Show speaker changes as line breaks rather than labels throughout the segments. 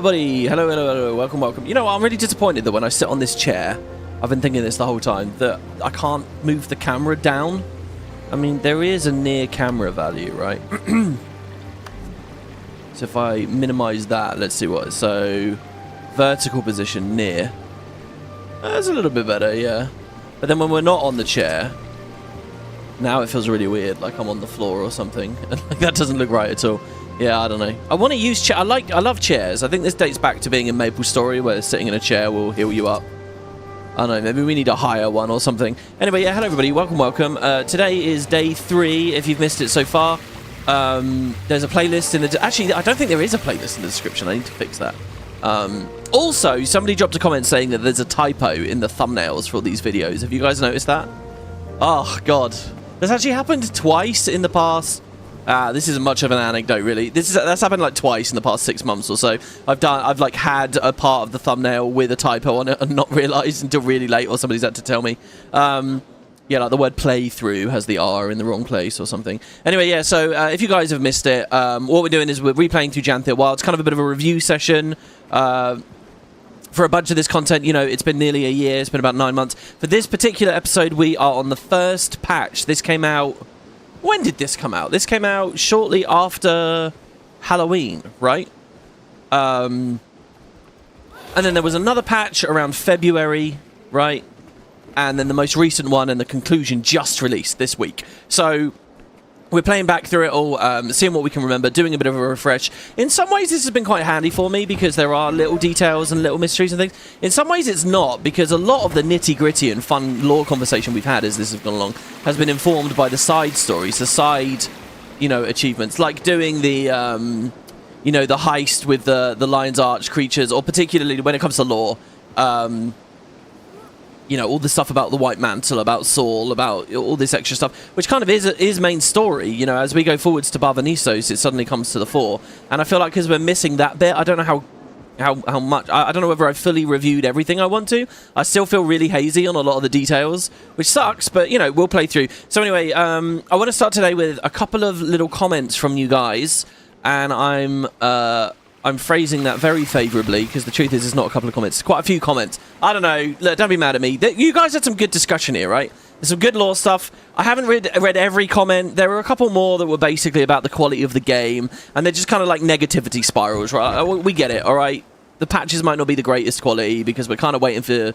everybody. Hello, hello, hello. Welcome, welcome. You know what? I'm really disappointed that when I sit on this chair, I've been thinking this the whole time, that I can't move the camera down. I mean, there is a near camera value, right? So if I minimize that, let's see what. So vertical position near. That's a little bit better, yeah. But then when we're not on the chair, now it feels really weird, like I'm on the floor or something. Like that doesn't look right at all. Yeah, I don't know. I want to use chair. I love chairs. I think this dates back to being in Maple Story, where sitting in a chair will heal you up. I don't know. Maybe we need a higher one or something. Anyway, yeah. Hello, everybody. Welcome, welcome. Today is day 3. If you've missed it so far, there's a playlist in the. Actually, I don't think there is a playlist in the description. I need to fix that. Also, somebody dropped a comment saying that there's a typo in the thumbnails for all these videos. Have you guys noticed that? Oh God, that's actually happened twice in the past. This isn't much of an anecdote, really. That's happened like twice in the past 6 months or so. I've like had a part of the thumbnail with a typo on it and not realised until really late, or somebody's had to tell me. Yeah, like the word playthrough has the R in the wrong place or something. Anyway, yeah, so if you guys have missed it, what we're doing is we're replaying through Janthir Wild. It's kind of a bit of a review session. For a bunch of this content, you know, it's been nearly a year. It's been about 9 months. For this particular episode, we are on the first patch. This came out... When did this come out? This came out shortly after Halloween, right? And then there was another patch around February, right? And then the most recent one and the conclusion just released this week. So we're playing back through it all, seeing what we can remember, doing a bit of a refresh. In some ways, this has been quite handy for me because there are little details and little mysteries and things. In some ways, it's not, because a lot of the nitty-gritty and fun lore conversation we've had as this has gone along has been informed by the side stories, the side, you know, achievements, like doing the, you know, the heist with the Lion's Arch creatures, or particularly when it comes to lore, you know, all the stuff about the White Mantle, about Saul, about all this extra stuff, which kind of is main story. You know, as we go forwards to Barvanisos, it suddenly comes to the fore. And I feel like because we're missing that bit, I don't know how much... I don't know whether I've fully reviewed everything I want to. I still feel really hazy on a lot of the details, which sucks, but, you know, we'll play through. So anyway, I want to start today with a couple of little comments from you guys, and I'm phrasing that very favourably, because the truth is it's not a couple of comments. It's quite a few comments. I don't know. Look, don't be mad at me. You guys had some good discussion here, right? There's some good lore stuff. I haven't read every comment. There were a couple more that were basically about the quality of the game, and they're just kind of like negativity spirals, right? We get it, all right? The patches might not be the greatest quality because we're kind of waiting for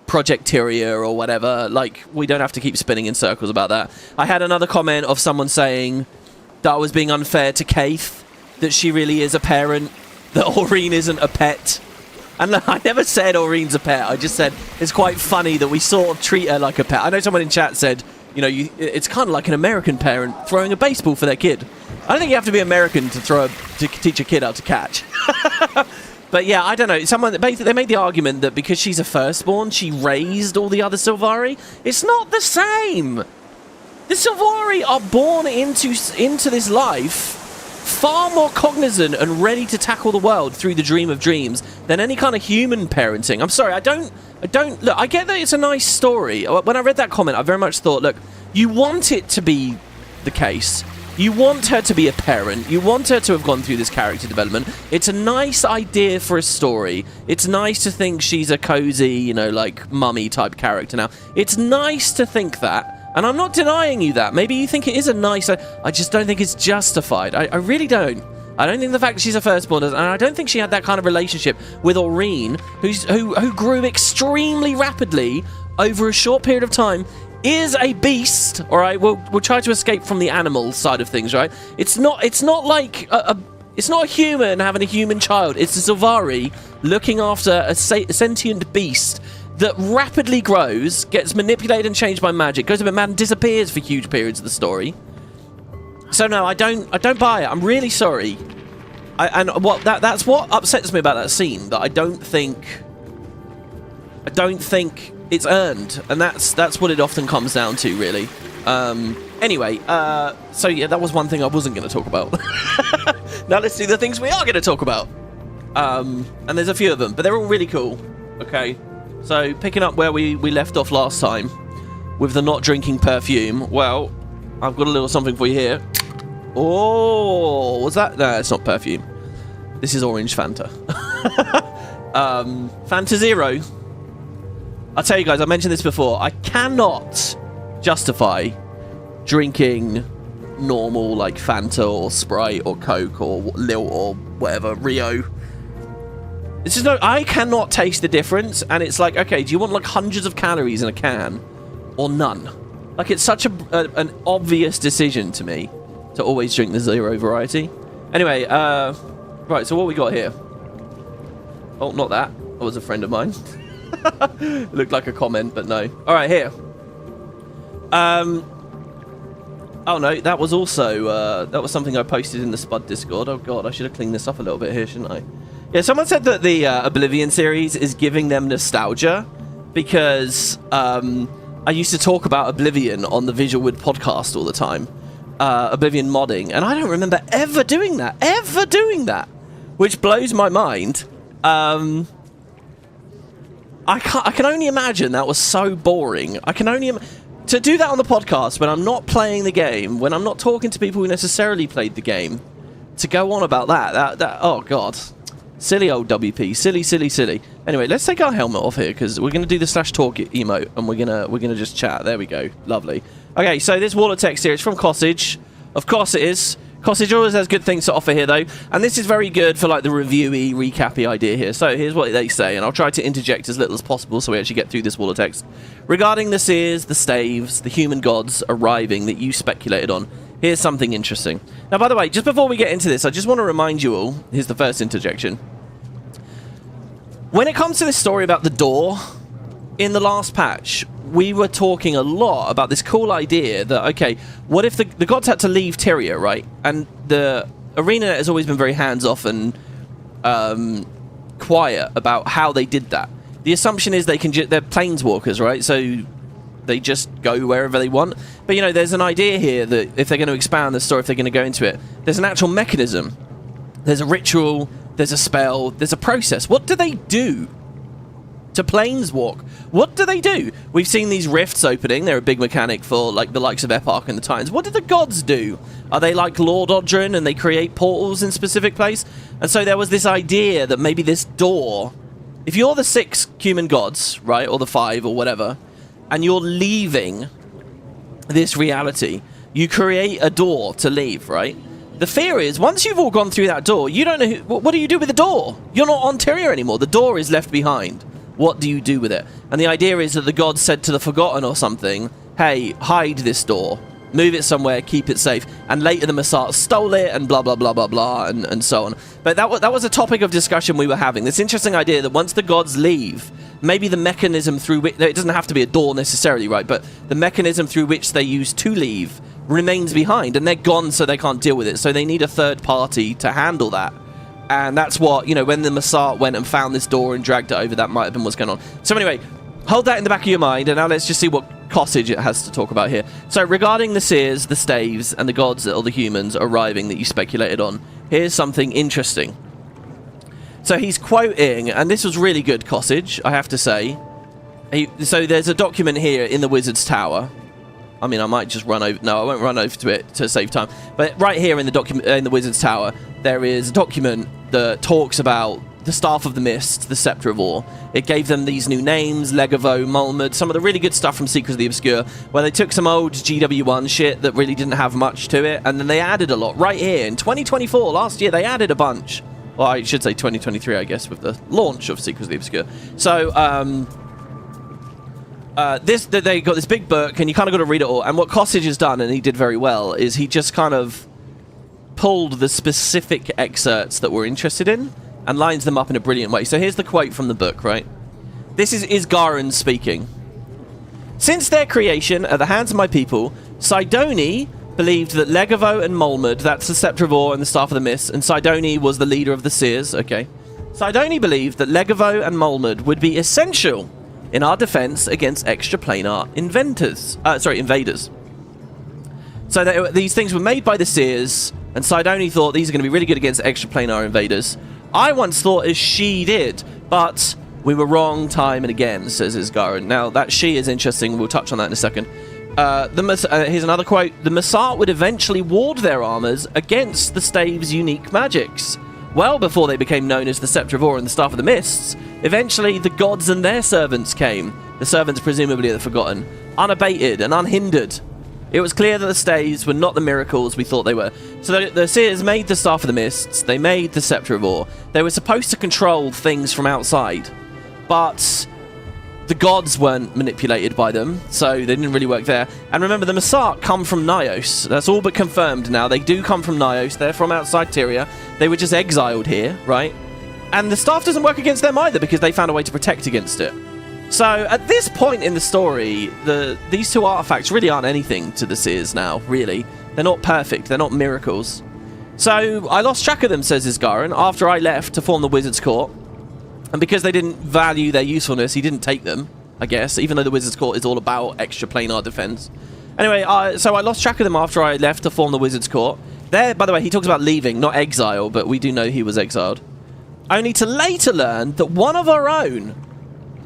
Project Tyria or whatever. Like, we don't have to keep spinning in circles about that. I had another comment of someone saying that I was being unfair to Kaith, that she really is a parent, that Aurene isn't a pet. And look, I never said Aurene's a pet. I just said it's quite funny that we sort of treat her like a pet. I know someone in chat said, you know, it's kind of like an American parent throwing a baseball for their kid. I don't think you have to be American to teach a kid how to catch. But yeah, I don't know. They made the argument that because she's a firstborn, she raised all the other Sylvari. It's not the same. The Sylvari are born into this life far more cognizant and ready to tackle the world through the dream of dreams than any kind of human parenting. I'm sorry, I don't look, I get that it's a nice story. When I read that comment, I very much thought, look, you want it to be the case. You want her to be a parent. You want her to have gone through this character development. It's a nice idea for a story. It's nice to think she's a cozy, you know, like mummy type character now. It's nice to think that. And I'm not denying you that. Maybe you think it is a nice... I just don't think it's justified. I really don't. I don't think the fact that she's a firstborn and I don't think she had that kind of relationship with Aurene, who grew extremely rapidly over a short period of time, is a beast, all right? We'll try to escape from the animal side of things, right? It's not like... it's not a human having a human child. It's a Sylvari looking after a sentient beast that rapidly grows, gets manipulated and changed by magic, goes a bit mad and disappears for huge periods of the story. So no, I don't buy it. I'm really sorry. That's what upsets me about that scene, that I don't think it's earned, and that's what it often comes down to, really. Anyway, so yeah, that was one thing I wasn't going to talk about. Now let's see the things we are going to talk about. And there's a few of them, but they're all really cool. Okay. So, picking up where we left off last time, with the not drinking perfume, well, I've got a little something for you here. Oh, was that? No, it's not perfume. This is orange Fanta. Fanta Zero. I'll tell you guys, I mentioned this before. I cannot justify drinking normal like Fanta or Sprite or Coke or Lil or whatever, Rio. It's just I cannot taste the difference, and it's like, okay, do you want like hundreds of calories in a can or none? Like, it's such an obvious decision to me to always drink the zero variety. Anyway, right, so what we got here? Oh, not that. That was a friend of mine. It looked like a comment, but no. All right, here. Oh no, that was also that was something I posted in the Spud Discord. Oh god, I should have cleaned this up a little bit here, shouldn't I? Yeah, someone said that the Oblivion series is giving them nostalgia because I used to talk about Oblivion on the Visualwood podcast all the time, Oblivion modding, and I don't remember ever doing that, which blows my mind. I can only imagine that was so boring. I can only to do that on the podcast when I'm not playing the game, when I'm not talking to people who necessarily played the game, to go on about that oh god, silly old WP, silly. Anyway, let's take our helmet off here because we're gonna do the /talk emote and we're gonna just chat. There we go, lovely. Okay, so this wall of text here is from Cossage. Of course it is. Cossage always has good things to offer here, though, and this is very good for like the reviewy, recappy idea here. So here's what they say, and I'll try to interject as little as possible so we actually get through this wall of text. Regarding the seers, the staves, the human gods arriving that you speculated on, here's something interesting. Now, by the way, just before we get into this, I just want to remind you all, here's the first interjection. When it comes to this story about the door, in the last patch, we were talking a lot about this cool idea that, okay, what if the gods had to leave Tyria, right? And the Arenanet has always been very hands-off and quiet about how they did that. The assumption is they're planeswalkers, right? So they just go wherever they want. But, you know, there's an idea here that if they're going to expand the story, if they're going to go into it, there's an actual mechanism. There's a ritual, there's a spell, there's a process. What do they do to planeswalk? What do they do? We've seen these rifts opening. They're a big mechanic for like the likes of Eparch and the Titans. What do the gods do? Are they like Lord Odrin and they create portals in specific place? And so there was this idea that maybe this door, if you're the 6 human gods, right, or the 5 or whatever, and you're leaving this reality, you create a door to leave, right? The fear is, once you've all gone through that door, you don't know what do you do with the door? You're not on Tyria anymore. The door is left behind. What do you do with it? And the idea is that the gods said to the Forgotten or something, hey, hide this door, move it somewhere, keep it safe. And later the Messart stole it and blah, blah, blah, blah, blah, and so on. But that was a topic of discussion we were having. This interesting idea that once the gods leave, maybe the mechanism through which, it doesn't have to be a door necessarily, right? But the mechanism through which they use to leave remains behind, and they're gone so they can't deal with it. So they need a third party to handle that. And that's what, you know, when the Messart went and found this door and dragged it over, that might have been what's going on. So anyway, hold that in the back of your mind, and now let's just see what Cossage it has to talk about here. So regarding the seers, the staves, and the gods or the humans arriving that you speculated on, here's something interesting. So he's quoting, and this was really good, Cossage, I have to say. So there's a document here in the Wizard's Tower. I mean, I might just run over... No, I won't run over to it to save time. But right here in the document, in the Wizard's Tower, there is a document that talks about the Staff of the Mist, the Scepter of War. It gave them these new names, Legavo, Mulmud, some of the really good stuff from Secrets of the Obscure, where they took some old GW1 shit that really didn't have much to it, and then they added a lot. Right here, in 2024, last year, they added a bunch. Well, I should say 2023, I guess, with the launch of Secrets of the Obscure. So, they got this big book, and you kind of got to read it all. And what Cossage has done, and he did very well, is he just kind of pulled the specific excerpts that we're interested in and lines them up in a brilliant way. So here's the quote from the book, right? This is Garin speaking. Since their creation at the hands of my people, Sidoni believed that Legavo and Mulmud, that's the Scepter of War and the Staff of the Mist, and Sidoni was the leader of the Seers, okay. Sidoni believed that Legavo and Mulmud would be essential in our defense against extraplanar invaders. So these things were made by the Seers, and Sidoni thought these are going to be really good against extraplanar invaders. I once thought as she did, but we were wrong time and again, says Isgarin. Now, that she is interesting. We'll touch on that in a second. Here's another quote. The Messart would eventually ward their armors against the stave's unique magics. well before they became known as the Scepter of Ore and the Staff of the Mists. Eventually, the gods and their servants came. The servants, presumably the Forgotten, unabated and unhindered. It was clear that the staves were not the miracles we thought they were. So the Seers made the Staff of the Mists, they made the Scepter of Ore. They were supposed to control things from outside, but the gods weren't manipulated by them, so they didn't really work there. And remember, the Masart come from Nyos. That's all but confirmed now. They do come from Nyos. They're from outside Tyria. They were just exiled here, right? And the staff doesn't work against them either because they found a way to protect against it. So at this point in the story, these two artifacts really aren't anything to the Seers now, really. They're not perfect. They're not miracles. So I lost track of them, says Isgarin, after I left to form the Wizard's Court. And because they didn't value their usefulness, he didn't take them, I guess, even though the Wizard's Court is all about extra planar defense. Anyway, so I lost track of them after I left to form the Wizard's Court. There, by the way, he talks about leaving, not exile, but we do know he was exiled. Only to later learn that one of our own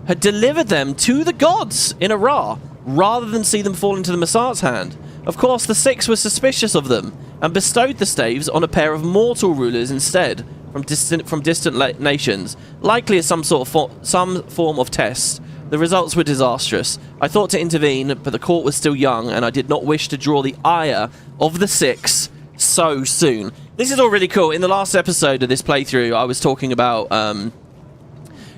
had delivered them to the gods in Ara, rather than see them fall into the Masart's hand. Of course, the Six were suspicious of them, and bestowed the staves on a pair of mortal rulers instead, from distant nations, likely as some form of test. The results were disastrous. I thought to intervene, but the court was still young, and I did not wish to draw the ire of the Six so soon. This is all really cool. In the last episode of this playthrough, I was talking about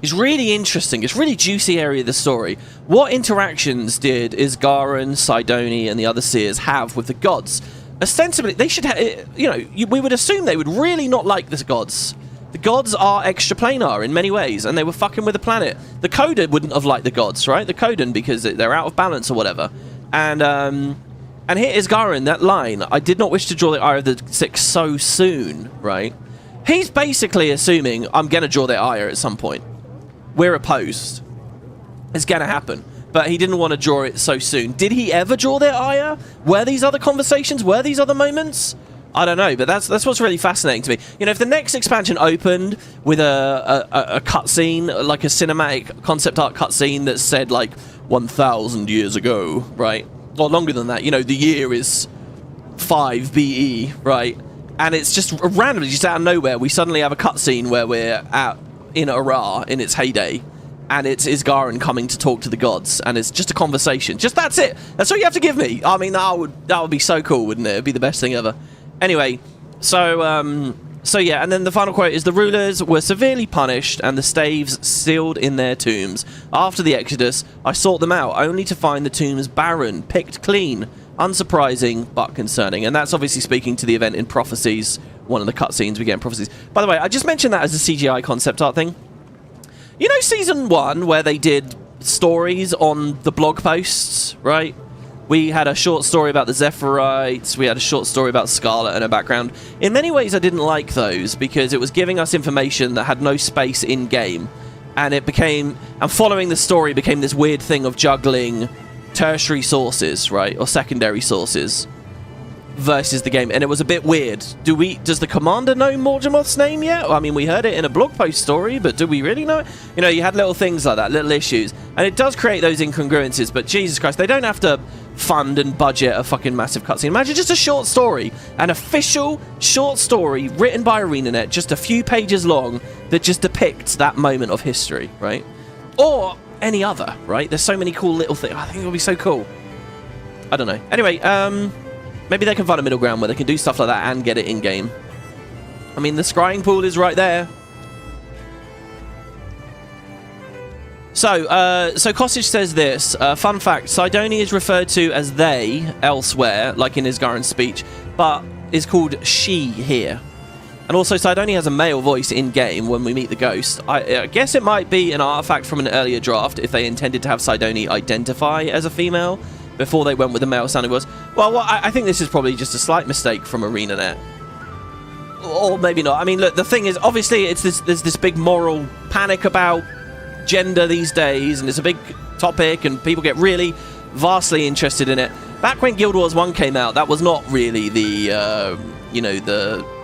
it's really interesting. It's really juicy area of the story. What interactions did Isgarin, Sidoni, and the other Seers have with the gods? Ostensibly, they should have, we would assume they would really not like the gods. The gods are extraplanar in many ways, and they were fucking with the planet. The Coda wouldn't have liked the gods, right? The Codan, because they're out of balance or whatever. And here is Isgarin, that line, I did not wish to draw the ire of the Six so soon, right? He's basically assuming I'm going to draw their ire at some point. We're opposed. It's going to happen. But he didn't want to draw it so soon. Did he ever draw their ire? Were these other conversations? Were these other moments? I don't know, but that's what's really fascinating to me. You know, if the next expansion opened with a cutscene, like a cinematic concept art cutscene that said, like, 1,000 years ago, right? Or longer than that. You know, the year is 5 BE, right? And it's just randomly, just out of nowhere, we suddenly have a cutscene where we're in Ara in its heyday. And it's Isgarin coming to talk to the gods, and it's just a conversation. Just that's it. That's all you have to give me. I mean, that would be so cool, wouldn't it? It'd be the best thing ever. Anyway, so yeah, and then the final quote is, the rulers were severely punished and the staves sealed in their tombs. After the Exodus, I sought them out, only to find the tombs barren, picked clean. Unsurprising, but concerning. And that's obviously speaking to the event in Prophecies, one of the cutscenes we get in Prophecies. By the way, I just mentioned that as a CGI concept art thing. You know Season 1, where they did stories on the blog posts, right? We had a short story about the Zephyrite, we had a short story about Scarlet and her background. In many ways, I didn't like those, because it was giving us information that had no space in-game. And following the story became this weird thing of juggling tertiary sources, right? Or secondary sources versus the game, and it was a bit weird. Does the commander know Morgemoth's name yet? I mean, we heard it in a blog post story, but do we really know it? You know, you had little things like that, little issues, and it does create those incongruences, but Jesus Christ, they don't have to fund and budget a fucking massive cutscene. Imagine just a short story, an official short story written by Arenanet, just a few pages long, that just depicts that moment of history, right? Or any other, right? There's so many cool little things. I think it would be so cool. I don't know. Anyway, maybe they can find a middle ground where they can do stuff like that and get it in-game. I mean, the scrying pool is right there. So Kosich says this. Fun fact, Sidoni is referred to as they elsewhere, like in Isgarin's speech, but is called she here. And also, Sidoni has a male voice in-game when we meet the ghost. I guess it might be an artifact from an earlier draft if they intended to have Sidoni identify as a female before they went with the male sounding voice. Well, I think this is probably just a slight mistake from Arenanet. Or maybe not. I mean, look, the thing is, obviously, there's this big moral panic about gender these days, and it's a big topic, and people get really vastly interested in it. Back when Guild Wars 1 came out, that was not really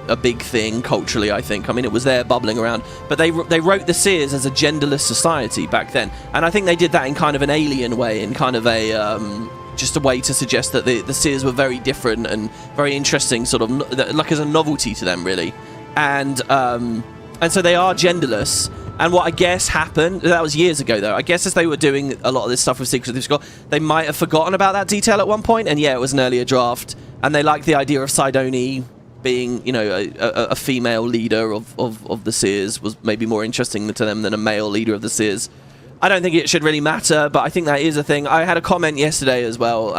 a big thing culturally, I think. I mean, it was there bubbling around, but they wrote the Seers as a genderless society back then, and I think they did that in kind of an alien way, in kind of a just a way to suggest that the Seers were very different and very interesting, sort of like as a novelty to them, really. and so they are genderless. And what I guess happened, that was years ago though, I guess as they were doing a lot of this stuff with Secrets of the Score, they might have forgotten about that detail at one point, and yeah, it was an earlier draft, and they liked the idea of Sidoni being, you know, a female leader of the Seers was maybe more interesting to them than a male leader of the Seers. I don't think it should really matter, but I think that is a thing. I had a comment yesterday as well.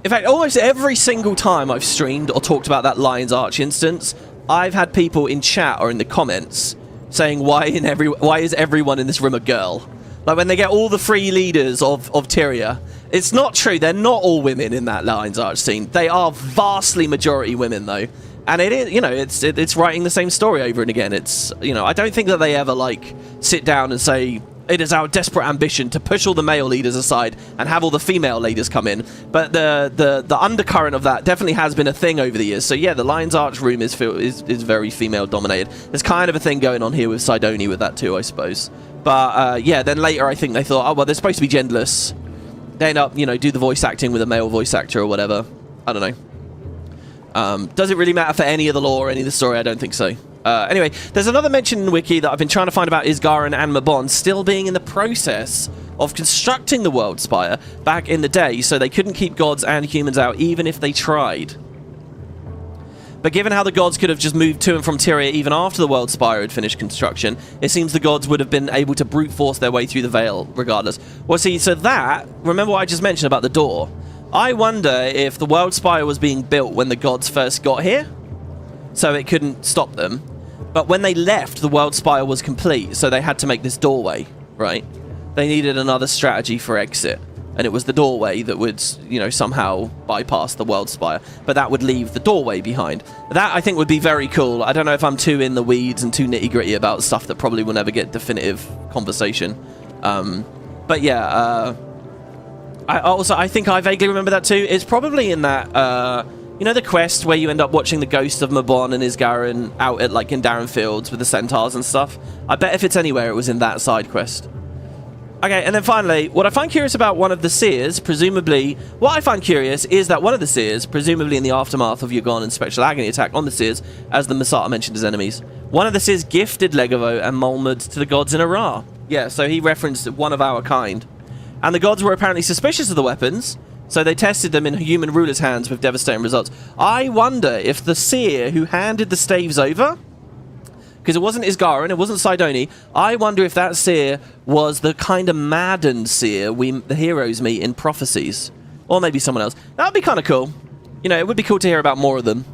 In fact, almost every single time I've streamed or talked about that Lion's Arch instance, I've had people in chat or in the comments saying, why is everyone in this room a girl? Like when they get all the free leaders of Tyria. It's not true. They're not all women in that Lion's Arch scene. They are vastly majority women though. And it is, you know, it's writing the same story over and again. It's, you know, I don't think that they ever like sit down and say, it is our desperate ambition to push all the male leaders aside and have all the female leaders come in. But the undercurrent of that definitely has been a thing over the years. So yeah, the Lion's Arch room is very female dominated. There's kind of a thing going on here with Sidoni with that too, I suppose. But yeah, then later I think they thought, oh well, they're supposed to be genderless. They end up, you know, do the voice acting with a male voice actor or whatever. I don't know. Does it really matter for any of the lore or any of the story? I don't think so. Anyway, there's another mention in the wiki that I've been trying to find about Isgarin and Mabon still being in the process of constructing the World Spire back in the day, so they couldn't keep gods and humans out even if they tried. But given how the gods could have just moved to and from Tyria even after the World Spire had finished construction, it seems the gods would have been able to brute force their way through the Veil regardless. Well, see, so that, remember what I just mentioned about the door? I wonder if the World Spire was being built when the gods first got here, so it couldn't stop them. But when they left, the World Spire was complete, so they had to make this doorway, right? They needed another strategy for exit, and it was the doorway that would, you know, somehow bypass the World Spire, but that would leave the doorway behind. That, I think, would be very cool. I don't know if I'm too in the weeds and too nitty-gritty about stuff that probably will never get definitive conversation. But yeah, I think I vaguely remember that too. It's probably in that... you know the quest where you end up watching the ghost of Mabon and Isgarin out at, like, in Darren Fields with the centaurs and stuff? I bet if it's anywhere, it was in that side quest. Okay, and then finally, what I find curious about one of the Seers, presumably... What I find curious is that one of the Seers, presumably in the aftermath of Yagon and Spectral Agony attack on the Seers, as the Masata mentioned as enemies, one of the Seers gifted Legavo and Mulmud to the gods in Ara. Yeah, so he referenced one of our kind. And the gods were apparently suspicious of the weapons, so they tested them in human rulers' hands with devastating results. I wonder if the Seer who handed the staves over, because it wasn't Isgarin, it wasn't Sidoni, I wonder if that Seer was the kind of maddened Seer the heroes meet in Prophecies. Or maybe someone else. That would be kind of cool. You know, it would be cool to hear about more of them.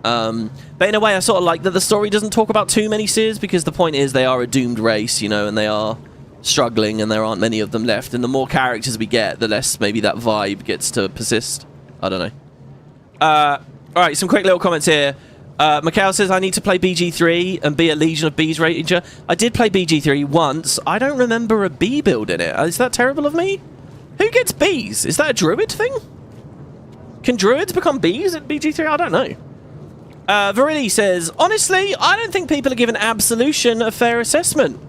But in a way, I sort of like that the story doesn't talk about too many Seers, because the point is they are a doomed race, you know, and they are struggling, and there aren't many of them left, and the more characters we get, the less maybe that vibe gets to persist. I don't know. Alright, some quick little comments here. Mikhail says, I need to play BG3 and be a Legion of Bees ranger. I did play BG3 once. I don't remember a bee build in it. Is that terrible of me? Who gets bees? Is that a druid thing? Can druids become bees at BG3? I don't know. Virili says, honestly, I don't think people are giving Absolution a fair assessment.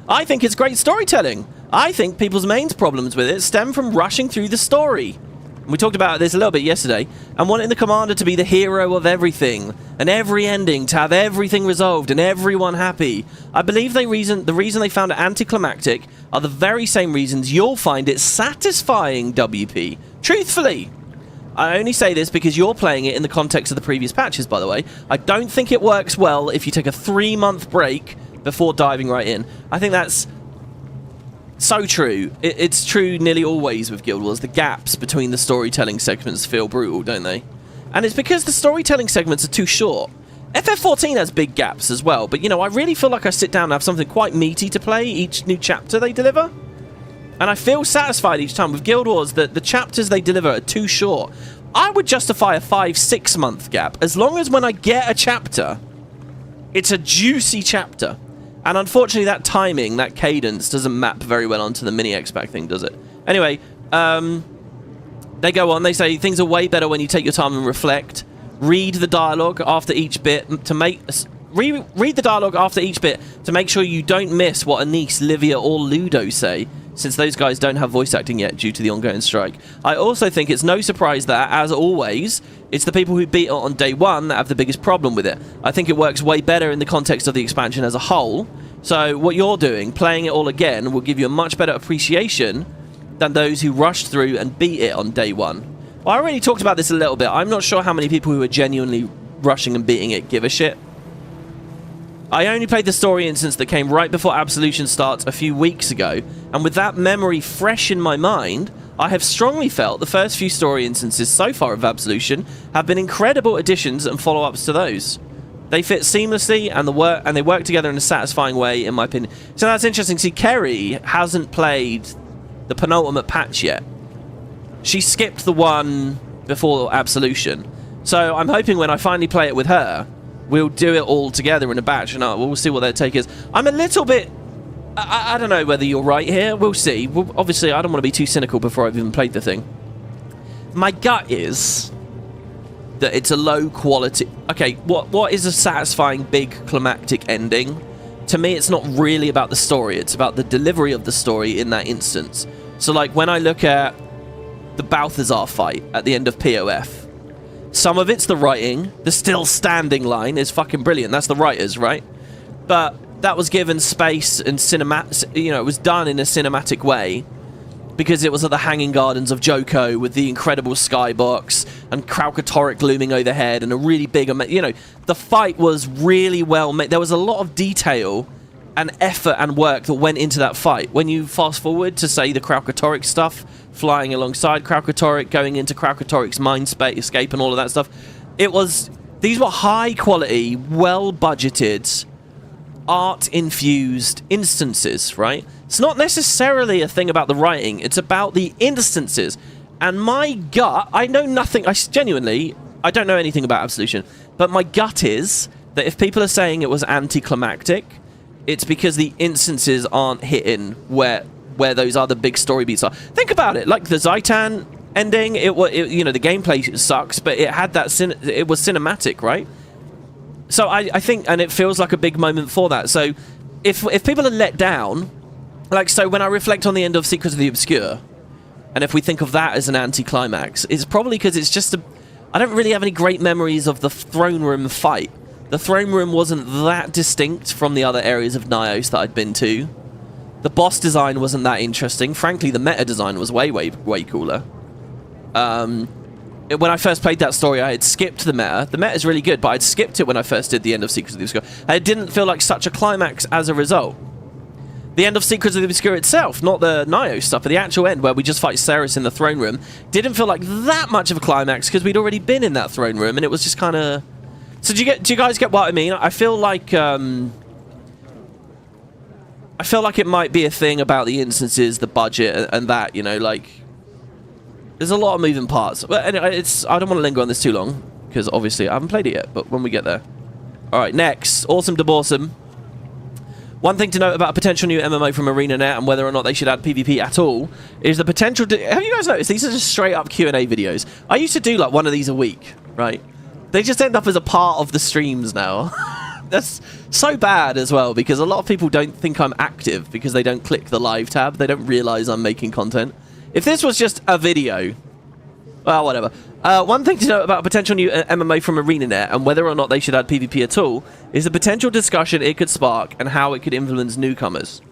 I think it's great storytelling. I think people's main problems with it stem from rushing through the story. We talked about this a little bit yesterday, and wanting the commander to be the hero of everything, and every ending to have everything resolved and everyone happy. I believe the reason they found it anticlimactic are the very same reasons you'll find it satisfying, WP. Truthfully. I only say this because you're playing it in the context of the previous patches, by the way. I don't think it works well if you take a 3-month break before diving right in. I think that's so true. It's true nearly always with Guild Wars. The gaps between the storytelling segments feel brutal, don't they? And it's because the storytelling segments are too short. FF14 has big gaps as well, but you know, I really feel like I sit down and have something quite meaty to play each new chapter they deliver. And I feel satisfied each time. With Guild Wars, the chapters they deliver are too short. I would justify a 5-6 month gap, as long as when I get a chapter, it's a juicy chapter. And unfortunately, that timing, that cadence, doesn't map very well onto the mini-X-Pack thing, does it? Anyway, they go on. They say, things are way better when you take your time and reflect. Read the dialogue after each bit to make... Read the dialogue after each bit to make sure you don't miss what Anise, Livia, or Ludo say. since those guys don't have voice acting yet due to the ongoing strike. I also think it's no surprise that, as always, it's the people who beat it on day one that have the biggest problem with it. I think it works way better in the context of the expansion as a whole. So what you're doing, playing it all again, will give you a much better appreciation than those who rushed through and beat it on day one. Well, I already talked about this a little bit. I'm not sure how many people who are genuinely rushing and beating it give a shit. I only played the story instance that came right before Absolution starts a few weeks ago, and with that memory fresh in my mind, I have strongly felt the first few story instances so far of Absolution have been incredible additions and follow-ups to those. They fit seamlessly, and they work together in a satisfying way, in my opinion. So that's interesting. See, Kerry hasn't played the penultimate patch yet. She skipped the one before Absolution. So I'm hoping when I finally play it with her, we'll do it all together in a batch, and we'll see what their take is. I'm a little bit... I don't know whether you're right here. We'll see. Obviously, I don't want to be too cynical before I've even played the thing. My gut is that it's a low quality... Okay, what is a satisfying, big, climactic ending? To me, it's not really about the story. It's about the delivery of the story in that instance. So, like, when I look at the Balthazar fight at the end of POF, some of it's the writing. The still standing line is fucking brilliant. That's the writers, right? But that was given space and it was done in a cinematic way because it was at the Hanging Gardens of Joko with the incredible skybox and Kralkatorrik looming overhead and a really big, the fight was really well made. There was a lot of detail and effort and work that went into that fight. When you fast forward to, say, the Kralkatorrik stuff, flying alongside Kralkatorrik, going into Kralkatorrik's mind escape and all of that stuff, these were high quality, well budgeted, art infused instances, right? It's not necessarily a thing about the writing, it's about the instances. And my gut, I know nothing, I don't know anything about Absolution, but my gut is that if people are saying it was anticlimactic, it's because the instances aren't hitting where those other big story beats are. Think about it, like the Zaitan ending, the gameplay sucks, but it had that, it was cinematic, right? So I think, and it feels like a big moment for that. So if people are let down, like, so when I reflect on the end of Secrets of the Obscure, and if we think of that as an anticlimax, it's probably because it's just I don't really have any great memories of the throne room fight. The throne room wasn't that distinct from the other areas of Nios that I'd been to. The boss design wasn't that interesting. Frankly, the meta design was way, way, way cooler. When I first played that story, I had skipped the meta. The meta is really good, but I'd skipped it when I first did the end of Secrets of the Obscure. And it didn't feel like such a climax as a result. The end of Secrets of the Obscure itself, not the Nios stuff, but the actual end where we just fight Ceres in the throne room, didn't feel like that much of a climax because we'd already been in that throne room, and it was just kind of... So do you guys get what I mean? I feel like it might be a thing about the instances, the budget, and that, like... There's a lot of moving parts. But anyway, I don't want to linger on this too long, because obviously I haven't played it yet, but when we get there. Alright, next. Awesome Deborsome. One thing to note about a potential new MMO from Arenanet and whether or not they should add PvP at all is the potential... Have you guys noticed? These are just straight up Q&A videos. I used to do like one of these a week, right? They just end up as a part of the streams now. That's so bad as well, because a lot of people don't think I'm active because they don't click the live tab. They don't realize I'm making content. If this was just a video... Well, whatever. One thing to note about a potential new MMO from Arenanet and whether or not they should add PvP at all is the potential discussion it could spark and how it could influence newcomers.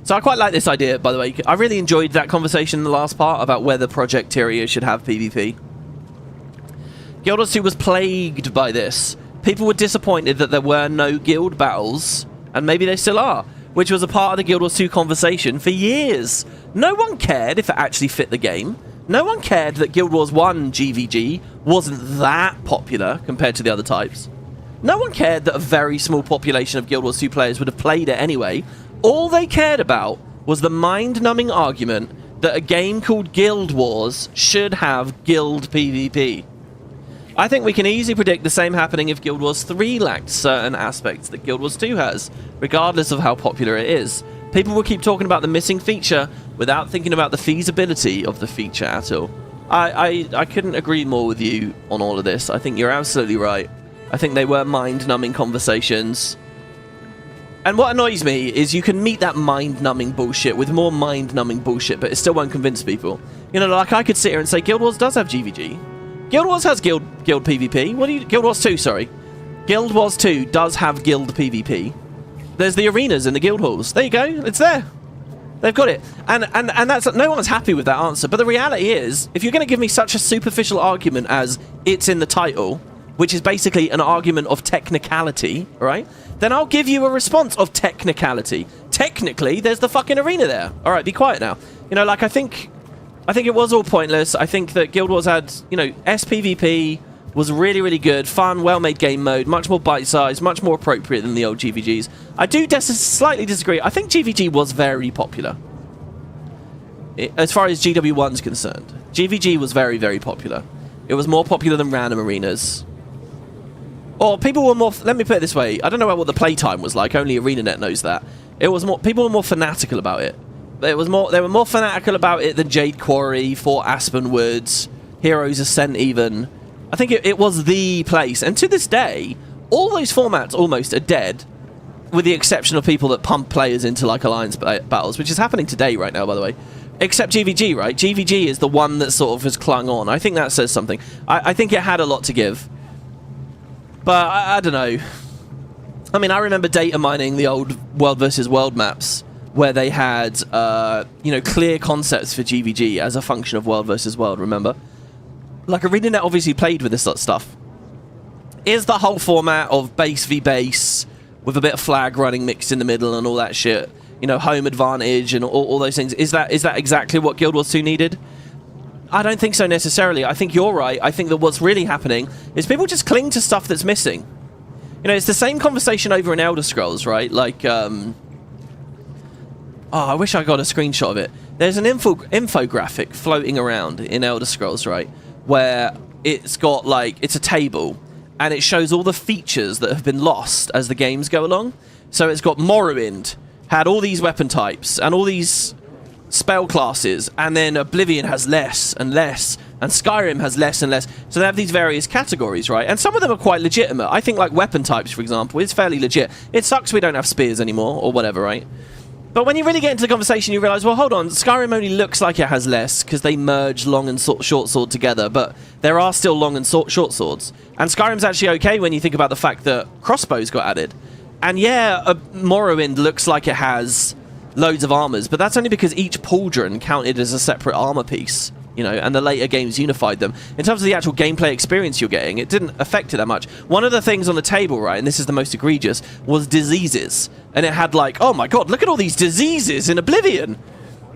So I quite like this idea, by the way. I really enjoyed that conversation in the last part about whether Project Tyria should have PvP. Guild Wars 2 was plagued by this. People were disappointed that there were no guild battles, and maybe they still are, which was a part of the Guild Wars 2 conversation for years. No one cared if it actually fit the game. No one cared that Guild Wars 1 GVG wasn't that popular compared to the other types. No one cared that a very small population of Guild Wars 2 players would have played it anyway. All they cared about was the mind-numbing argument that a game called Guild Wars should have guild PvP. I think we can easily predict the same happening if Guild Wars 3 lacked certain aspects that Guild Wars 2 has, regardless of how popular it is. People will keep talking about the missing feature without thinking about the feasibility of the feature at all. I couldn't agree more with you on all of this. I think you're absolutely right. I think they were mind-numbing conversations. And what annoys me is you can meet that mind-numbing bullshit with more mind-numbing bullshit, but it still won't convince people. You know, like I could sit here and say Guild Wars does have GVG. Guild Wars has guild PvP. Guild Wars 2, sorry. Guild Wars 2 does have guild PvP. There's the arenas in the guild halls. There you go. It's there. They've got it. And that's, no one's happy with that answer. But the reality is, if you're going to give me such a superficial argument as it's in the title, which is basically an argument of technicality, right? Then I'll give you a response of technicality. Technically, there's the fucking arena there. All right, be quiet now. You know, like, I think it was all pointless. I think that Guild Wars had, you know, SPVP was really, really good, fun, well-made game mode, much more bite-sized, much more appropriate than the old GVGs. I do slightly disagree. I think GVG was very popular. As far as GW1's concerned, GVG was very, very popular. It was more popular than random arenas. Or people were more... Let me put it this way. I don't know what the playtime was like. Only Arenanet knows that. It was more... People were more fanatical about it. They were more fanatical about it than Jade Quarry, Fort Aspen Woods, Heroes Ascent even. I think it was the place. And to this day, all those formats almost are dead, with the exception of people that pump players into like Alliance battles, which is happening today right now, by the way. Except GVG, right? GVG is the one that sort of has clung on. I think that says something. I think it had a lot to give. But I don't know. I mean, I remember data mining the old World versus World maps where they had, you know, clear concepts for GVG as a function of World versus World, remember? Like, Arenanet obviously played with this sort of stuff. Is the whole format of base v base with a bit of flag running mixed in the middle and all that shit, you know, home advantage and all those things, is that exactly what Guild Wars 2 needed? I don't think so necessarily. I think you're right. I think that what's really happening is people just cling to stuff that's missing. You know, it's the same conversation over in Elder Scrolls, right? Like, oh, I wish I got a screenshot of it. There's an infographic floating around in Elder Scrolls, right? Where it's got, like, it's a table, and it shows all the features that have been lost as the games go along. So it's got Morrowind, had all these weapon types, and all these spell classes, and then Oblivion has less and less, and Skyrim has less and less. So they have these various categories, right? And some of them are quite legitimate. I think, like, weapon types, for example, is fairly legit. It sucks we don't have spears anymore, or whatever, right? But when you really get into the conversation, you realise, well, hold on, Skyrim only looks like it has less because they merge long and short sword together, but there are still long and short swords. And Skyrim's actually okay when you think about the fact that crossbows got added. And yeah, Morrowind looks like it has loads of armors, but that's only because each pauldron counted as a separate armor piece, you know, and the later games unified them. In terms of the actual gameplay experience you're getting, it didn't affect it that much. One of the things on the table, right, and this is the most egregious, was diseases. And it had like, oh my god, look at all these diseases in Oblivion!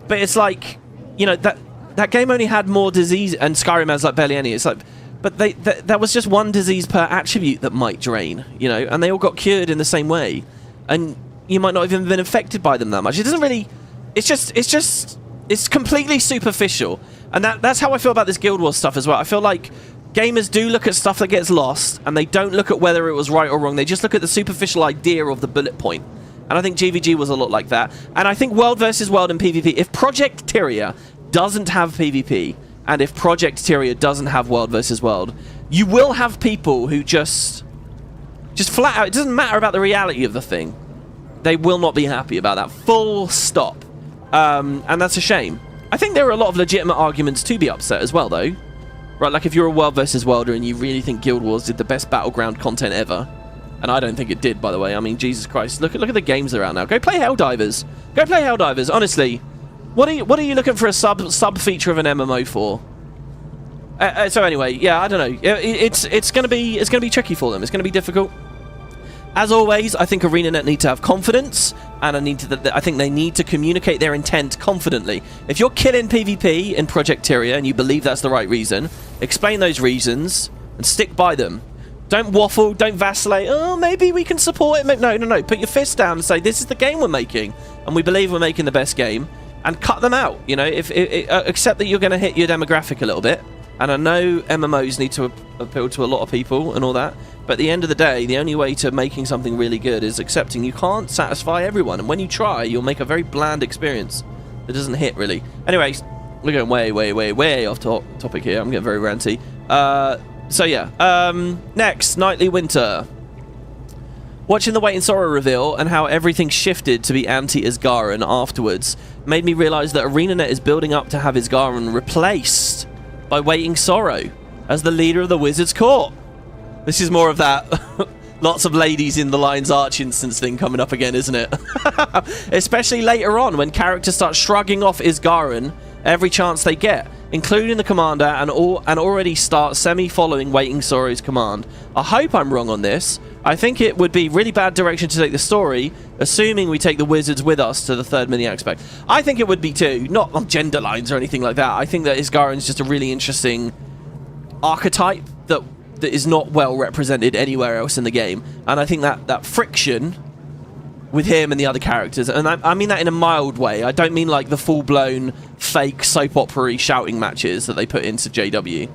But it's like, you know, that game only had more disease, and Skyrim has like barely any. It's like, but that was just one disease per attribute that might drain, you know, and they all got cured in the same way. And you might not have even been affected by them that much. It doesn't really... It's completely superficial. And that's how I feel about this Guild Wars stuff as well. I feel like gamers do look at stuff that gets lost, and they don't look at whether it was right or wrong. They just look at the superficial idea of the bullet point. And I think GVG was a lot like that. And I think World versus World and PvP, if Project Tyria doesn't have PvP, and if Project Tyria doesn't have World versus World, you will have people who just flat out, it doesn't matter about the reality of the thing. They will not be happy about that. Full stop. And that's a shame. I think there are a lot of legitimate arguments to be upset as well, though. Right, like if you're a World versus Worlder and you really think Guild Wars did the best Battleground content ever, and I don't think it did, by the way. I mean, Jesus Christ, look at the games that are out now. Go play Helldivers. Go play Helldivers. Honestly, what are you looking for a sub feature of an MMO for? So anyway, yeah, I don't know. It's gonna be tricky for them. It's gonna be difficult. As always, I think Arenanet need to have confidence, and I think they need to communicate their intent confidently. If you're killing PvP in Project Tyria and you believe that's the right reason, explain those reasons and stick by them. Don't waffle, don't vacillate. Oh, maybe we can support it. No. Put your fist down and say, this is the game we're making, and we believe we're making the best game, and cut them out. You know, accept that you're going to hit your demographic a little bit. And I know MMOs need to appeal to a lot of people and all that, but at the end of the day, the only way to making something really good is accepting you can't satisfy everyone, and when you try, you'll make a very bland experience that doesn't hit, really. Anyways, we're going way off topic here. I'm getting very ranty. So yeah, next, Nightly Winter. Watching the Wait in Sorrow reveal and how everything shifted to be anti-Isgaran afterwards made me realise that Arenanet is building up to have Isgaran replaced by Waiting Sorrow as the leader of the Wizard's Court. This is more of that lots of ladies in the Lion's Arch instance thing coming up again, isn't it? Especially later on when characters start shrugging off Isgaran every chance they get, including the commander, and already start semi-following Waiting Sorrow's command. I hope I'm wrong on this. I think it would be really bad direction to take the story, assuming we take the wizards with us to the third mini-aspect. I think it would be too, not on gender lines or anything like that. I think that Isgaran's just a really interesting archetype that is not well represented anywhere else in the game. And I think that friction with him and the other characters, and I mean that in a mild way. I don't mean like the full-blown fake soap opera-y shouting matches that they put into JW.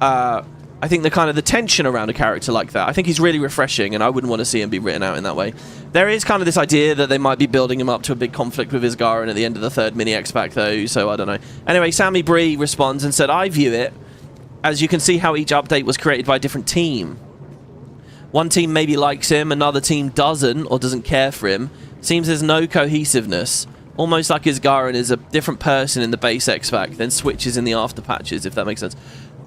I think the tension around a character like that, I think he's really refreshing, and I wouldn't want to see him be written out in that way. There is kind of this idea that they might be building him up to a big conflict with Isgaran at the end of the third mini-X-Pack, though, so I don't know. Anyway, Sammy Bree responds and said, I view it as you can see how each update was created by a different team. One team maybe likes him, another team doesn't, or doesn't care for him. Seems there's no cohesiveness. Almost like Isgaran is a different person in the base X-Pack, then switches in the after patches, if that makes sense.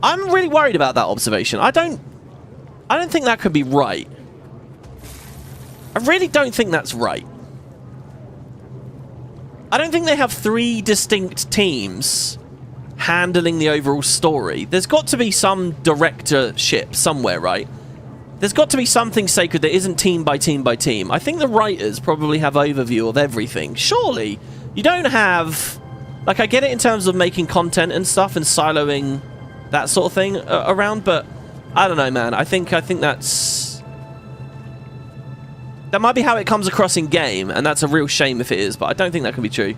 I'm really worried about that observation. I don't think that could be right. I really don't think that's right. I don't think they have 3 distinct teams handling the overall story. There's got to be some directorship somewhere, right? There's got to be something sacred that isn't team by team by team. I think the writers probably have overview of everything. Surely, you don't have... Like, I get it in terms of making content and stuff and siloing that sort of thing around, but I don't know, man. I think that's... That might be how it comes across in game, and that's a real shame if it is, but I don't think that can be true.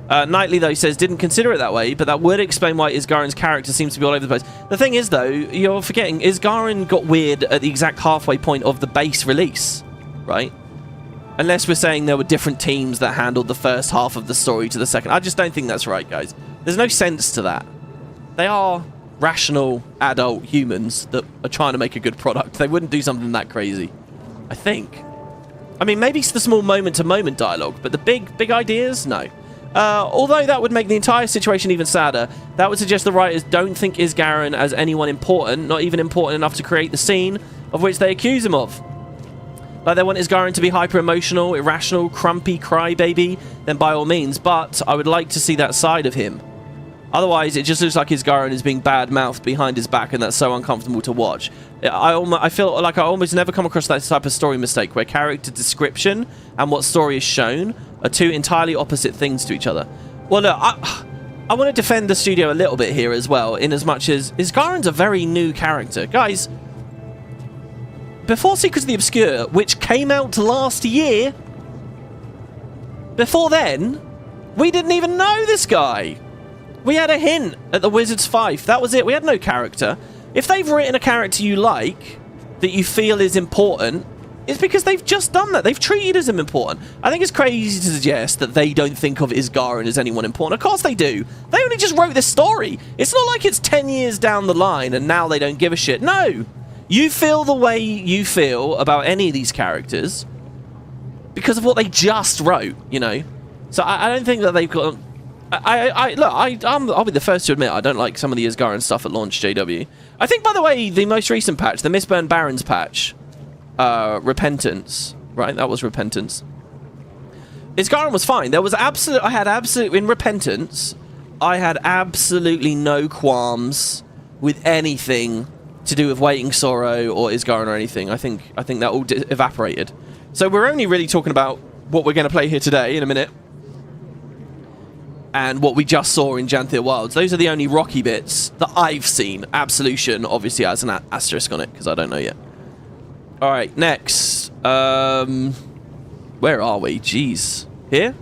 Knightley, though, says, didn't consider it that way, but that would explain why Isgaran's character seems to be all over the place. The thing is, though, you're forgetting, Isgaran got weird at the exact halfway point of the base release, right? Unless we're saying there were different teams that handled the first half of the story to the second. I just don't think that's right, guys. There's no sense to that. They are rational, adult humans that are trying to make a good product. They wouldn't do something that crazy, I think. I mean, maybe it's the small moment-to-moment dialogue, but the big ideas, no. Although that would make the entire situation even sadder, that would suggest the writers don't think Isgaran as anyone important, not even important enough to create the scene of which they accuse him of. Like, they want Isgaran to be hyper-emotional, irrational, crumpy, crybaby, then by all means, but I would like to see that side of him. Otherwise, it just looks like Isgaran is being bad-mouthed behind his back, and that's so uncomfortable to watch. I feel like I almost never come across that type of story mistake, where character description and what story is shown are 2 entirely opposite things to each other. Well, look, I want to defend the studio a little bit here as well, in as much as Isgaran's a very new character. Guys, before Secrets of the Obscure, which came out last year, before then, we didn't even know this guy. We had a hint at the Wizard's Fife. That was it. We had no character. If they've written a character you like, that you feel is important, it's because they've just done that. They've treated him important. I think it's crazy to suggest that they don't think of Isgaran as anyone important. Of course they do. They only just wrote this story. It's not like it's 10 years down the line and now they don't give a shit. No. You feel the way you feel about any of these characters because of what they just wrote, you know? So I don't think that they've got... I'll be the first to admit I don't like some of the Isgaran stuff at launch, JW. I think, by the way, the most recent patch, the Mistburn Barons patch, Repentance, right? That was Repentance. Isgaran was fine. There was in Repentance, I had absolutely no qualms with anything to do with Waiting Sorrow or Isgaran or anything. I think that all evaporated. So we're only really talking about what we're going to play here today in a minute. And what we just saw in Janthir Wilds. Those are the only rocky bits that I've seen. Absolution obviously has an asterisk on it, because I don't know yet. Alright, next. Where are we? Jeez. Here?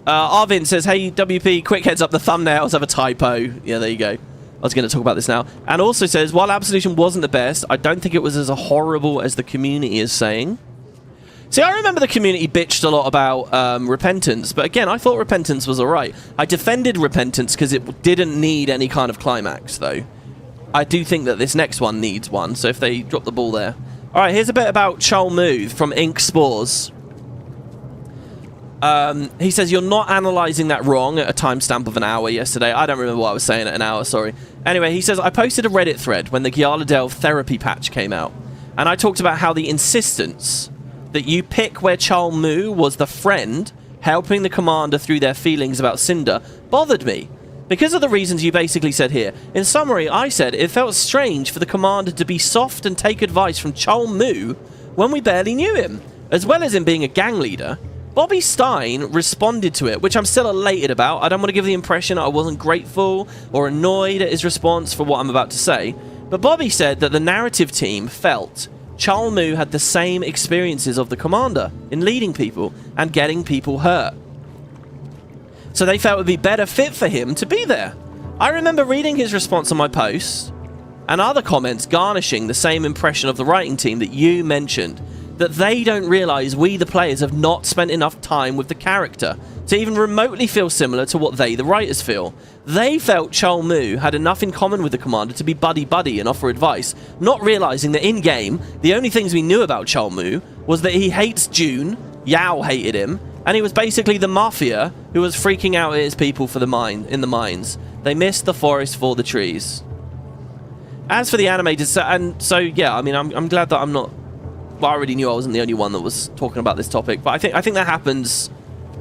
Arvin says, hey, WP, quick heads up, the thumbnails have a typo. Yeah, there you go. I was going to talk about this now. And also says, while Absolution wasn't the best, I don't think it was as horrible as the community is saying. See, I remember the community bitched a lot about Repentance, but again, I thought Repentance was alright. I defended Repentance because it didn't need any kind of climax, though. I do think that this next one needs one, so if they drop the ball there. All right, here's a bit about Cholmu from Ink Spores. He says, you're not analysing that wrong at a timestamp of an hour yesterday. I don't remember what I was saying at an hour, sorry. Anyway, he says, I posted a Reddit thread when the Gyala therapy patch came out. And I talked about how the insistence that you pick where Cholmu was the friend helping the commander through their feelings about Cinder bothered me. Because of the reasons you basically said here. In summary, I said it felt strange for the commander to be soft and take advice from Cholmu when we barely knew him, as well as him being a gang leader. Bobby Stein responded to it, which I'm still elated about. I don't want to give the impression I wasn't grateful or annoyed at his response for what I'm about to say. But Bobby said that the narrative team felt Cholmu had the same experiences of the commander in leading people and getting people hurt. So they felt it would be better fit for him to be there. I remember reading his response on my post and other comments garnishing the same impression of the writing team that you mentioned, that they don't realise we, the players, have not spent enough time with the character to even remotely feel similar to what they, the writers, feel. They felt Cholmu had enough in common with the commander to be buddy-buddy and offer advice, not realising that in-game, the only things we knew about Cholmu was that he hates June, Yao hated him, and he was basically the mafia who was freaking out at his people for the in the mines. They missed the forest for the trees. As for the animators, and so yeah, I mean, I'm glad that I'm not. Well, I already knew I wasn't the only one that was talking about this topic, but I think that happens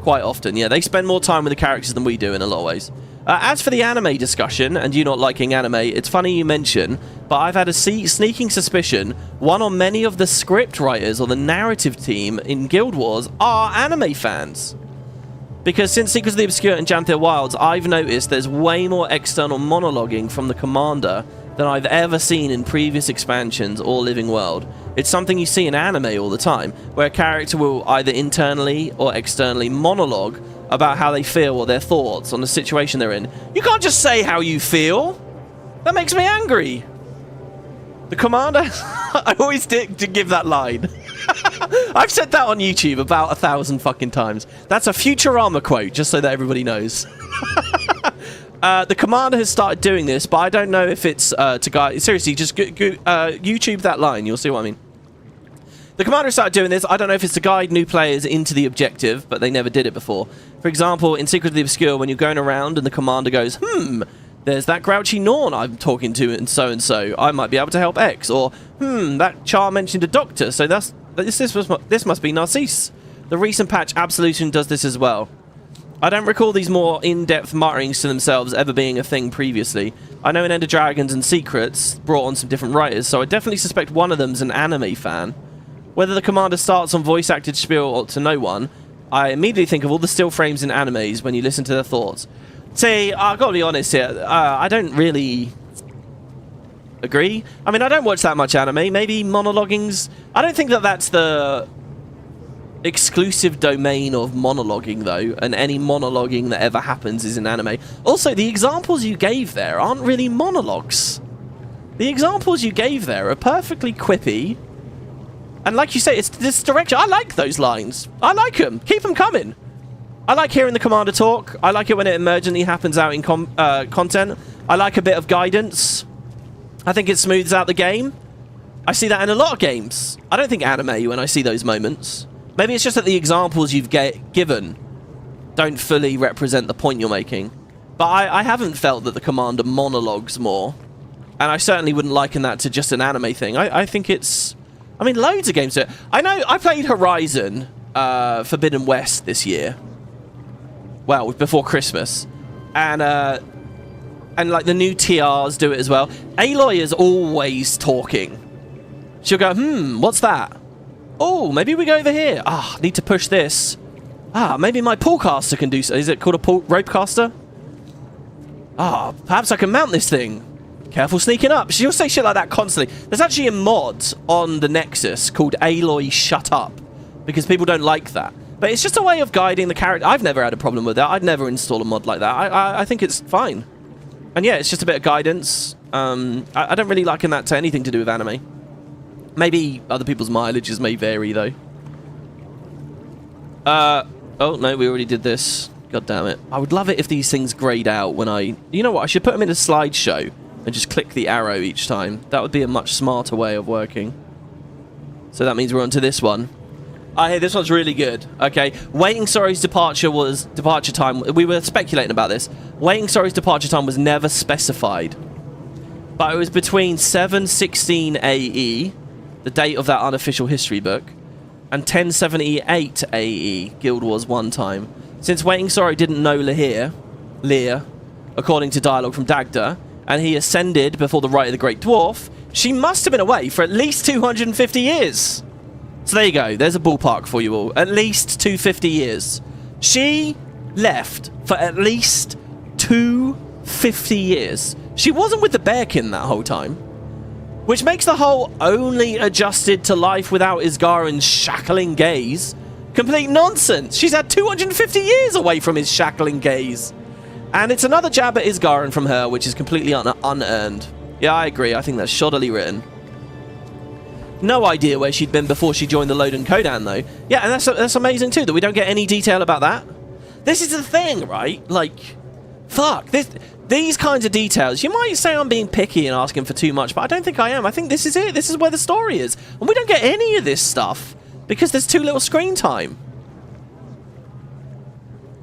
quite often. Yeah, they spend more time with the characters than we do in a lot of ways. As for the anime discussion, and you not liking anime, it's funny you mention, but I've had a sneaking suspicion one or many of the script writers or the narrative team in Guild Wars are anime fans. Because since Secrets of the Obscure and Janthir Wilds, I've noticed there's way more external monologuing from the commander than I've ever seen in previous expansions or Living World. It's something you see in anime all the time, where a character will either internally or externally monologue about how they feel or their thoughts on the situation they're in. You can't just say how you feel. That makes me angry. The commander... I always did to give that line. I've said that on YouTube about 1,000 fucking times. That's a Futurama quote, just so that everybody knows. The commander has started doing this, but I don't know if it's to guide... Seriously, just YouTube that line. You'll see what I mean. The commander started doing this. I don't know if it's to guide new players into the objective, but they never did it before. For example, in Secret of the Obscure, when you're going around and the commander goes, there's that grouchy Norn I'm talking to and so. I might be able to help X. Or, that Char mentioned a doctor, so this must be Narcisse. The recent patch Absolution does this as well. I don't recall these more in-depth mutterings to themselves ever being a thing previously. I know in Ender Dragons and Secrets brought on some different writers, so I definitely suspect one of them's an anime fan. Whether the commander starts on voice-acted spiel to no one, I immediately think of all the still frames in animes when you listen to their thoughts. See, I've got to be honest here, I don't really agree. I mean, I don't watch that much anime. Maybe monologuing's... I don't think that that's the exclusive domain of monologuing, though, and any monologuing that ever happens is in anime. Also, the examples you gave there aren't really monologues. The examples you gave there are perfectly quippy. And like you say, it's this direction. I like those lines. I like them. Keep them coming. I like hearing the commander talk. I like it when it emergently happens out in content. I like a bit of guidance. I think it smooths out the game. I see that in a lot of games. I don't think anime when I see those moments. Maybe it's just that the examples you've given don't fully represent the point you're making. But I haven't felt that the commander monologues more. And I certainly wouldn't liken that to just an anime thing. I think it's... I mean, loads of games do it. I know I played Horizon Forbidden West this year. Well, before Christmas. And like the new TRs do it as well. Aloy is always talking. She'll go, what's that? Oh, maybe we go over here. Need to push this. Maybe my pullcaster can do so. Is it called a ropecaster? Perhaps I can mount this thing. Careful sneaking up. She'll say shit like that constantly. There's actually a mod on the Nexus called Aloy Shut Up, because people don't like that. But it's just a way of guiding the character. I've never had a problem with that. I'd never install a mod like that. I think it's fine. And yeah, it's just a bit of guidance. I don't really liken that to anything to do with anime. Maybe other people's mileages may vary, though. Oh, no, we already did this. God damn it. I would love it if these things grayed out when I... You know what? I should put them in a slideshow and just click the arrow each time. That would be a much smarter way of working. So that means we're on to this one. Hey, this one's really good. Okay, Waiting Sorry's departure time. We were speculating about this. Waiting Sorry's departure time was never specified, but it was between 716 AE, the date of that unofficial history book, and 1078 AE, Guild Wars 1 time. Since Waiting Sorry didn't know Lear, according to dialogue from Dagda, and he ascended before the Rite of the Great Dwarf, she must have been away for at least 250 years. So there you go. There's a ballpark for you all. At least 250 years. She left for at least 250 years. She wasn't with the Bearkin that whole time. Which makes the whole only adjusted to life without Isgaren's shackling gaze complete nonsense. She's had 250 years away from his shackling gaze. And it's another jab at Isgaren from her, which is completely unearned. Yeah, I agree. I think that's shoddily written. No idea where she'd been before she joined the Loden Kodan, though. Yeah, and that's amazing, too, that we don't get any detail about that. This is the thing, right? Like, fuck. These kinds of details. You might say I'm being picky and asking for too much, but I don't think I am. I think this is it. This is where the story is. And we don't get any of this stuff because there's too little screen time.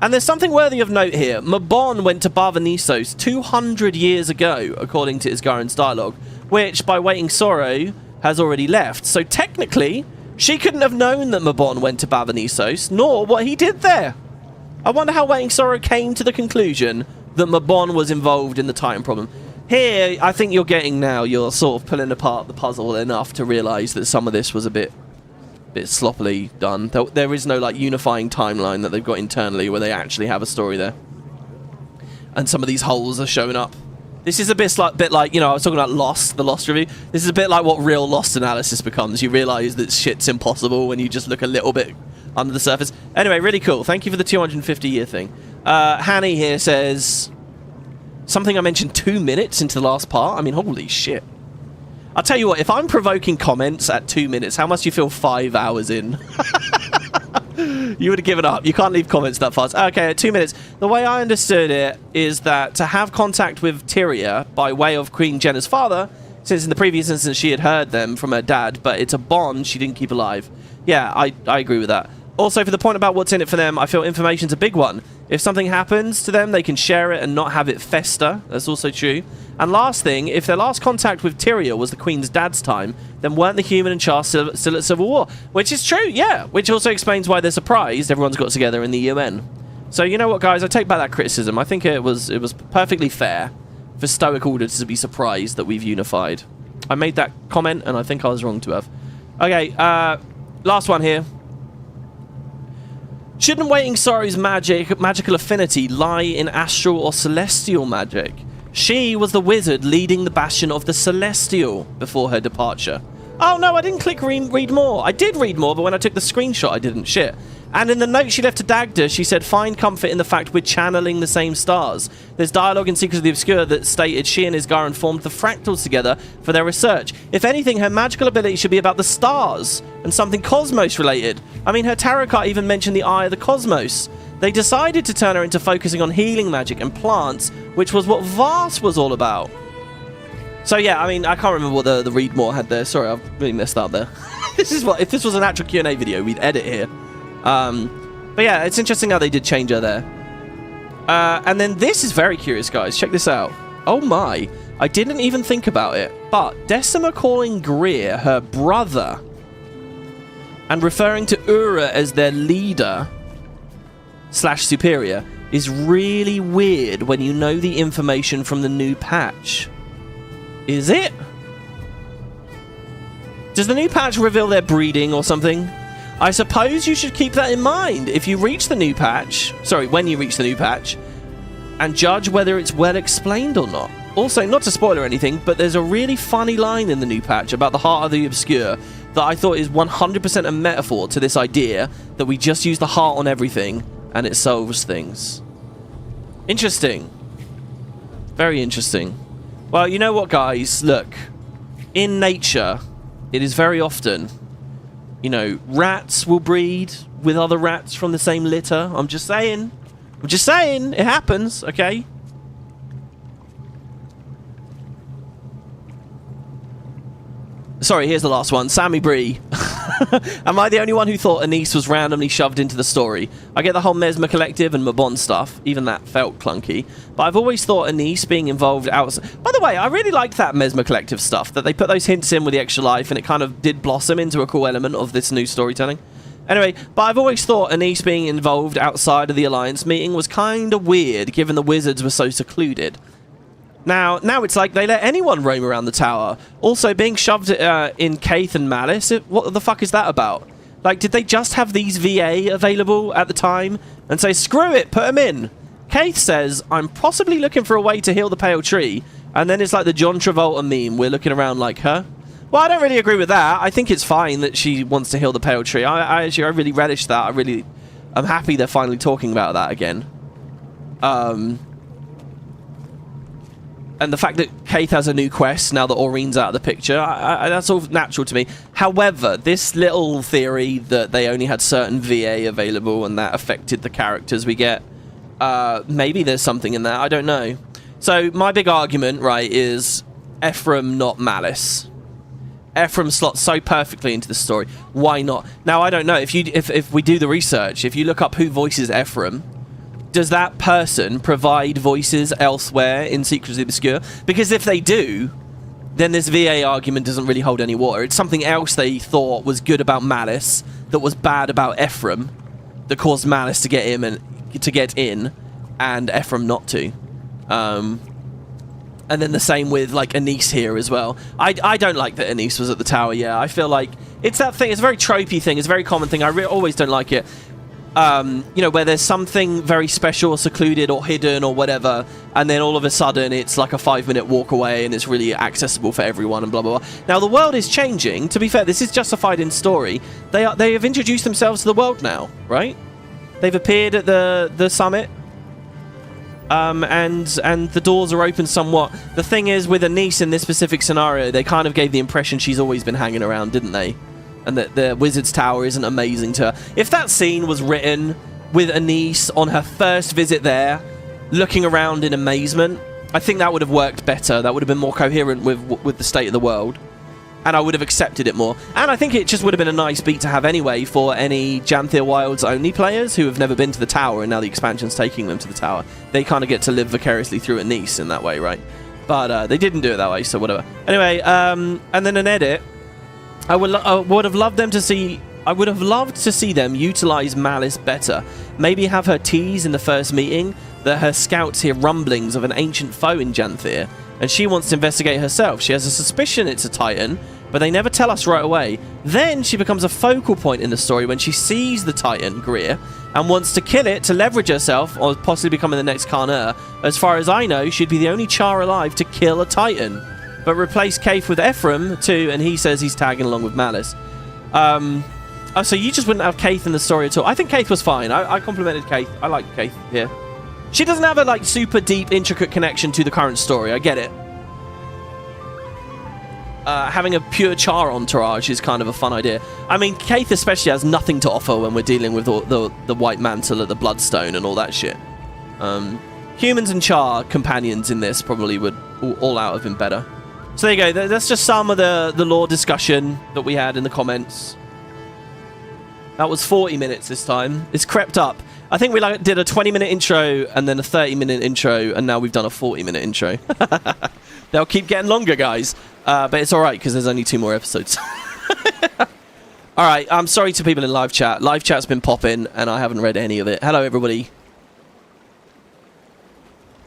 And there's something worthy of note here. Mabon went to Barvanisos 200 years ago, according to Isgaren's dialogue, which, by Waiting Sorrow, has already left. So technically, she couldn't have known that Mabon went to Barvanisos, nor what he did there. I wonder how Waiting Sorrow came to the conclusion that Mabon was involved in the Titan problem. Here, I think you're sort of pulling apart the puzzle enough to realise that some of this was a bit sloppily done. There is no like unifying timeline that they've got internally where they actually have a story there. And some of these holes are showing up. This is a bit like, you know, I was talking about Lost, the Lost review. This is a bit like what real Lost analysis becomes. You realise that shit's impossible when you just look a little bit under the surface. Anyway, really cool. Thank you for the 250-year thing. Hanny here says something I mentioned 2 minutes into the last part. I mean, holy shit. I'll tell you what, if I'm provoking comments at 2 minutes, how much do you feel 5 hours in? You would have given up. You can't leave comments that fast. Okay, at 2 minutes. The way I understood it is that to have contact with Tyria by way of Queen Jenna's father, since in the previous instance she had heard them from her dad, but it's a bond she didn't keep alive. Yeah, I agree with that. Also, for the point about what's in it for them, I feel information's a big one. If something happens to them, they can share it and not have it fester. That's also true. And last thing, if their last contact with Tyria was the Queen's dad's time, then weren't the human and Char still at Civil War? Which is true, yeah. Which also explains why they're surprised everyone's got together in the UN. So you know what, guys? I take back that criticism. I think it was perfectly fair for Stoic Order to be surprised that we've unified. I made that comment, and I think I was wrong to have. Okay, last one here. Shouldn't Waiting Sorry's magical affinity lie in astral or celestial magic? She was the wizard leading the Bastion of the Celestial before her departure. Oh no, I didn't click read more. I did read more, but when I took the screenshot, I didn't. Shit. And in the note she left to Dagda, she said, find comfort in the fact we're channeling the same stars. There's dialogue in Secrets of the Obscure that stated she and Isgaren formed the fractals together for their research. If anything, her magical ability should be about the stars and something cosmos related. I mean, her tarot card even mentioned the Eye of the Cosmos. They decided to turn her into focusing on healing magic and plants, which was what Vast was all about. So yeah, I mean, I can't remember what the read more had there. Sorry, I've really messed up there. This is what, if this was an actual Q&A video, we'd edit here. But yeah, it's interesting how they did change her there. And then this is very curious, guys. Check this out. Oh my. I didn't even think about it. But Decima calling Greer her brother and referring to Ura as their leader / superior is really weird when you know the information from the new patch. Is it? Does the new patch reveal their breeding or something? I suppose you should keep that in mind if you reach the new patch. Sorry, when you reach the new patch. And judge whether it's well explained or not. Also, not to spoil or anything, but there's a really funny line in the new patch about the Heart of the Obscure that I thought is 100% a metaphor to this idea that we just use the heart on everything and it solves things. Interesting. Very interesting. Well, you know what, guys? Look, in nature, it is very often, you know, rats will breed with other rats from the same litter. I'm just saying. I'm just saying. It happens, okay? Sorry, here's the last one. Sammy Bree. Am I the only one who thought Anise was randomly shoved into the story? I get the whole Mesmer Collective and Mabon stuff, even that felt clunky, but I've always thought Anise being involved outside... By the way, I really liked that Mesmer Collective stuff, that they put those hints in with the extra life, and it kind of did blossom into a cool element of this new storytelling. Anyway, but I've always thought Anise being involved outside of the Alliance meeting was kind of weird, given the wizards were so secluded. Now it's like they let anyone roam around the tower. Also, being shoved in Kaith and Malice, what the fuck is that about? Like, did they just have these VA available at the time and say, screw it, put them in? Kaith says, I'm possibly looking for a way to heal the pale tree, and then it's like the John Travolta meme, we're looking around like her. Well, I don't really agree with that. I think it's fine that she wants to heal the pale tree. I really relish that. I'm happy they're finally talking about that again. And the fact that Kaith has a new quest now that Aureen's out of the picture, that's all natural to me. However, this little theory that they only had certain VA available and that affected the characters we get, maybe there's something in that. I don't know. So my big argument, right, is Ephraim, not Malice. Ephraim slots so perfectly into the story. Why not? Now, I don't know. If we do the research, if you look up who voices Ephraim, does that person provide voices elsewhere in Secrets of the Obscure? Because if they do, then this VA argument doesn't really hold any water. It's something else they thought was good about Malice that was bad about Ephraim that caused Malice to get him and to get in, and Ephraim not to. And then the same with like Anise here as well. I don't like that Anise was at the tower. Yeah, I feel like it's that thing. It's a very tropey thing. It's a very common thing. I always don't like it. You know, where there's something very special or secluded or hidden or whatever, and then all of a sudden it's like a 5-minute walk away and it's really accessible for everyone and blah, blah, blah. Now, the world is changing. To be fair, this is justified in story. They have introduced themselves to the world now, right? They've appeared at the summit, and the doors are open somewhat. The thing is, with Anise in this specific scenario, they kind of gave the impression she's always been hanging around, didn't they? And that the Wizard's Tower isn't amazing to her. If that scene was written with Anise on her first visit there, looking around in amazement, I think that would have worked better. That would have been more coherent with the state of the world. And I would have accepted it more. And I think it just would have been a nice beat to have anyway for any Janthir Wilds only players who have never been to the tower and now the expansion's taking them to the tower. They kind of get to live vicariously through Anise in that way, right? But they didn't do it that way, so whatever. Anyway, and then an edit. I would have loved to see them utilize Malice better. Maybe have her tease in the first meeting that her scouts hear rumblings of an ancient foe in Janthir, and she wants to investigate herself. She has a suspicion it's a Titan, but they never tell us right away. Then she becomes a focal point in the story when she sees the Titan, Greer, and wants to kill it to leverage herself or possibly becoming the next Karnur. As far as I know, she'd be the only Char alive to kill a Titan. But replace Kaith with Ephraim too, and he says he's tagging along with Malice. Oh, so you just wouldn't have Kaith in the story at all? I think Kaith was fine. I complimented Kaith. I like Kaith here. She doesn't have a like super deep, intricate connection to the current story. I get it. Having a pure Char entourage is kind of a fun idea. I mean, Kaith especially has nothing to offer when we're dealing with the White Mantle, the Bloodstone, and all that shit. Humans and Char companions in this probably would all out have been better. So there you go. That's just some of the lore discussion that we had in the comments. That was 40 minutes this time. It's crept up. I think we did a 20-minute intro and then a 30-minute intro, and now we've done a 40-minute intro. They'll keep getting longer, guys. But it's all right, because there's only 2 more episodes. All right. I'm sorry to people in live chat. Live chat's been popping, and I haven't read any of it. Hello, everybody.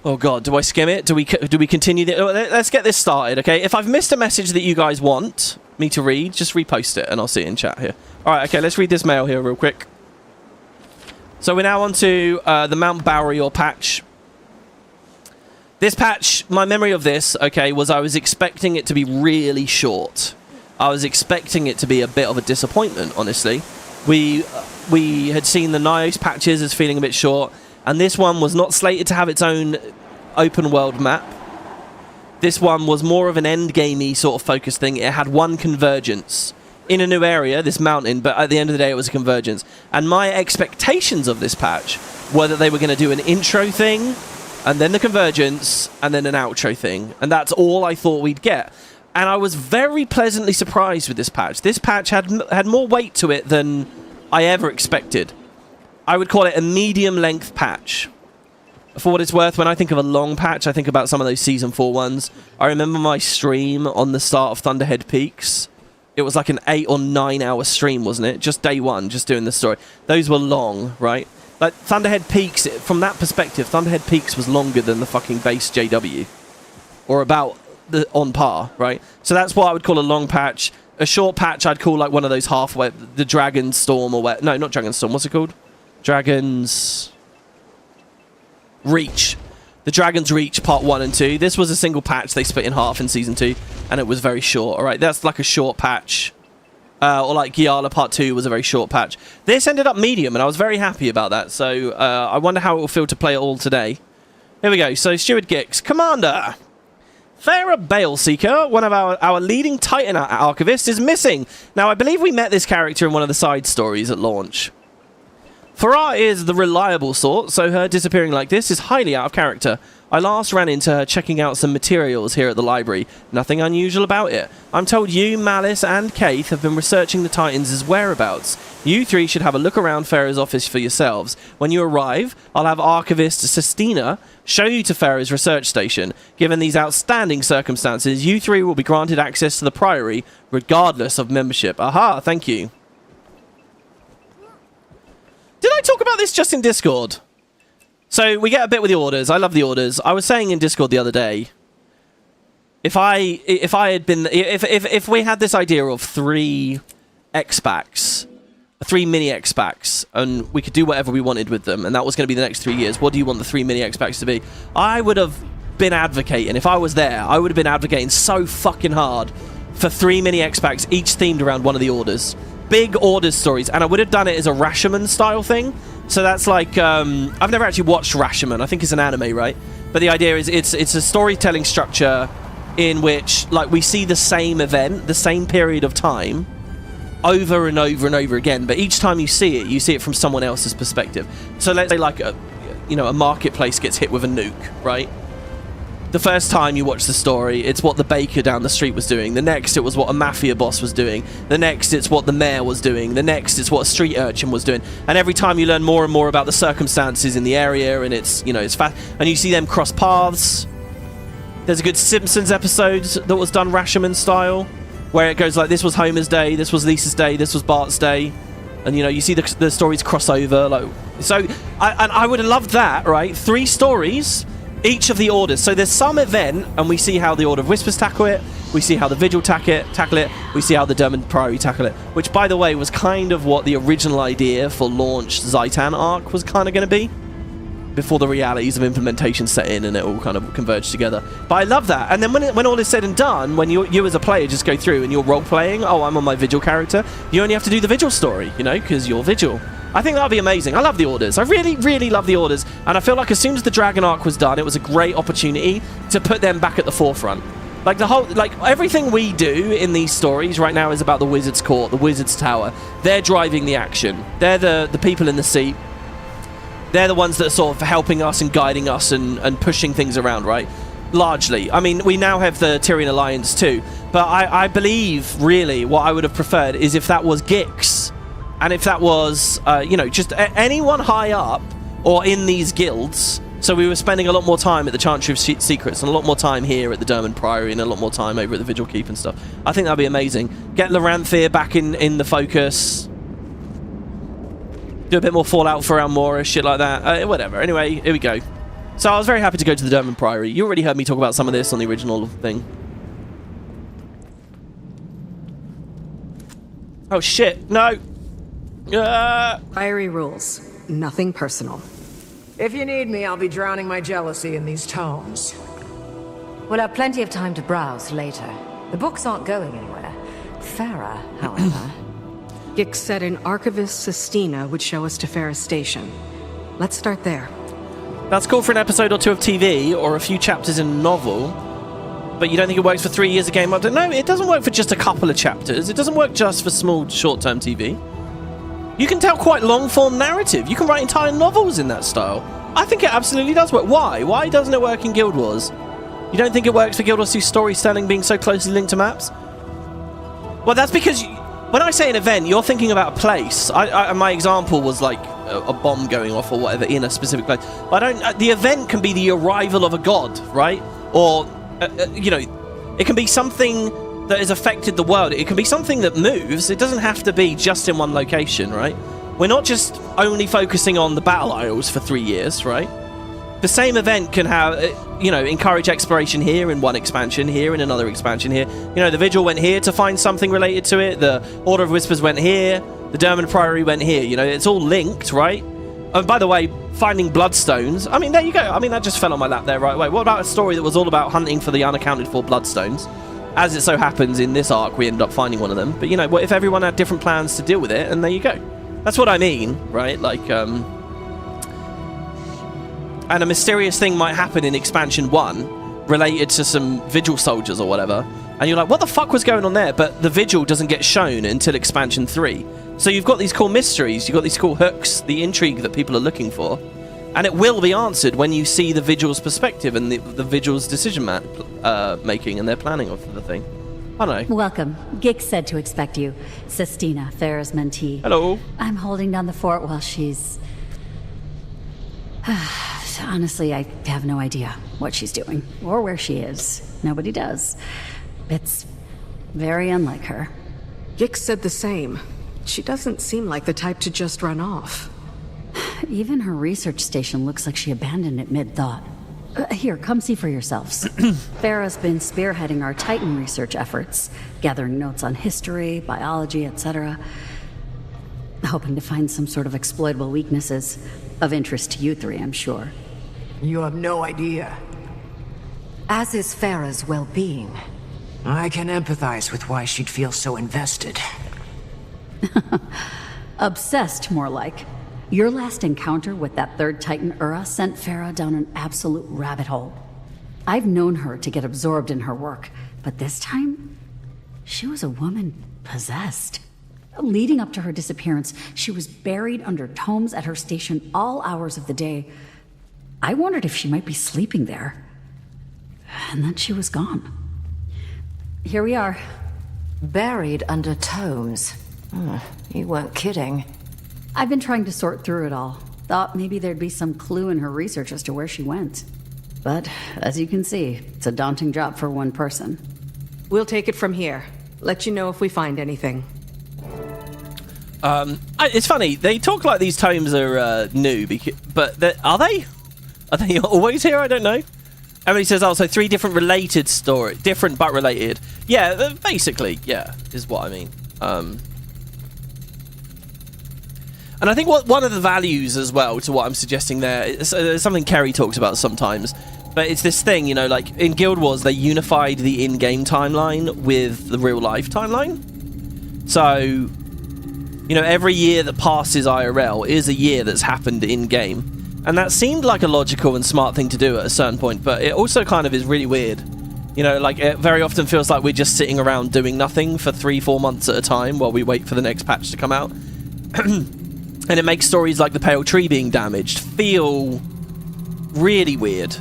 Oh god, do I skim it? Do we continue? Let's get this started, okay? If I've missed a message that you guys want me to read, just repost it and I'll see it in chat here. Alright, okay, let's read this mail here real quick. So we're now on to the Mount Balior patch. This patch, my memory of this, okay, was I was expecting it to be really short. I was expecting it to be a bit of a disappointment, honestly. We had seen the Nios patches as feeling a bit short. And this one was not slated to have its own open world map. This one was more of an endgamey sort of focus thing. It had one convergence in a new area, this mountain, but at the end of the day it was a convergence. And my expectations of this patch were that they were going to do an intro thing, and then the convergence, and then an outro thing. And that's all I thought we'd get. And I was very pleasantly surprised with this patch. This patch had more weight to it than I ever expected. I would call it a medium-length patch. For what it's worth, when I think of a long patch, I think about some of those Season 4 ones. I remember my stream on the start of Thunderhead Peaks. It was like an 8 or 9 hour stream, wasn't it? Just day one, just doing the story. Those were long, right? Like, Thunderhead Peaks, from that perspective, Thunderhead Peaks was longer than the fucking base JW. Or about on par, right? So that's what I would call a long patch. A short patch I'd call like one of those halfway, the Dragon's Storm or what? No, not Dragon's Storm. What's it called? Dragon's Reach. The Dragon's Reach Part 1 and 2. This was a single patch they split in half in Season 2, and it was very short. All right, that's like a short patch. Or like Giala Part 2 was a very short patch. This ended up medium, and I was very happy about that. So I wonder how it will feel to play it all today. Here we go. So Steward Gix. Commander! Farah Baleseeker, one of our leading Titan archivists, is missing. Now, I believe we met this character in one of the side stories at launch. Farah is the reliable sort, so her disappearing like this is highly out of character. I last ran into her checking out some materials here at the library. Nothing unusual about it. I'm told you, Malice, and Keith have been researching the Titans' whereabouts. You three should have a look around Farah's office for yourselves. When you arrive, I'll have Archivist Sestina show you to Farah's research station. Given these outstanding circumstances, you three will be granted access to the Priory, regardless of membership. Aha, thank you. Did I talk about this just in Discord? So we get a bit with the orders. I love the orders. I was saying in Discord the other day, if we had this idea of 3 X-Packs, 3 mini X-Packs, and we could do whatever we wanted with them, and that was going to be the next 3 years, what do you want the 3 mini X-Packs to be? I would have been advocating, if I was there, I would have been advocating so fucking hard for 3 mini X-Packs, each themed around one of the orders. Big orders stories, and I would have done it as a Rashomon style thing. So that's like, I've never actually watched Rashomon. I think it's an anime, right? But the idea is it's a storytelling structure in which, like, we see the same event, the same period of time, over and over and over again. But each time you see it from someone else's perspective. So let's say, like, a marketplace gets hit with a nuke, right? The first time you watch the story, it's what the baker down the street was doing. The next, it was what a mafia boss was doing. The next, it's what the mayor was doing. The next, it's what a street urchin was doing. And every time you learn more and more about the circumstances in the area, and it's fast, and you see them cross paths. There's a good Simpsons episode that was done Rashomon style, where it goes like, this was Homer's day, this was Lisa's day, this was Bart's day. And, you see the stories cross over. Like, so, I would have loved that, right? 3 stories, each of the orders. So there's some event, and we see how the Order of Whispers tackle it. We see how the Vigil tackle it. We see how the Dermot Priory tackle it. Which, by the way, was kind of what the original idea for launch Zaitan arc was kind of going to be. Before the realities of implementation set in and it all kind of converged together. But I love that. And then when all is said and done, when you as a player just go through and you're role-playing, oh, I'm on my Vigil character, you only have to do the Vigil story, because you're Vigil. I think that would be amazing. I love the orders. I really, really love the orders. And I feel like as soon as the Dragon arc was done, it was a great opportunity to put them back at the forefront. Like everything we do in these stories right now is about the Wizard's Court, the Wizard's Tower. They're driving the action. They're the people in the seat. They're the ones that are sort of helping us and guiding us and pushing things around, right? Largely. I mean, we now have the Tyrian Alliance too. But I believe, really, what I would have preferred is if that was Gix. And if that was, just anyone high up or in these guilds. So we were spending a lot more time at the Chantry of Secrets and a lot more time here at the Dermot Priory and a lot more time over at the Vigil Keep and stuff. I think that'd be amazing. Get Loranthir back in the focus. Do a bit more Fallout for Almora, shit like that. Whatever. Anyway, here we go. So I was very happy to go to the Dermot Priory. You already heard me talk about some of this on the original thing. Oh, shit. No.
Priory rules. Nothing personal.
If you need me, I'll be drowning my jealousy in these tomes.
We'll have plenty of time to browse later. The books aren't going anywhere. Farah, however...
Gix said an Archivist Sestina would show us to Farah's station. Let's start there.
That's cool for an episode or 2 of TV, or a few chapters in a novel. But you don't think it works for 3 years a game update? No, it doesn't work for just a couple of chapters. It doesn't work just for small, short-term TV. You can tell quite long-form narrative. You can write entire novels in that style. I think it absolutely does work. Why? Why doesn't it work in Guild Wars? You don't think it works for Guild Wars 2 storytelling being so closely linked to maps? Well, that's because when I say an event, you're thinking about a place. My example was like a bomb going off or whatever in a specific place. But I don't. The event can be the arrival of a god, right? Or you know, it can be something that has affected the world. It can be something that moves. It doesn't have to be just in one location, right? We're not just only focusing on the battle isles for 3 years, right? The same event can have, you know, encourage exploration here in one expansion, here in another expansion here. You know, the Vigil went here to find something related to it. The Order of Whispers went here. The Derman Priory went here. You know, it's all linked, right? And by the way, finding bloodstones. I mean, there you go. I mean, that just fell on my lap there right away. What about a story that was all about hunting for the unaccounted for bloodstones? As it so happens, in this arc, we ended up finding one of them. But, you know, what if everyone had different plans to deal with it? And there you go. That's what I mean, right? Like, and a mysterious thing might happen in Expansion 1 related to some Vigil soldiers or whatever. And you're like, what the fuck was going on there? But the Vigil doesn't get shown until Expansion 3. So you've got these cool mysteries, you've got these cool hooks, the intrigue that people are looking for. And it will be answered when you see the Vigil's perspective and the Vigil's decision making and their planning of the thing. I don't know.
Welcome. Gix said to expect you. Sestina, Farah's mentee.
Hello.
I'm holding down the fort while she's... Honestly, I have no idea what she's doing or where she is. Nobody does. It's very unlike her.
Gix said the same. She doesn't seem like the type to just run off.
Even her research station looks like she abandoned it mid-thought. Here, come see for yourselves. Farah's been spearheading our Titan research efforts, gathering notes on history, biology, etc. Hoping to find some sort of exploitable weaknesses. Of interest to you three, I'm sure.
You have no idea.
As is Farah's well-being.
I can empathize with why she'd feel so invested.
Obsessed, more like. Your last encounter with that third Titan Ura sent Farah down an absolute rabbit hole. I've known her to get absorbed in her work, but this time, she was a woman possessed. Leading up to her disappearance, she was buried under tomes at her station all hours of the day. I wondered if she might be sleeping there. And then she was gone. Here we are.
Buried under tomes. You weren't kidding.
I've been trying to sort through it all. Thought maybe there'd be some clue in her research as to where she went. But, as you can see, it's a daunting job for one person.
We'll take it from here. Let you know if we find anything.
It's funny, they talk like these tomes are new, but are they? Are they always here? I don't know. Emily says, oh, so 3 different related stories. Different but related. Yeah, basically, yeah, is what I mean. And I think one of the values as well to what I'm suggesting there is something Kerry talks about sometimes, but it's this thing, you know, like in Guild Wars, they unified the in-game timeline with the real-life timeline. So, you know, every year that passes IRL is a year that's happened in-game. And that seemed like a logical and smart thing to do at a certain point, but it also kind of is really weird. You know, like, it very often feels like we're just sitting around doing nothing for 3-4 months at a time while we wait for the next patch to come out. And it makes stories like the Pale Tree being damaged feel really weird.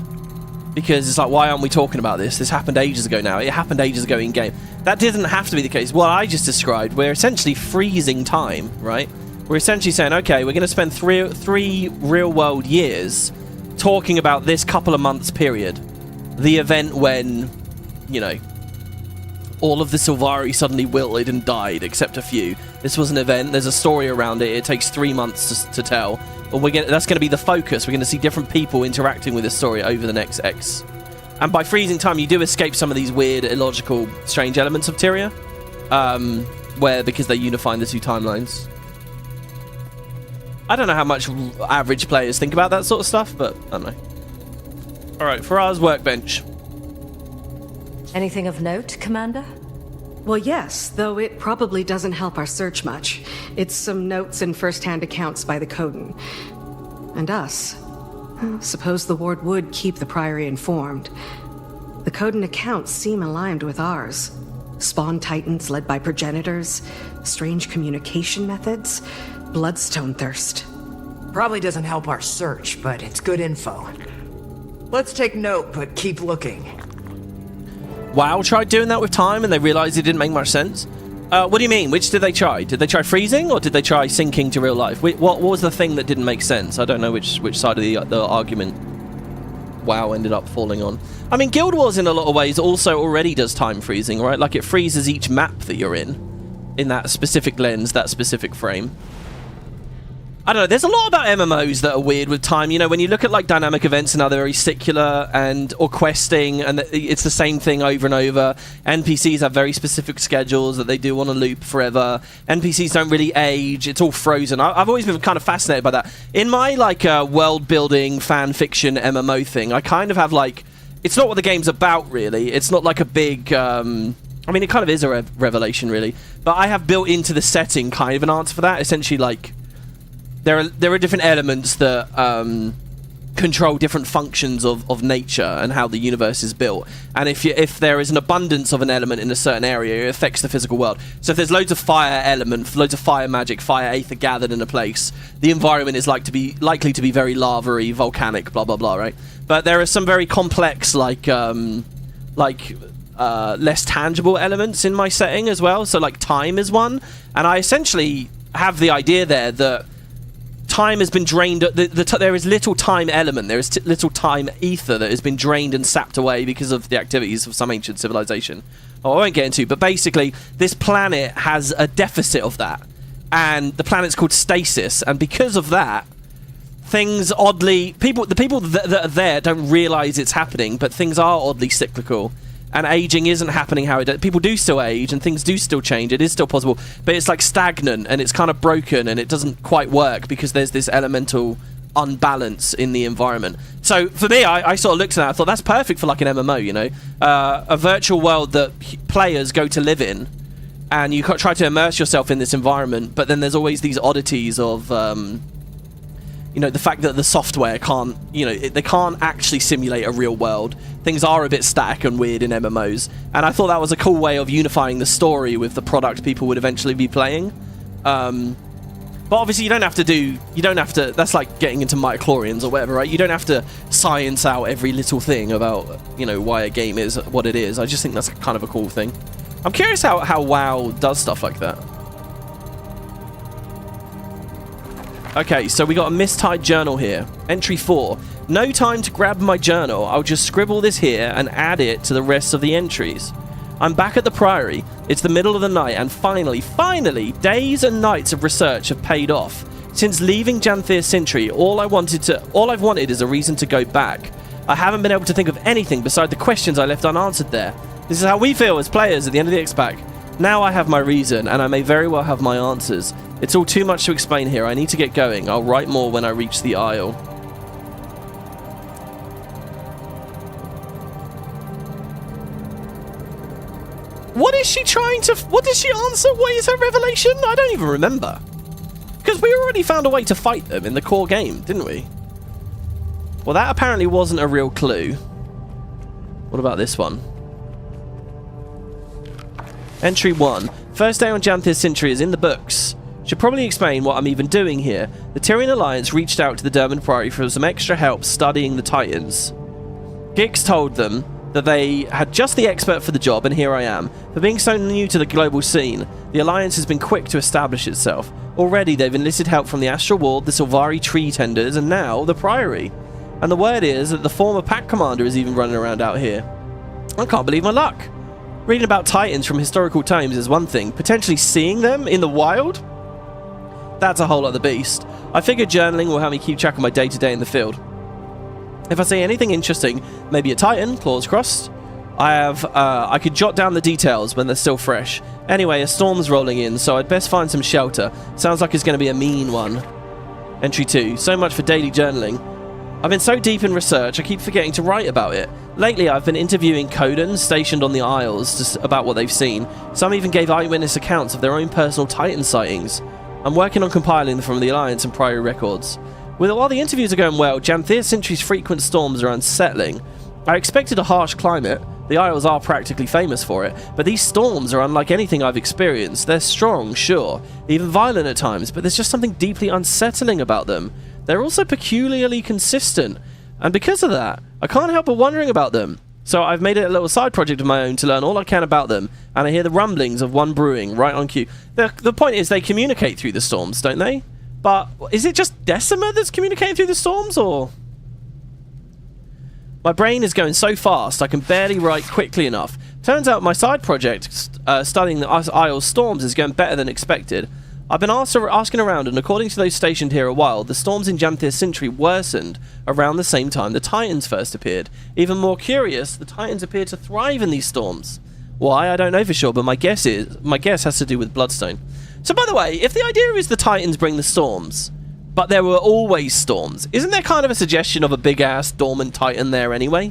Because it's like, why aren't we talking about this? This happened ages ago now. It happened ages ago in-game. That didn't have to be the case. What I just described, we're essentially freezing time, right? We're essentially saying, okay, we're going to spend three real-world years talking about this couple of months period. The event when, you know, all of the Sylvari suddenly wilted and died, except a few. This was an event. There's a story around it. It takes 3 months to tell. But that's going to be the focus. We're going to see different people interacting with this story over the next X. And by freezing time, you do escape some of these weird, illogical, strange elements of Tyria. Because they unify the 2 timelines. I don't know how much average players think about that sort of stuff, but I don't know. Alright, Faraz's workbench.
Anything of note, Commander?
Well, yes, though it probably doesn't help our search much. It's some notes and first-hand accounts by the Coden. And us. Suppose the Ward would keep the Priory informed. The Coden accounts seem aligned with ours. Spawn titans led by progenitors, strange communication methods, bloodstone thirst.
Probably doesn't help our search, but it's good info. Let's take note, but keep looking.
WoW tried doing that with time and they realized it didn't make much sense. What do you mean? Which did they try? Did they try freezing or did they try syncing to real life? What was the thing that didn't make sense? I don't know which side of the argument WoW ended up falling on. I mean, Guild Wars in a lot of ways also already does time freezing, right? Like it freezes each map that you're in that specific lens, that specific frame. I don't know, there's a lot about MMOs that are weird with time. You know, when you look at like dynamic events and how they're very secular or questing, and it's the same thing over and over. NPCs have very specific schedules that they do on a loop forever. NPCs don't really age, it's all frozen. I've always been kind of fascinated by that. In my like world building fan fiction MMO thing, I kind of have like, it's not what the game's about really. It's not like a big, I mean it kind of is a revelation really, but I have built into the setting kind of an answer for that. Essentially like, there are different elements that control different functions of nature and how the universe is built. And if there is an abundance of an element in a certain area, it affects the physical world. So if there's loads of fire element, loads of fire magic, fire aether gathered in a place, the environment is likely to be very lava-y, volcanic, blah blah blah, right? But there are some very complex less tangible elements in my setting as well. So like time is one, and I essentially have the idea there that time has been drained. There is little time element. There is little time ether that has been drained and sapped away because of the activities of some ancient civilization. Oh, I won't get into, but basically, this planet has a deficit of that, and the planet's called stasis. And because of that, things oddly, the people that are there don't realize it's happening, but things are oddly cyclical. And aging isn't happening how it does. People do still age and things do still change. It is still possible. But it's like stagnant and it's kind of broken and it doesn't quite work because there's this elemental unbalance in the environment. So for me, I sort of looked at that. I thought that's perfect for like an MMO, you know? A virtual world that players go to live in. And you try to immerse yourself in this environment. But then there's always these oddities of... you know, the fact that the software can't, you know, they can't actually simulate a real world. Things are a bit static and weird in MMOs. And I thought that was a cool way of unifying the story with the product people would eventually be playing. But obviously you don't have to, that's like getting into microchlorians or whatever, right? You don't have to science out every little thing about, you know, why a game is what it is. I just think that's kind of a cool thing. I'm curious how WoW does stuff like that. Okay, so we got a mistyped journal here. Entry 4. No time to grab my journal. I'll just scribble this here and add it to the rest of the entries. I'm back at the Priory. It's the middle of the night and finally, days and nights of research have paid off. Since leaving Janthir Sentry, all I've wanted is a reason to go back. I haven't been able to think of anything beside the questions I left unanswered there. This is how we feel as players at the end of the X-Pack. Now I have my reason, and I may very well have my answers. It's all too much to explain here. I need to get going. I'll write more when I reach the Isle. What is she trying to... What did she answer? What is her revelation? I don't even remember. Because we already found a way to fight them in the core game, didn't we? Well, that apparently wasn't a real clue. What about this one? Entry 1. First day on Janthir Sentry is in the books. Should probably explain what I'm even doing here. The Tyrian Alliance reached out to the Durban Priory for some extra help studying the Titans. Gix told them that they had just the expert for the job, and here I am. For being so new to the global scene, the Alliance has been quick to establish itself. Already they've enlisted help from the Astral Ward, the Sylvari Tree Tenders, and now the Priory. And the word is that the former pack commander is even running around out here. I can't believe my luck. Reading about Titans from historical times is one thing. Potentially seeing them in the wild? That's a whole other beast. I figure journaling will help me keep track of my day-to-day in the field. If I see anything interesting, maybe a Titan, claws crossed, I could jot down the details when they're still fresh. Anyway, a storm's rolling in, so I'd best find some shelter. Sounds like it's going to be a mean one. Entry 2. So much for daily journaling. I've been so deep in research, I keep forgetting to write about it. Lately, I've been interviewing Codons stationed on the Isles about what they've seen. Some even gave eyewitness accounts of their own personal Titan sightings. I'm working on compiling them from the Alliance and Priory records. While the interviews are going well, Janthir Sentry's frequent storms are unsettling. I expected a harsh climate. The Isles are practically famous for it, but these storms are unlike anything I've experienced. They're strong, sure, even violent at times, but there's just something deeply unsettling about them. They're also peculiarly consistent, and because of that, I can't help but wondering about them. So I've made it a little side project of my own to learn all I can about them, and I hear the rumblings of one brewing right on cue. The point is they communicate through the storms, don't they? But is it just Decima that's communicating through the storms, or...? My brain is going so fast I can barely write quickly enough. Turns out my side project, studying the Isle's storms, is going better than expected. I've been asking around, and according to those stationed here a while, the storms in Janthir Sentry worsened around the same time the Titans first appeared. Even more curious, the Titans appear to thrive in these storms. Why, I don't know for sure, but my guess has to do with Bloodstone. So by the way, if the idea is the Titans bring the storms, but there were always storms, isn't there kind of a suggestion of a big-ass dormant Titan there anyway?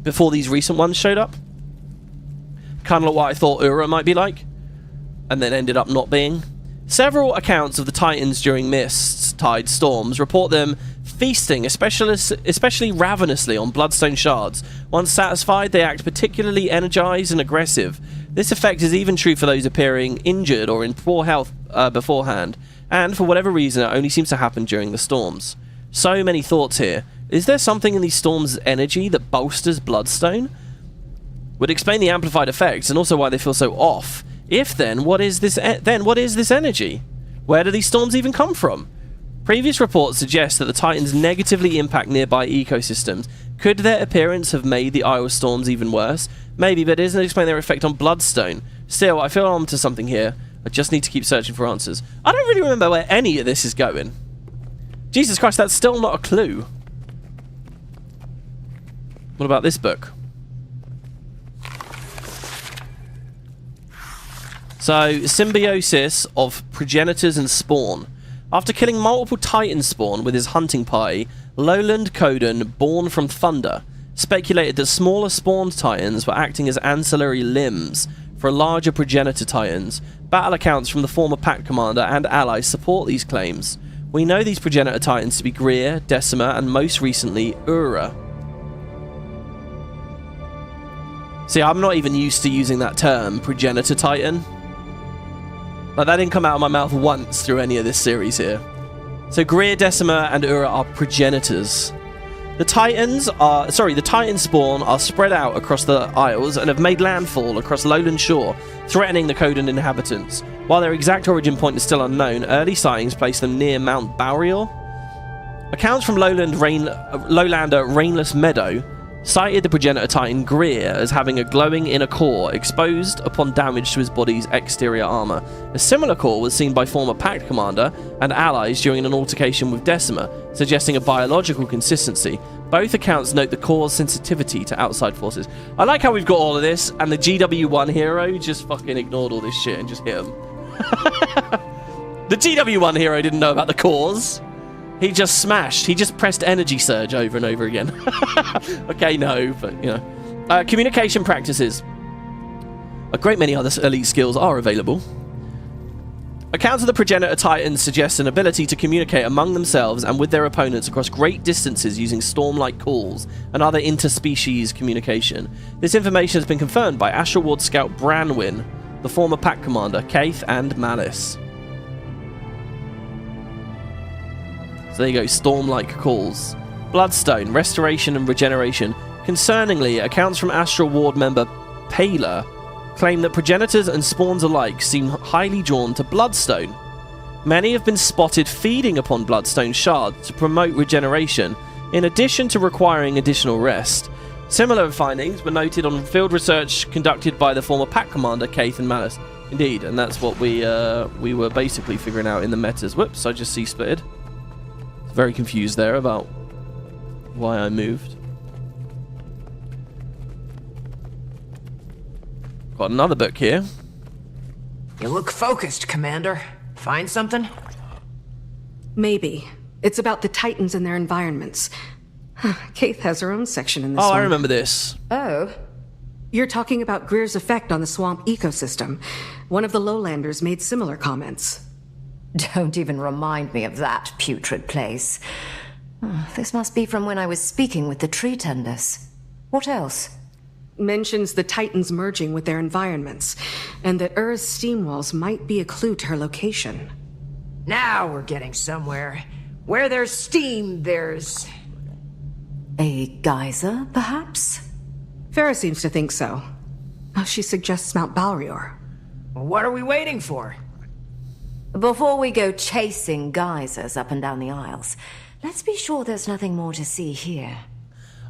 Before these recent ones showed up? Kind of like what I thought Ura might be like, and then ended up not being. Several accounts of the Titans during mist-tide storms report them feasting, especially ravenously on bloodstone shards. Once satisfied, they act particularly energized and aggressive. This effect is even true for those appearing injured or in poor health beforehand, and for whatever reason it only seems to happen during the storms. So many thoughts here. Is there something in these storms' energy that bolsters bloodstone? Would explain the amplified effects and also why they feel so off. If then, what is this energy? Where do these storms even come from? Previous reports suggest that the Titans negatively impact nearby ecosystems. Could their appearance have made the Isle storms even worse? Maybe, but it doesn't explain their effect on Bloodstone. Still, I feel I'm onto something here. I just need to keep searching for answers. I don't really remember where any of this is going. Jesus Christ, that's still not a clue. What about this book? So, symbiosis of progenitors and spawn. After killing multiple Titan spawn with his hunting party, Lowland Coden, born from Thunder, speculated that smaller spawned Titans were acting as ancillary limbs for larger progenitor Titans. Battle accounts from the former Pact Commander and allies support these claims. We know these progenitor Titans to be Greer, Decima, and most recently, Ura. See, I'm not even used to using that term, progenitor Titan. Like, that didn't come out of my mouth once through any of this series here. So Greer, Decima, and Ura are progenitors. The Titan spawn are spread out across the Isles and have made landfall across Lowland Shore, threatening the Coden inhabitants. While their exact origin point is still unknown, early sightings place them near Mount Balior. Accounts from Lowlander Rainless Meadow cited the progenitor Titan Greer as having a glowing inner core exposed upon damage to his body's exterior armor. A similar core was seen by former Pact Commander and allies during an altercation with Decima, suggesting a biological consistency. Both accounts note the core's sensitivity to outside forces. I like how we've got all of this, and the GW1 hero just fucking ignored all this shit and just hit him. The GW1 hero didn't know about the cores. He just smashed. He just pressed energy surge over and over again. Okay, no, but, you know. Communication practices. A great many other elite skills are available. Accounts of the progenitor Titans suggest an ability to communicate among themselves and with their opponents across great distances using storm-like calls and other interspecies communication. This information has been confirmed by Astral Ward Scout Branwyn, the former Pact Commander, Kaith, and Malice. So there you go, storm-like calls. Bloodstone, restoration and regeneration. Concerningly, accounts from Astral Ward member Paler claim that progenitors and spawns alike seem highly drawn to Bloodstone. Many have been spotted feeding upon Bloodstone shards to promote regeneration, in addition to requiring additional rest. Similar findings were noted on field research conducted by the former Pact Commander, Kaith and Malice. Indeed, and that's what we were basically figuring out in the metas. Whoops, I just C-splitted. Very confused there about why I moved. Got another book here.
You look focused, Commander. Find something?
Maybe. It's about the Titans and their environments. Kaith has her own section in this one.
I remember this.
Oh.
You're talking about Greer's effect on the swamp ecosystem. One of the lowlanders made similar comments.
Don't even remind me of that putrid place. This must be from when I was speaking with the tree tenders. What else?
Mentions the Titans merging with their environments, and that Ura's steam walls might be a clue to her location.
Now we're getting somewhere. Where there's steam, there's...
A geyser, perhaps?
Farah seems to think so. Oh, she suggests Mount Balior.
Well, what are we waiting for?
Before we go chasing geysers up and down the aisles, let's be sure there's nothing more to see here.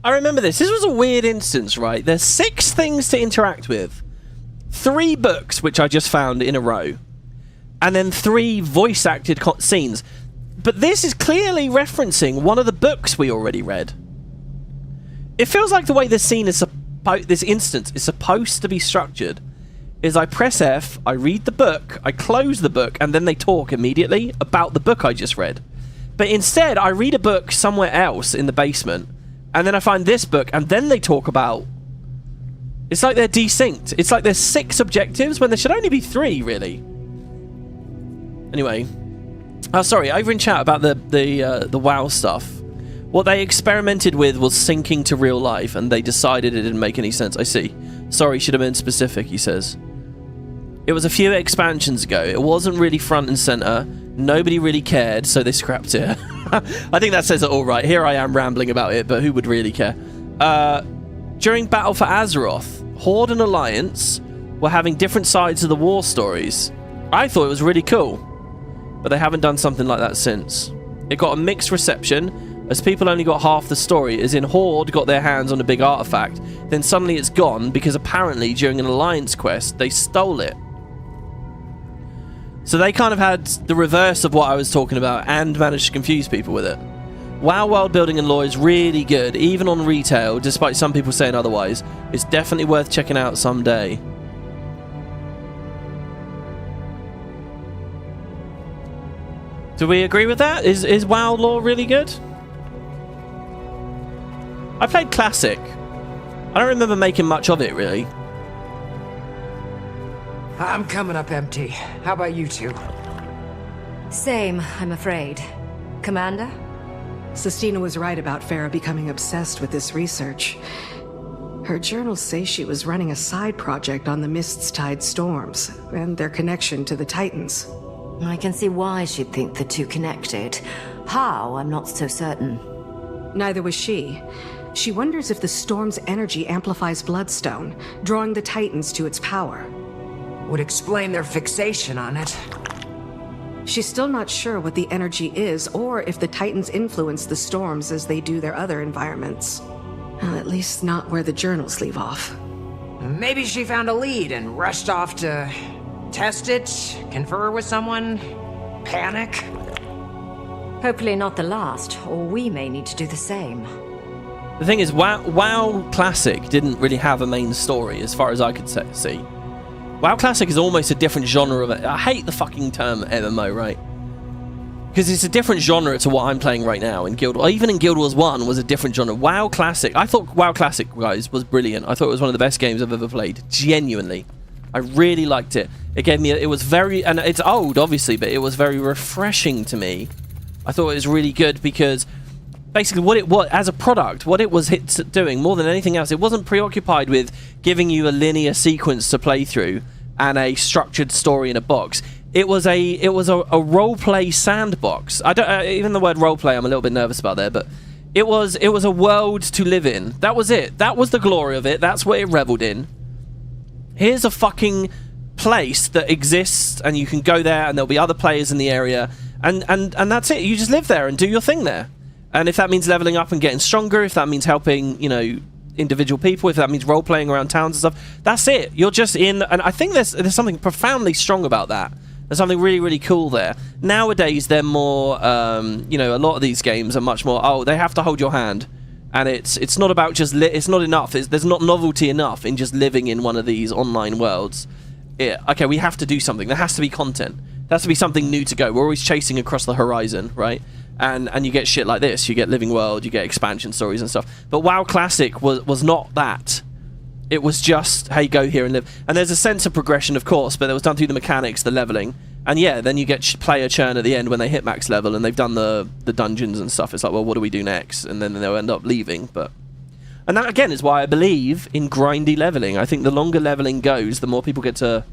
I remember this. This was a weird instance, right? There's 6 things to interact with. 3 books, which I just found in a row. And then 3 voice-acted scenes. But this is clearly referencing one of the books we already read. It feels like the way this scene is this instance is supposed to be structured is I press F, I read the book, I close the book, and then they talk immediately about the book I just read. But instead, I read a book somewhere else in the basement, and then I find this book, and then they talk about... It's like they're desynced. It's like there's 6 objectives when there should only be 3, really. Anyway. Oh, sorry, over in chat about the WoW stuff. What they experimented with was syncing to real life, and they decided it didn't make any sense. I see. Sorry, should have been specific, he says. It was a few expansions ago. It wasn't really front and center. Nobody really cared, so they scrapped it. I think that says it all right. Here I am rambling about it, but who would really care? During Battle for Azeroth, Horde and Alliance were having different sides of the war stories. I thought it was really cool, but they haven't done something like that since. It got a mixed reception, as people only got half the story, as in Horde got their hands on a big artifact, then suddenly it's gone because apparently during an Alliance quest, they stole it. So they kind of had the reverse of what I was talking about and managed to confuse people with it. WoW world building and lore is really good, even on retail, despite some people saying otherwise. It's definitely worth checking out someday. Do we agree with that? Is WoW lore really good? I played Classic. I don't remember making much of it, really.
I'm coming up empty. How about you two?
Same, I'm afraid. Commander?
Sestina was right about Farah becoming obsessed with this research. Her journals say she was running a side project on the Mist's Tide storms and their connection to the Titans.
I can see why she'd think the two connected. How, I'm not so certain.
Neither was she. She wonders if the storm's energy amplifies Bloodstone, drawing the Titans to its power.
Would explain their fixation on it.
She's still not sure what the energy is, or if the Titans influence the storms as they do their other environments. Well, at least not where the journals leave off.
Maybe she found a lead and rushed off to test it, confer with someone, panic.
Hopefully not the last, or we may need to do the same.
The thing is, WoW Classic didn't really have a main story, as far as I could see. WoW Classic is almost a different genre of it. I hate the fucking term MMO, right? Because it's a different genre to what I'm playing right now in Guild Wars. Even in Guild Wars 1 was a different genre. WoW Classic, I thought WoW Classic, guys, was brilliant. I thought it was one of the best games I've ever played. Genuinely. I really liked it. It gave me, it was very, and it's old, obviously, but it was very refreshing to me. I thought it was really good because basically what it was, as a product, what it was doing more than anything else, it wasn't preoccupied with giving you a linear sequence to play through and a structured story in a box. It was a role-play sandbox. I don't even the word role-play I'm a little bit nervous about there, but it was a world to live in. That was it. That was the glory of it. That's what it reveled in. Here's a fucking place that exists, and you can go there, and there'll be other players in the area, and that's it. You just live there and do your thing there. And if that means leveling up and getting stronger, if that means helping, you know, individual people, if that means role-playing around towns and stuff, that's it. You're just in, and I think there's something profoundly strong about that. There's something really, really cool there. Nowadays, they're more, you know, a lot of these games are much more, oh, they have to hold your hand. And it's not about just, it's not enough, there's not novelty enough in just living in one of these online worlds. Okay, we have to do something. There has to be content. There has to be something new to go. We're always chasing across the horizon, right? And you get shit like this. You get Living World, you get expansion stories and stuff. But WoW Classic was not that. It was just, hey, go here and live. And there's a sense of progression, of course, but it was done through the mechanics, the leveling. And yeah, then you get player churn at the end when they hit max level and they've done the dungeons and stuff. It's like, well, what do we do next? And then they'll end up leaving. And that, again, is why I believe in grindy leveling. I think the longer leveling goes, the more people get to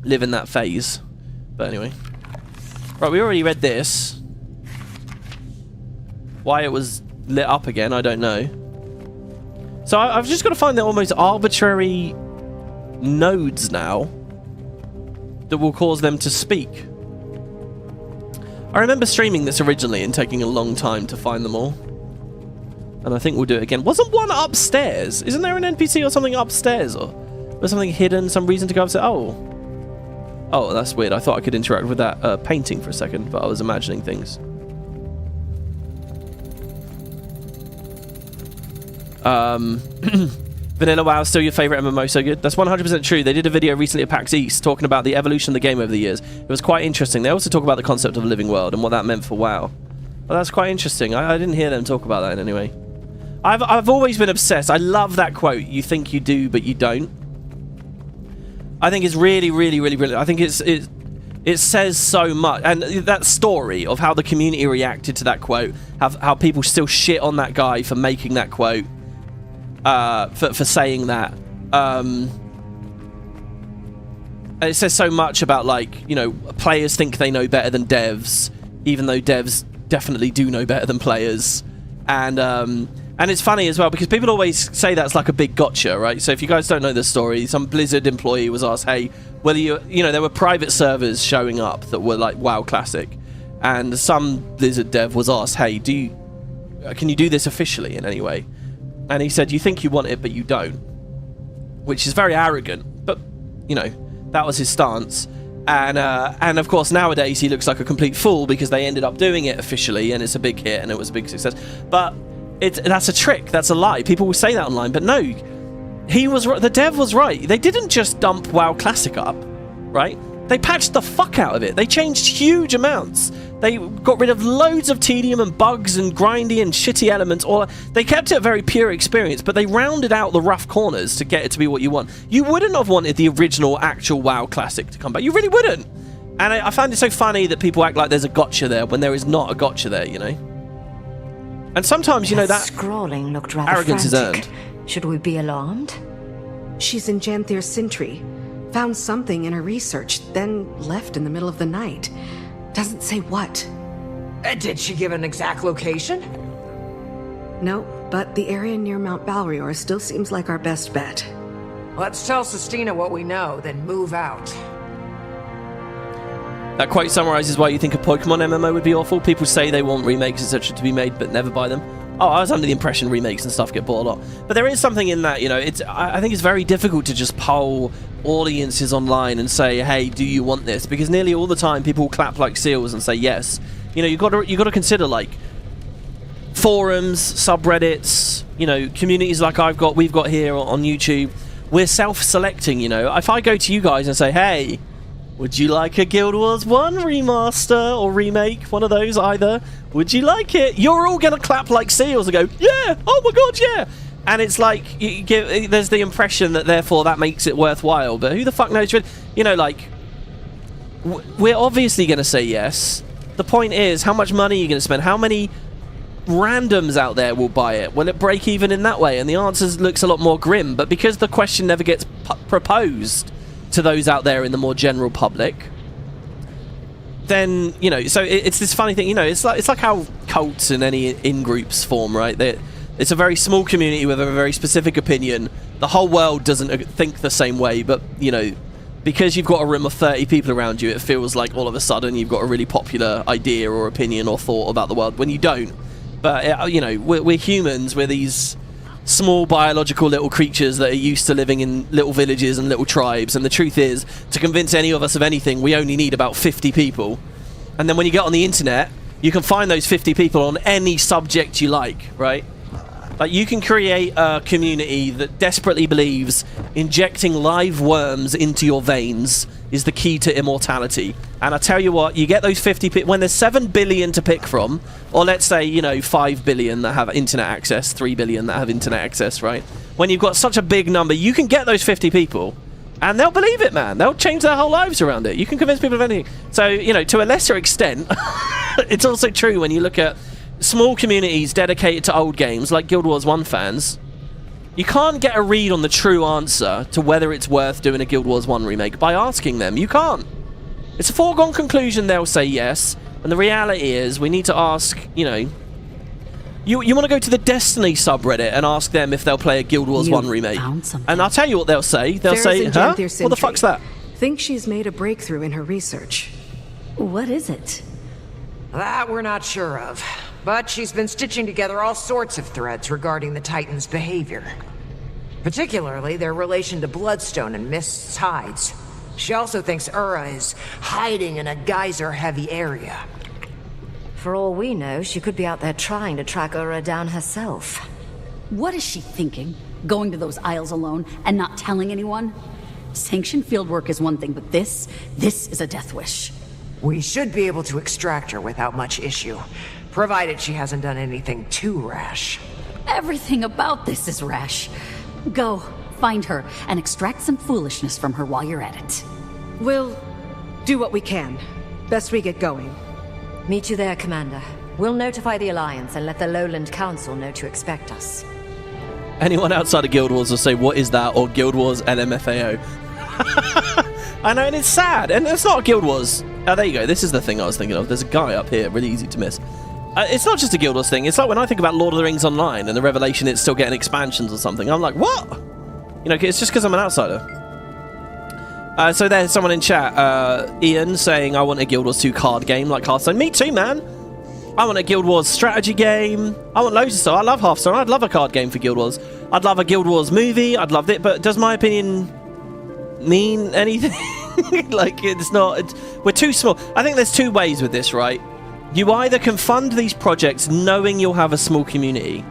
live in that phase. But anyway. Right, we already read this. Why it was lit up again, I don't know. So I've just got to find the almost arbitrary nodes now that will cause them to speak. I remember streaming this originally and taking a long time to find them all. And I think we'll do it again. Wasn't one upstairs? Isn't there an NPC or something upstairs? Or was something hidden, some reason to go upstairs? Oh, that's weird. I thought I could interact with that painting for a second, but I was imagining things. Vanilla WoW still your favorite MMO, so good. That's 100% true. They did a video recently at PAX East talking about the evolution of the game over the years. It was quite interesting. They also talk about the concept of a living world and what that meant for WoW. Well, that's quite interesting. I didn't hear them talk about that in any way. I've always been obsessed. I love that quote. You think you do, but you don't. I think it's really, really, really brilliant. I think it says so much. And that story of how the community reacted to that quote, how people still shit on that guy for making that quote, for saying that. And it says so much about, like, you know, players think they know better than devs, even though devs definitely do know better than players. And it's funny as well because people always say that's like a big gotcha, right? So if you guys don't know the story, some Blizzard employee was asked, hey, whether you know, there were private servers showing up that were like WoW Classic, and some Blizzard dev was asked, hey, can you do this officially in any way? And he said, you think you want it, but you don't, which is very arrogant, but you know, that was his stance. And of course nowadays he looks like a complete fool because they ended up doing it officially and it's a big hit and it was a big success. But that's a trick, that's a lie. People will say that online, but no, the dev was right. They didn't just dump WoW Classic up, right? They patched the fuck out of it. They changed huge amounts. They got rid of loads of tedium and bugs and grindy and shitty elements. They kept it a very pure experience, but they rounded out the rough corners to get it to be what you want. You wouldn't have wanted the original actual WoW Classic to come back. You really wouldn't. And I find it so funny that people act like there's a gotcha there when there is not a gotcha there, you know? And sometimes, you know, that
scrolling looked rather
arrogance
frantic.
is earned.
Should we be alarmed?
She's in Janthir's Sentry. Found something in her research, then left in the middle of the night. Doesn't say what.
Did she give an exact location?
No, but the area near Mount Balior still seems like our best bet.
Let's tell Sistina what we know, then move out.
That quote summarizes why you think a Pokemon MMO would be awful. People say they want remakes, etc. to be made, but never buy them. Oh, I was under the impression remakes and stuff get bought a lot. But there is something in that, you know, I think it's very difficult to just poll audiences online and say, hey, do you want this? Because nearly all the time people clap like seals and say yes. You know, you got to consider, like, forums, subreddits, you know, communities like we've got here on YouTube. We're self-selecting, you know. If I go to you guys and say, hey, would you like a Guild Wars 1 remaster or remake? One of those either. Would you like it? You're all going to clap like seals and go, yeah, oh my god, yeah. And it's like, there's the impression that therefore that makes it worthwhile. But who the fuck knows? You know, like, we're obviously going to say yes. The point is, how much money are you going to spend? How many randoms out there will buy it? Will it break even in that way? And the answer looks a lot more grim. But because the question never gets proposed to those out there in the more general public, then, you know, so it's this funny thing, you know, it's like how cults and any in-groups form, right? It's a very small community with a very specific opinion. The whole world doesn't think the same way, but, you know, because you've got a room of 30 people around you, it feels like all of a sudden you've got a really popular idea or opinion or thought about the world, when you don't. But, you know, we're humans, we're these small biological little creatures that are used to living in little villages and little tribes, and the truth is, to convince any of us of anything, we only need about 50 people. And then when you get on the internet, you can find those 50 people on any subject you like, right? Like, you can create a community that desperately believes injecting live worms into your veins is the key to immortality. And I tell you what, you get those 50 people, when there's 7 billion to pick from, or let's say, you know, 5 billion that have internet access, 3 billion that have internet access, right? When you've got such a big number, you can get those 50 people, and they'll believe it, man. They'll change their whole lives around it. You can convince people of anything. So, you know, to a lesser extent, it's also true when you look at small communities dedicated to old games, like Guild Wars 1 fans. You can't get a read on the true answer to whether it's worth doing a Guild Wars 1 remake by asking them. You can't. It's a foregone conclusion they'll say yes, and the reality is we need to ask, you know, You want to go to the Destiny subreddit and ask them if they'll play a Guild Wars 1 remake. And I'll tell you what they'll say. They'll say, huh? What the fuck's that?
Think she's made a breakthrough in her research.
What is it?
That we're not sure of. But she's been stitching together all sorts of threads regarding the Titans' behavior. Particularly their relation to Bloodstone and Mist's hides. She also thinks Ura is hiding in a geyser-heavy area.
For all we know, she could be out there trying to track Ura down herself.
What is she thinking? Going to those isles alone and not telling anyone? Sanctioned fieldwork is one thing, but this is a death wish.
We should be able to extract her without much issue, provided she hasn't done anything too rash.
Everything about this is rash. Go, find her, and extract some foolishness from her while you're at it.
We'll do what we can. Best we get going.
Meet you there, Commander. We'll notify the Alliance and let the Lowland Council know to expect us.
Anyone outside of Guild Wars will say, what is that? Or Guild Wars LMFAO. I know, and it's sad. And it's not Guild Wars. Oh, there you go. This is the thing I was thinking of. There's a guy up here, really easy to miss. It's not just a Guild Wars thing. It's like when I think about Lord of the Rings Online and the revelation it's still getting expansions or something. I'm like, what? You know, it's just because I'm an outsider. So there's someone in chat, Ian, saying, I want a Guild Wars 2 card game like Hearthstone. Me too, man. I want a Guild Wars strategy game. I want loads of stuff. I love Hearthstone. I'd love a card game for Guild Wars. I'd love a Guild Wars movie. I'd love it. But does my opinion mean anything? Like, it's not... we're too small. I think there's two ways with this, right? You either can fund these projects knowing you'll have a small community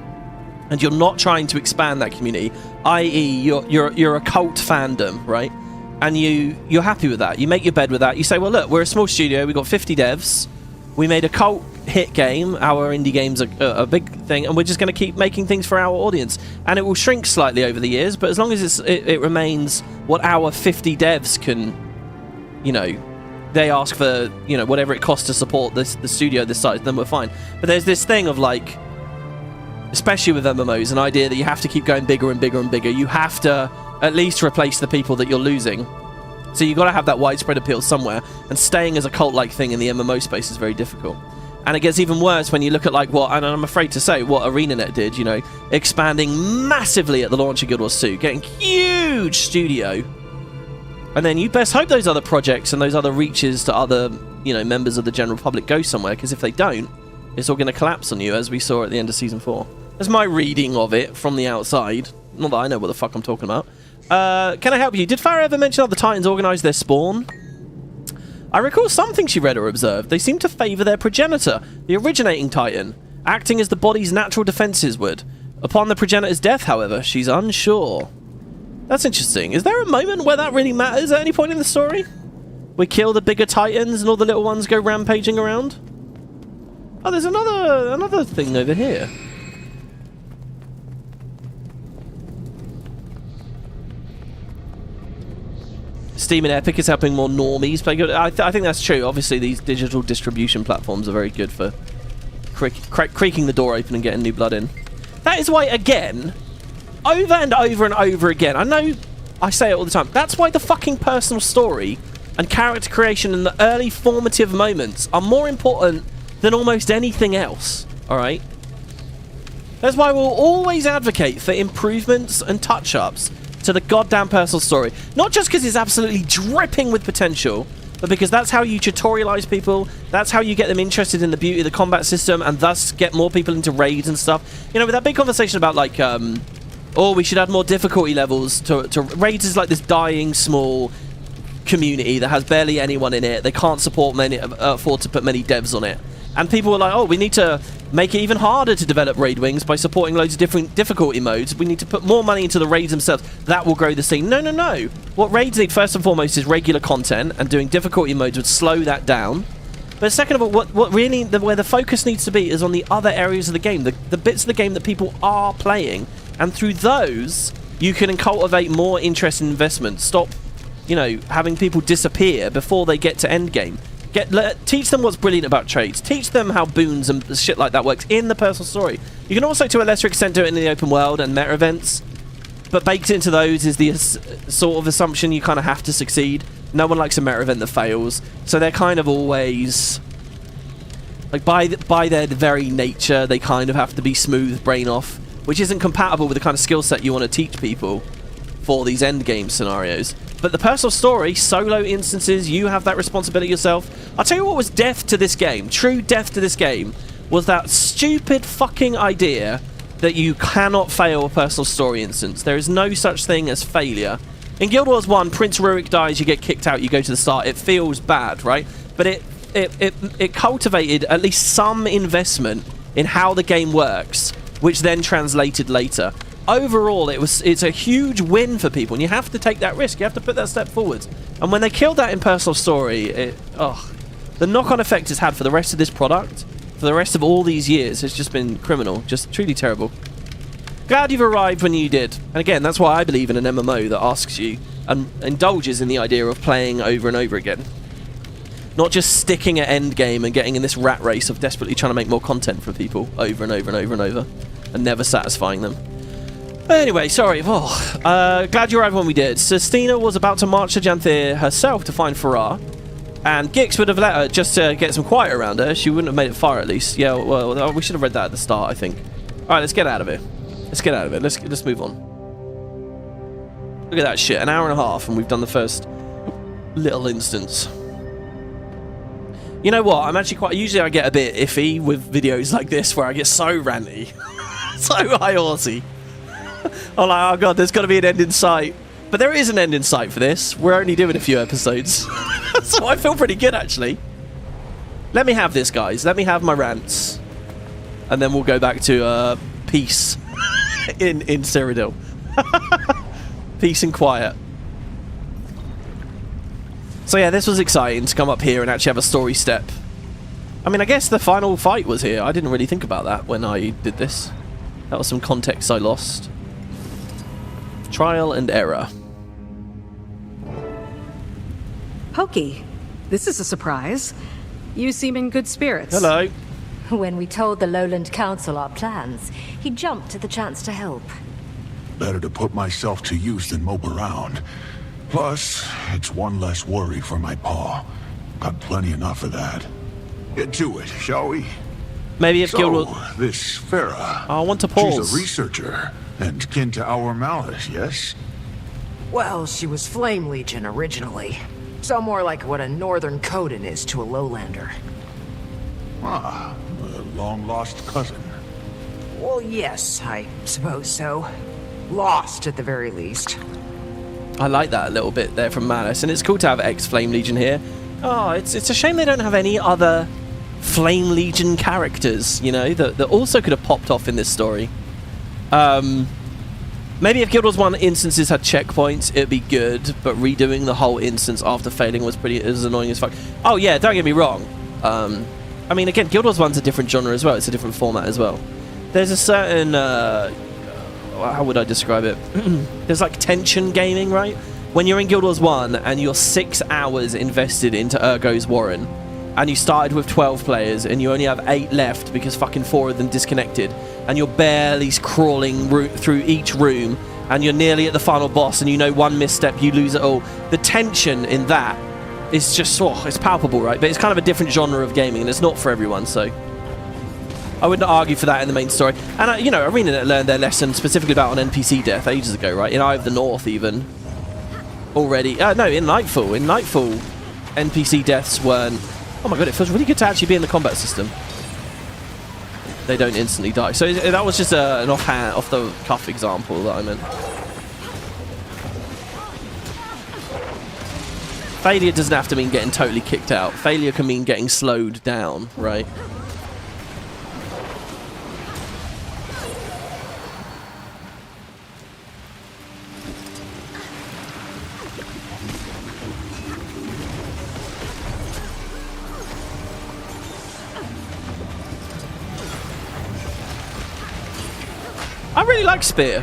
and you're not trying to expand that community, i.e. you're a cult fandom, right? And you're happy with that. You make your bed with that. You say, well, look, we're a small studio. We've got 50 devs. We made a cult hit game. Our indie games are a big thing, and we're just going to keep making things for our audience. And it will shrink slightly over the years, but as long as it remains what our 50 devs can, you know, they ask for, you know, whatever it costs to support the studio this size, then we're fine. But there's this thing of, like, especially with MMOs, an idea that you have to keep going bigger and bigger and bigger. You have to at least replace the people that you're losing. So you've got to have that widespread appeal somewhere, and staying as a cult-like thing in the MMO space is very difficult. And it gets even worse when you look at, like, what, and I'm afraid to say, what Arenanet did, you know, expanding massively at the launch of Guild Wars 2, getting huge studio. And then you best hope those other projects and those other reaches to other, you know, members of the general public go somewhere, because if they don't, it's all going to collapse on you, as we saw at the end of Season 4. That's my reading of it from the outside. Not that I know what the fuck I'm talking about. Can I help you? Did Farah ever mention how the Titans organise their spawn? I recall something she read or observed. They seem to favour their progenitor, the originating Titan, acting as the body's natural defences would. Upon the progenitor's death, however, she's unsure. That's interesting. Is there a moment where that really matters at any point in the story? We kill the bigger Titans and all the little ones go rampaging around? Oh, there's another thing over here. Steam and Epic is helping more normies play good. I think that's true. Obviously, these digital distribution platforms are very good for creaking the door open and getting new blood in. That is why, again, over and over and over again, I know I say it all the time, that's why the fucking personal story and character creation in the early formative moments are more important than almost anything else, alright? That's why we'll always advocate for improvements and touch-ups to the goddamn personal story. Not just because it's absolutely dripping with potential, but because that's how you tutorialize people, that's how you get them interested in the beauty of the combat system, and thus get more people into raids and stuff. You know, with that big conversation about, like, oh, we should add more difficulty levels to raids is like this dying small community that has barely anyone in it. They can't afford to put many devs on it. And people were like, oh, we need to make it even harder to develop raid wings by supporting loads of different difficulty modes. We need to put more money into the raids themselves. That will grow the scene. No, no, no. What raids need first and foremost is regular content, and doing difficulty modes would slow that down. But second of all, what really, where the focus needs to be is on the other areas of the game, the bits of the game that people are playing. And through those, you can cultivate more interest and investment. Stop, you know, having people disappear before they get to endgame. Teach them what's brilliant about trades. Teach them how boons and shit like that works in the personal story. You can also, to a lesser extent, do it in the open world and meta events. But baked into those is the sort of assumption you kind of have to succeed. No one likes a meta event that fails. So they're kind of always Like, by their very nature, they kind of have to be smooth brain off, which isn't compatible with the kind of skill set you want to teach people for these endgame scenarios. But the personal story, solo instances, you have that responsibility yourself. I'll tell you what was death to this game, true death to this game, was that stupid fucking idea that you cannot fail a personal story instance. There is no such thing as failure. In Guild Wars 1, Prince Rurik dies, you get kicked out, you go to the start. It feels bad, right? But it cultivated at least some investment in how the game works, which then translated later. Overall, it's a huge win for people, and you have to take that risk. You have to put that step forward. And when they killed that in personal story, the knock-on effect it's had for the rest of this product, for the rest of all these years, has just been criminal. Just truly terrible. Glad you've arrived when you did. And again, that's why I believe in an MMO that asks you and indulges in the idea of playing over and over again. Not just sticking at endgame and getting in this rat race of desperately trying to make more content for people over and over and over and over, and never satisfying them. Anyway, sorry. Glad you arrived when we did. Sistina was about to march to Janthir herself to find Farah, and Gix would have let her just to get some quiet around her. She wouldn't have made it far, at least. Yeah, well, we should have read that at the start, I think. Alright, let's get out of here. Let's get out of it. Let's move on. Look at that shit. An hour and a half, and we've done the first little instance. You know what? I'm actually quite... Usually I get a bit iffy with videos like this where I get so ranty. So high horsey. I'm like, oh god, there's got to be an end in sight. But there is an end in sight for this. We're only doing a few episodes. So I feel pretty good, actually. Let me have this, guys. Let me have my rants. And then we'll go back to peace in Cyrodiil. Peace and quiet. So yeah, this was exciting to come up here and actually have a story step. I mean, I guess the final fight was here. I didn't really think about that when I did this. That was some context I lost. Trial and error.
Pokey, this is a surprise. You seem in good spirits.
Hello.
When we told the Lowland Council our plans, he jumped at the chance to help.
Better to put myself to use than mope around. Plus, it's one less worry for my paw. Got plenty enough of that. Get to it, shall we?
Maybe if Guild will...
this Farah.
I want to pause.
She's a researcher, and kin to our Malice, yes?
Well, she was Flame Legion originally. So more like what a Northern Coden is to a Lowlander.
Ah, a long-lost cousin.
Well, yes, I suppose so. Lost, at the very least.
I like that a little bit there from Malice, and it's cool to have ex-Flame Legion here. Oh, it's a shame they don't have any other Flame Legion characters, you know, that also could have popped off in this story. Maybe if Guild Wars 1 instances had checkpoints, it'd be good, but redoing the whole instance after failing was annoying as fuck. Oh yeah, don't get me wrong. I mean, again, Guild Wars 1's a different genre as well. It's a different format as well. There's a certain... how would I describe it? There's like tension gaming, right? When you're in Guild Wars 1 and you're 6 hours invested into Urgo's Warren, and you started with 12 players and you only have 8 left because fucking 4 of them disconnected, and you're barely crawling through each room, and you're nearly at the final boss, and you know one misstep, you lose it all. The tension in that is just, it's palpable, right? But it's kind of a different genre of gaming, and it's not for everyone, so... I wouldn't argue for that in the main story. And, you know, Arenanet learned their lesson specifically about an NPC death ages ago, right? In Eye of the North, even. Already. No, in Nightfall. In Nightfall, NPC deaths weren't... Oh my god, it feels really good to actually be in the combat system. They don't instantly die. So that was just an off-the-cuff example that I meant. Failure doesn't have to mean getting totally kicked out. Failure can mean getting slowed down, right? I really like Spear.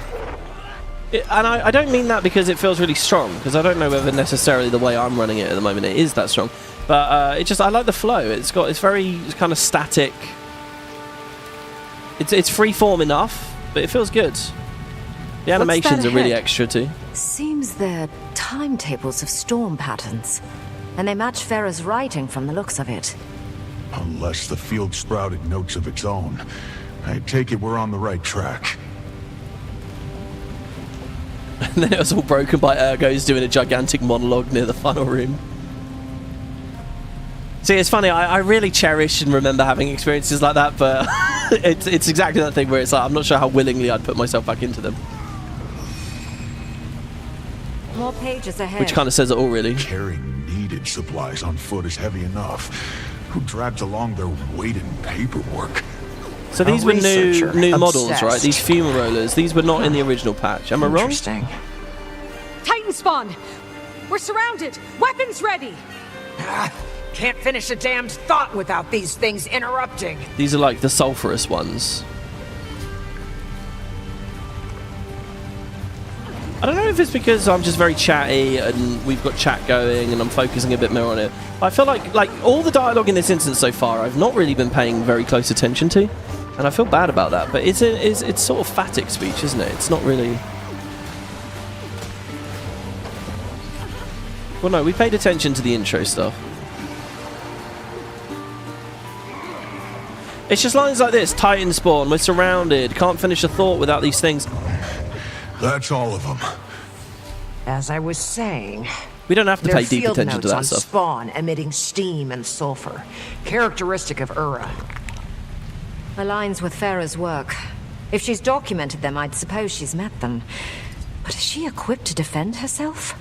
And I don't mean that because it feels really strong, because I don't know whether necessarily the way I'm running it at the moment it is that strong. But I like the flow. It's very kind of static. It's freeform enough, but it feels good. The animations are really extra too.
Seems they're timetables of storm patterns, and they match Farah's writing from the looks of it.
Unless the field sprouted notes of its own. I take it we're on the right track.
And then it was all broken by Ergos doing a gigantic monologue near the final room. See, it's funny, I really cherish and remember having experiences like that, but it's exactly that thing where it's like, I'm not sure how willingly I'd put myself back into them.
More pages ahead.
Which kind of says it all, really.
Carrying needed supplies on foot is heavy enough. Who drags along their weight in paperwork?
So these were new models, right? These fumarollers. These were not in the original patch. Am I wrong?
Interesting.
Titan spawn! We're surrounded! Weapons ready!
Can't finish a damned thought without these things interrupting.
These are like the sulfurous ones. I don't know if it's because I'm just very chatty and we've got chat going and I'm focusing a bit more on it. I feel like all the dialogue in this instance so far I've not really been paying very close attention to. And I feel bad about that, but it's sort of phatic speech, isn't it? It's not really... Well, no, we paid attention to the intro stuff. It's just lines like this. Titan spawn, we're surrounded, can't finish a thought without these things.
That's all of them.
As I was saying,
We don't have to
there
pay
are
deep
field
attention to
notes
that
on
stuff.
spawn emitting steam and sulfur, characteristic of Ura.
Aligns with Farah's work. If she's documented them, I'd suppose she's met them. But is she equipped to defend herself?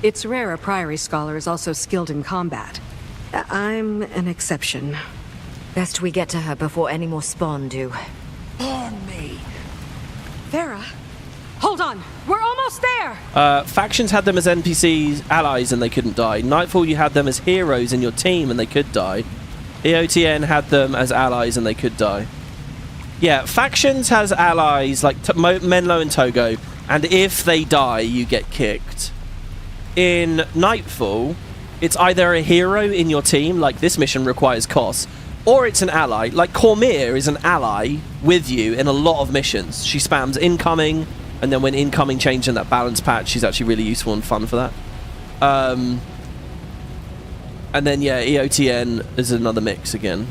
It's rare a Priory scholar is also skilled in combat. I'm an exception.
Best we get to her before any more spawn do.
Burn me.
Farah, hold on! We're almost there!
Factions had them as NPCs, allies, and they couldn't die. Nightfall, you had them as heroes in your team, and they could die. EOTN had them as allies, and they could die. Yeah, Factions has allies like Menlo and Togo, and if they die, you get kicked. In Nightfall, it's either a hero in your team, like this mission requires Kos, or it's an ally. Like Cormir is an ally with you in a lot of missions. She spams incoming, and then when incoming changed in that balance patch, she's actually really useful and fun for that. And then, yeah, EOTN is another mix again.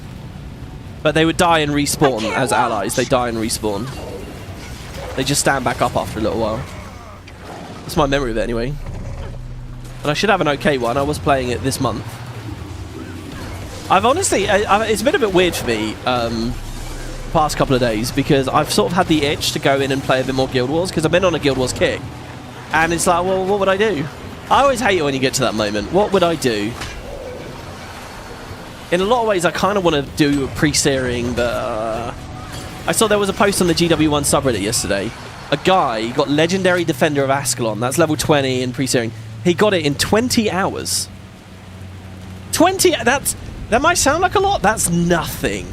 But they would die and respawn as allies. They die and respawn. They just stand back up after a little while. That's my memory of it anyway. And I should have an okay one. I was playing it this month. I've honestly... it's been a bit weird for me past couple of days because I've sort of had the itch to go in and play a bit more Guild Wars because I've been on a Guild Wars kick. And it's like, well, what would I do? I always hate it when you get to that moment. What would I do? In a lot of ways, I kind of want to do a pre-searing, but I saw there was a post on the GW1 subreddit yesterday. A guy got Legendary Defender of Ascalon. That's level 20 in pre-searing. He got it in 20 hours. 20... That might sound like a lot. That's nothing.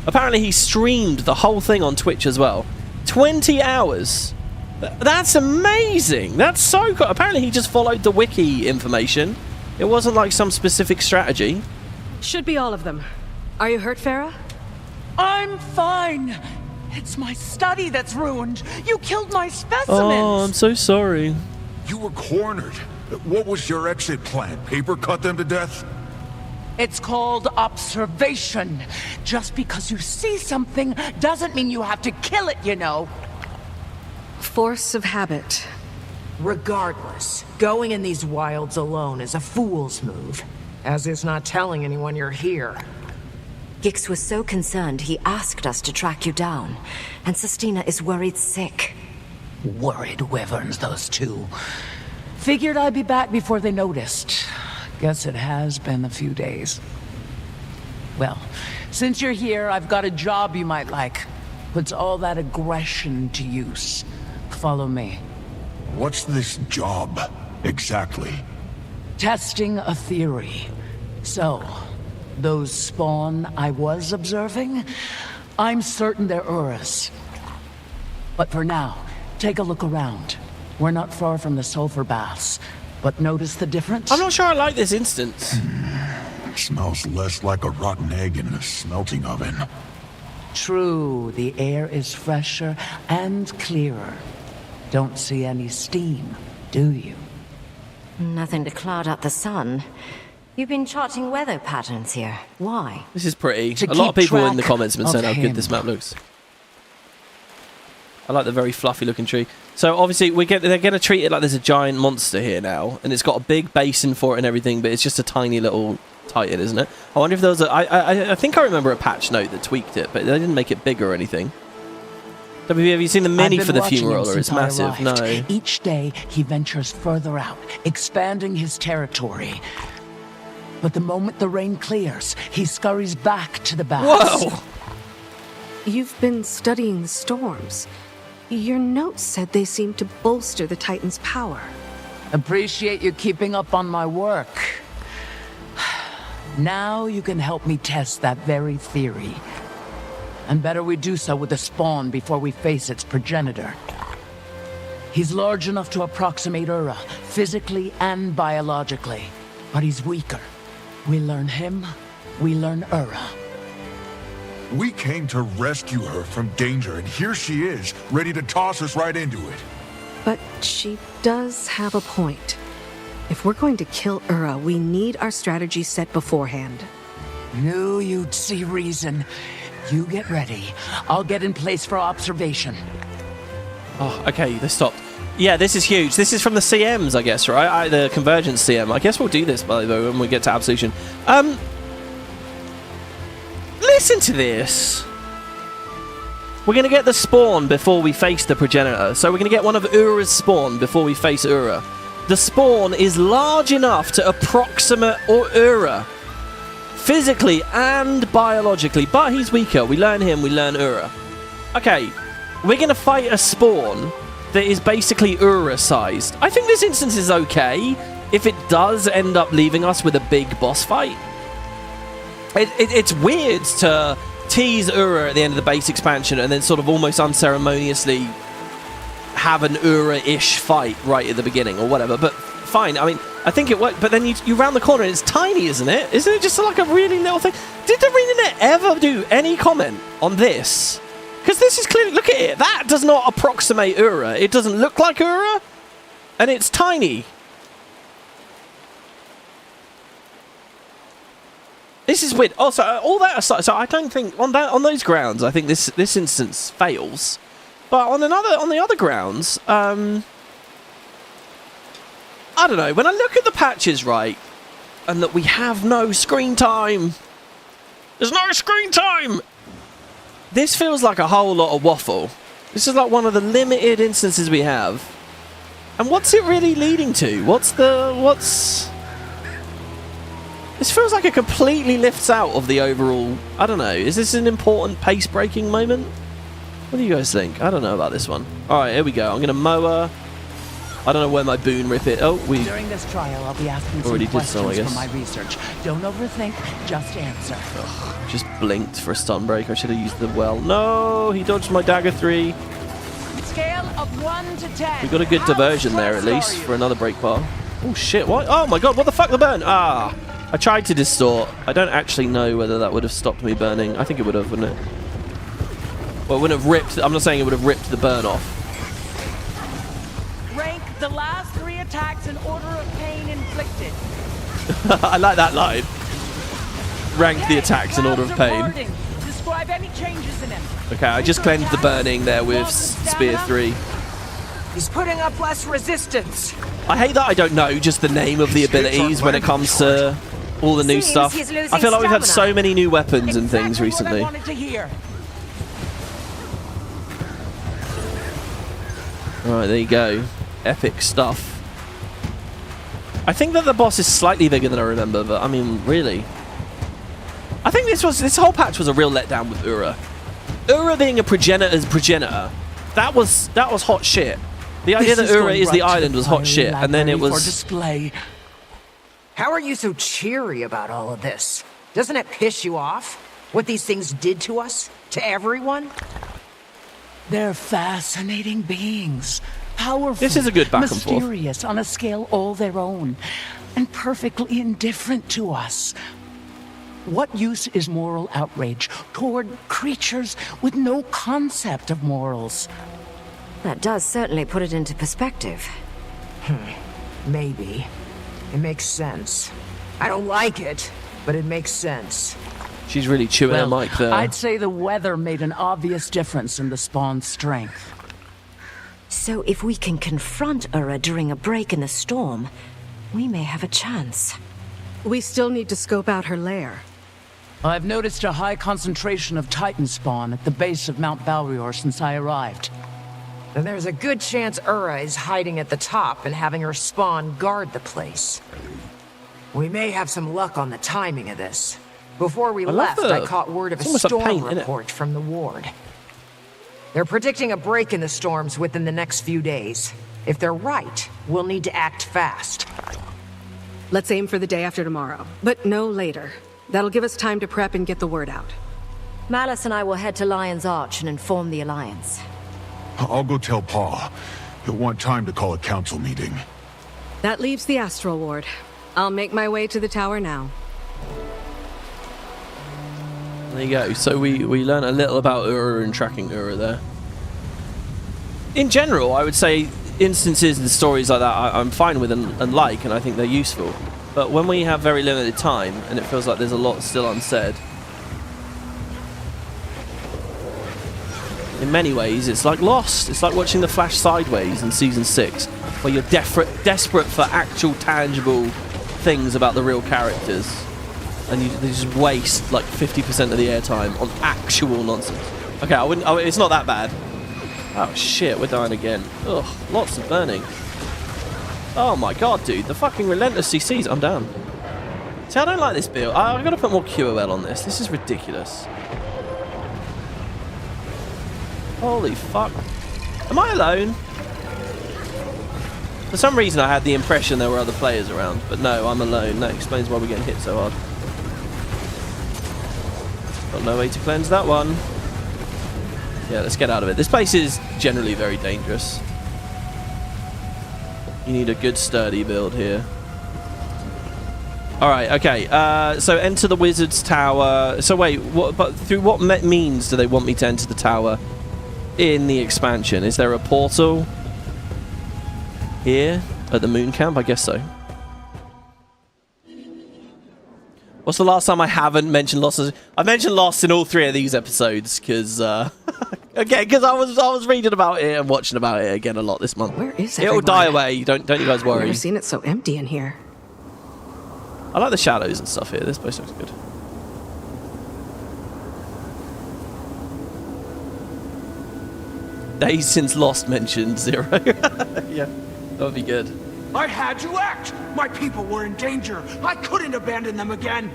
Apparently, he streamed the whole thing on Twitch as well. 20 hours. That's amazing. That's so cool. Apparently, he just followed the wiki information. It wasn't like some specific strategy.
Should be all of them. Are you hurt, Farah?
I'm fine. It's my study that's ruined. You killed my specimens.
Oh, I'm so sorry.
You were cornered. What was your exit plan? Paper cut them to death?
It's called observation. Just because you see something doesn't mean you have to kill it, you know.
Force of habit.
Regardless, going in these wilds alone is a fool's move. As is not telling anyone you're here.
Gix was so concerned he asked us to track you down. And Sestina is worried sick.
Worried wyverns, those two. Figured I'd be back before they noticed. Guess it has been a few days. Well, since you're here, I've got a job you might like. Puts all that aggression to use. Follow me.
What's this job, exactly?
Testing a theory. So, those spawn I was observing, I'm certain they're Urus. But for now, take a look around. We're not far from the sulfur baths, but notice the difference?
I'm not sure I like this instance.
It smells less like a rotten egg in a smelting oven.
True, the air is fresher and clearer. Don't see any steam, do you?
Nothing to cloud out the sun. You've been charting weather patterns here. Why?
This is pretty.
To
A lot of
keep
people in the
track
comments have been saying
of
how good
him.
this map looks. I like the very fluffy looking tree. So obviously they're going to treat it like there's a giant monster here now, and it's got a big basin for it and everything, but it's just a tiny little Titan, isn't it? I wonder if there was I think I remember a patch note that tweaked it, but they didn't make it bigger or anything. WB, have you seen the mini for the funeral? It's massive. No.
Each day he ventures further out, expanding his territory. But the moment the rain clears, he scurries back to the baths.
Whoa!
You've been studying the storms. Your notes said they seemed to bolster the Titan's power.
Appreciate you keeping up on my work. Now you can help me test that very theory. And better we do so with the spawn before we face its progenitor. He's large enough to approximate Ura, physically and biologically. But he's weaker. We learn him, we learn Ura.
We came to rescue her from danger, and here she is, ready to toss us right into it.
But she does have a point. If we're going to kill Ura, we need our strategy set beforehand.
Knew you'd see reason. You get ready. I'll get in place for observation.
Oh, okay, they stopped. Yeah, this is huge. This is from the CMs, I guess, right? The Convergence CM. I guess we'll do this, by the way, when we get to Absolution. Listen to this. We're going to get the spawn before we face the progenitor. So we're going to get one of Ura's spawn before we face Ura. The spawn is large enough to approximate Ura. Physically and biologically. But he's weaker. We learn him, we learn Ura. Okay, we're going to fight a spawn that is basically Ura-sized. I think this instance is okay if it does end up leaving us with a big boss fight. It's weird to tease Ura at the end of the base expansion and then sort of almost unceremoniously have an Ura-ish fight right at the beginning or whatever, but fine. I mean, I think it worked, but then you round the corner and it's tiny, isn't it? Isn't it just like a really little thing? Did the Arenanet ever do any comment on this? Because this is clearly, look at it, that does not approximate Ura. It doesn't look like Ura, and it's tiny. This is weird. Also, all that aside, so I don't think on those grounds, I think this instance fails. But on the other grounds, I don't know. When I look at the patches, right, and that we have no screen time, there's no screen time. This feels like a whole lot of waffle. This is like one of the limited instances we have. And what's it really leading to? This feels like it completely lifts out of the overall... I don't know. Is this an important pace-breaking moment? What do you guys think? I don't know about this one. Alright, here we go. I'm going to mower. I don't know where my boon rip it... Oh, we...
During this trial, I'll be asking
already
some
did so, I
questions
guess.
for my research. Don't overthink, just answer.
Ugh, just blinked for a stun break. I should have used the well. No, he dodged my dagger 3.
Scale of 1 to 10.
We got a good diversion there, at least, for another break bar. Oh, shit. What? Oh, my God. What the fuck? The burn? Ah. I tried to distort. I don't actually know whether that would have stopped me burning. I think it would have, wouldn't it? Well, it wouldn't have ripped... I'm not saying it would have ripped the burn off.
Rank the last 3 attacks in order of pain inflicted.
I like that line. Rank the attacks in order of pain.
Describe any changes in him.
Okay, I just cleansed the burning there with Spear 3.
He's putting up less resistance.
I hate that I don't know just the name of the abilities when it comes to all the new stuff. I feel like we've had so many new weapons and things recently.
What I wanted to hear.
Alright, there you go. Epic stuff. I think that the boss is slightly bigger than I remember, but I mean, really. I think this whole patch was a real letdown with Ura. Ura being a progenitor's progenitor, that was hot shit. The idea that Ura is the island was hot shit, and then it was...
display.
How are you so cheery about all of this? Doesn't it piss you off? What these things did to us? To everyone?
They're fascinating beings. Powerful.
This is a good back and forth.
Mysterious on a scale all their own. And perfectly indifferent to us. What use is moral outrage toward creatures with no concept of morals?
That does certainly put it into perspective.
Maybe. It makes sense. I don't like it, but it makes sense.
She's really chewing her
Well,
mic there.
I'd say the weather made an obvious difference in the spawn's strength.
So if we can confront Ura during a break in the storm, we may have a chance.
We still need to scope out her lair.
I've noticed a high concentration of Titan spawn at the base of Mount Balior since I arrived.
Then there's a good chance Ura is hiding at the top and having her spawn guard the place. We may have some luck on the timing of this. Before we left, I caught word of a storm report from the ward. They're predicting a break in the storms within the next few days. If they're right, we'll need to act fast.
Let's aim for the day after tomorrow, but no later. That'll give us time to prep and get the word out.
Malice and I will head to Lion's Arch and inform the Alliance.
I'll go tell Pa. He'll want time to call a council meeting.
That leaves the Astral Ward. I'll make my way to the tower now.
There you go. So we learned a little about Ura and tracking Ura there. In general, I would say instances and stories like that I'm fine with and like, and I think they're useful. But when we have very limited time, and it feels like there's a lot still unsaid, in many ways, it's like Lost. It's like watching The Flash sideways in Season 6, where you're desperate for actual, tangible things about the real characters. And they just waste like 50% of the airtime on actual nonsense. Okay, it's not that bad. Oh shit, we're dying again. Ugh, lots of burning. Oh my god, dude, the fucking relentless CCs. I'm down. See, I don't like this build. I've got to put more QOL on this. This is ridiculous. Holy fuck. Am I alone? For some reason I had the impression there were other players around, but no, I'm alone. That explains why we're getting hit so hard. Got no way to cleanse that one. Yeah, let's get out of it. This place is generally very dangerous. You need a good sturdy build here. Alright, okay. So enter the wizard's tower. So wait, but through what means do they want me to enter the tower in the expansion? Is there a portal here at the moon camp? I guess so. What's the last time I haven't mentioned Lost? I've mentioned Lost in all 3 of these episodes because, again, because I was reading about it and watching about it again a lot this month.
Where is
It'll die away. Don't you guys worry.
I've never seen it so empty in here.
I like the shadows and stuff here. This place looks good. Days since Lost mentioned 0. Yeah, that would be good.
I had to act! My people were in danger. I couldn't abandon them again.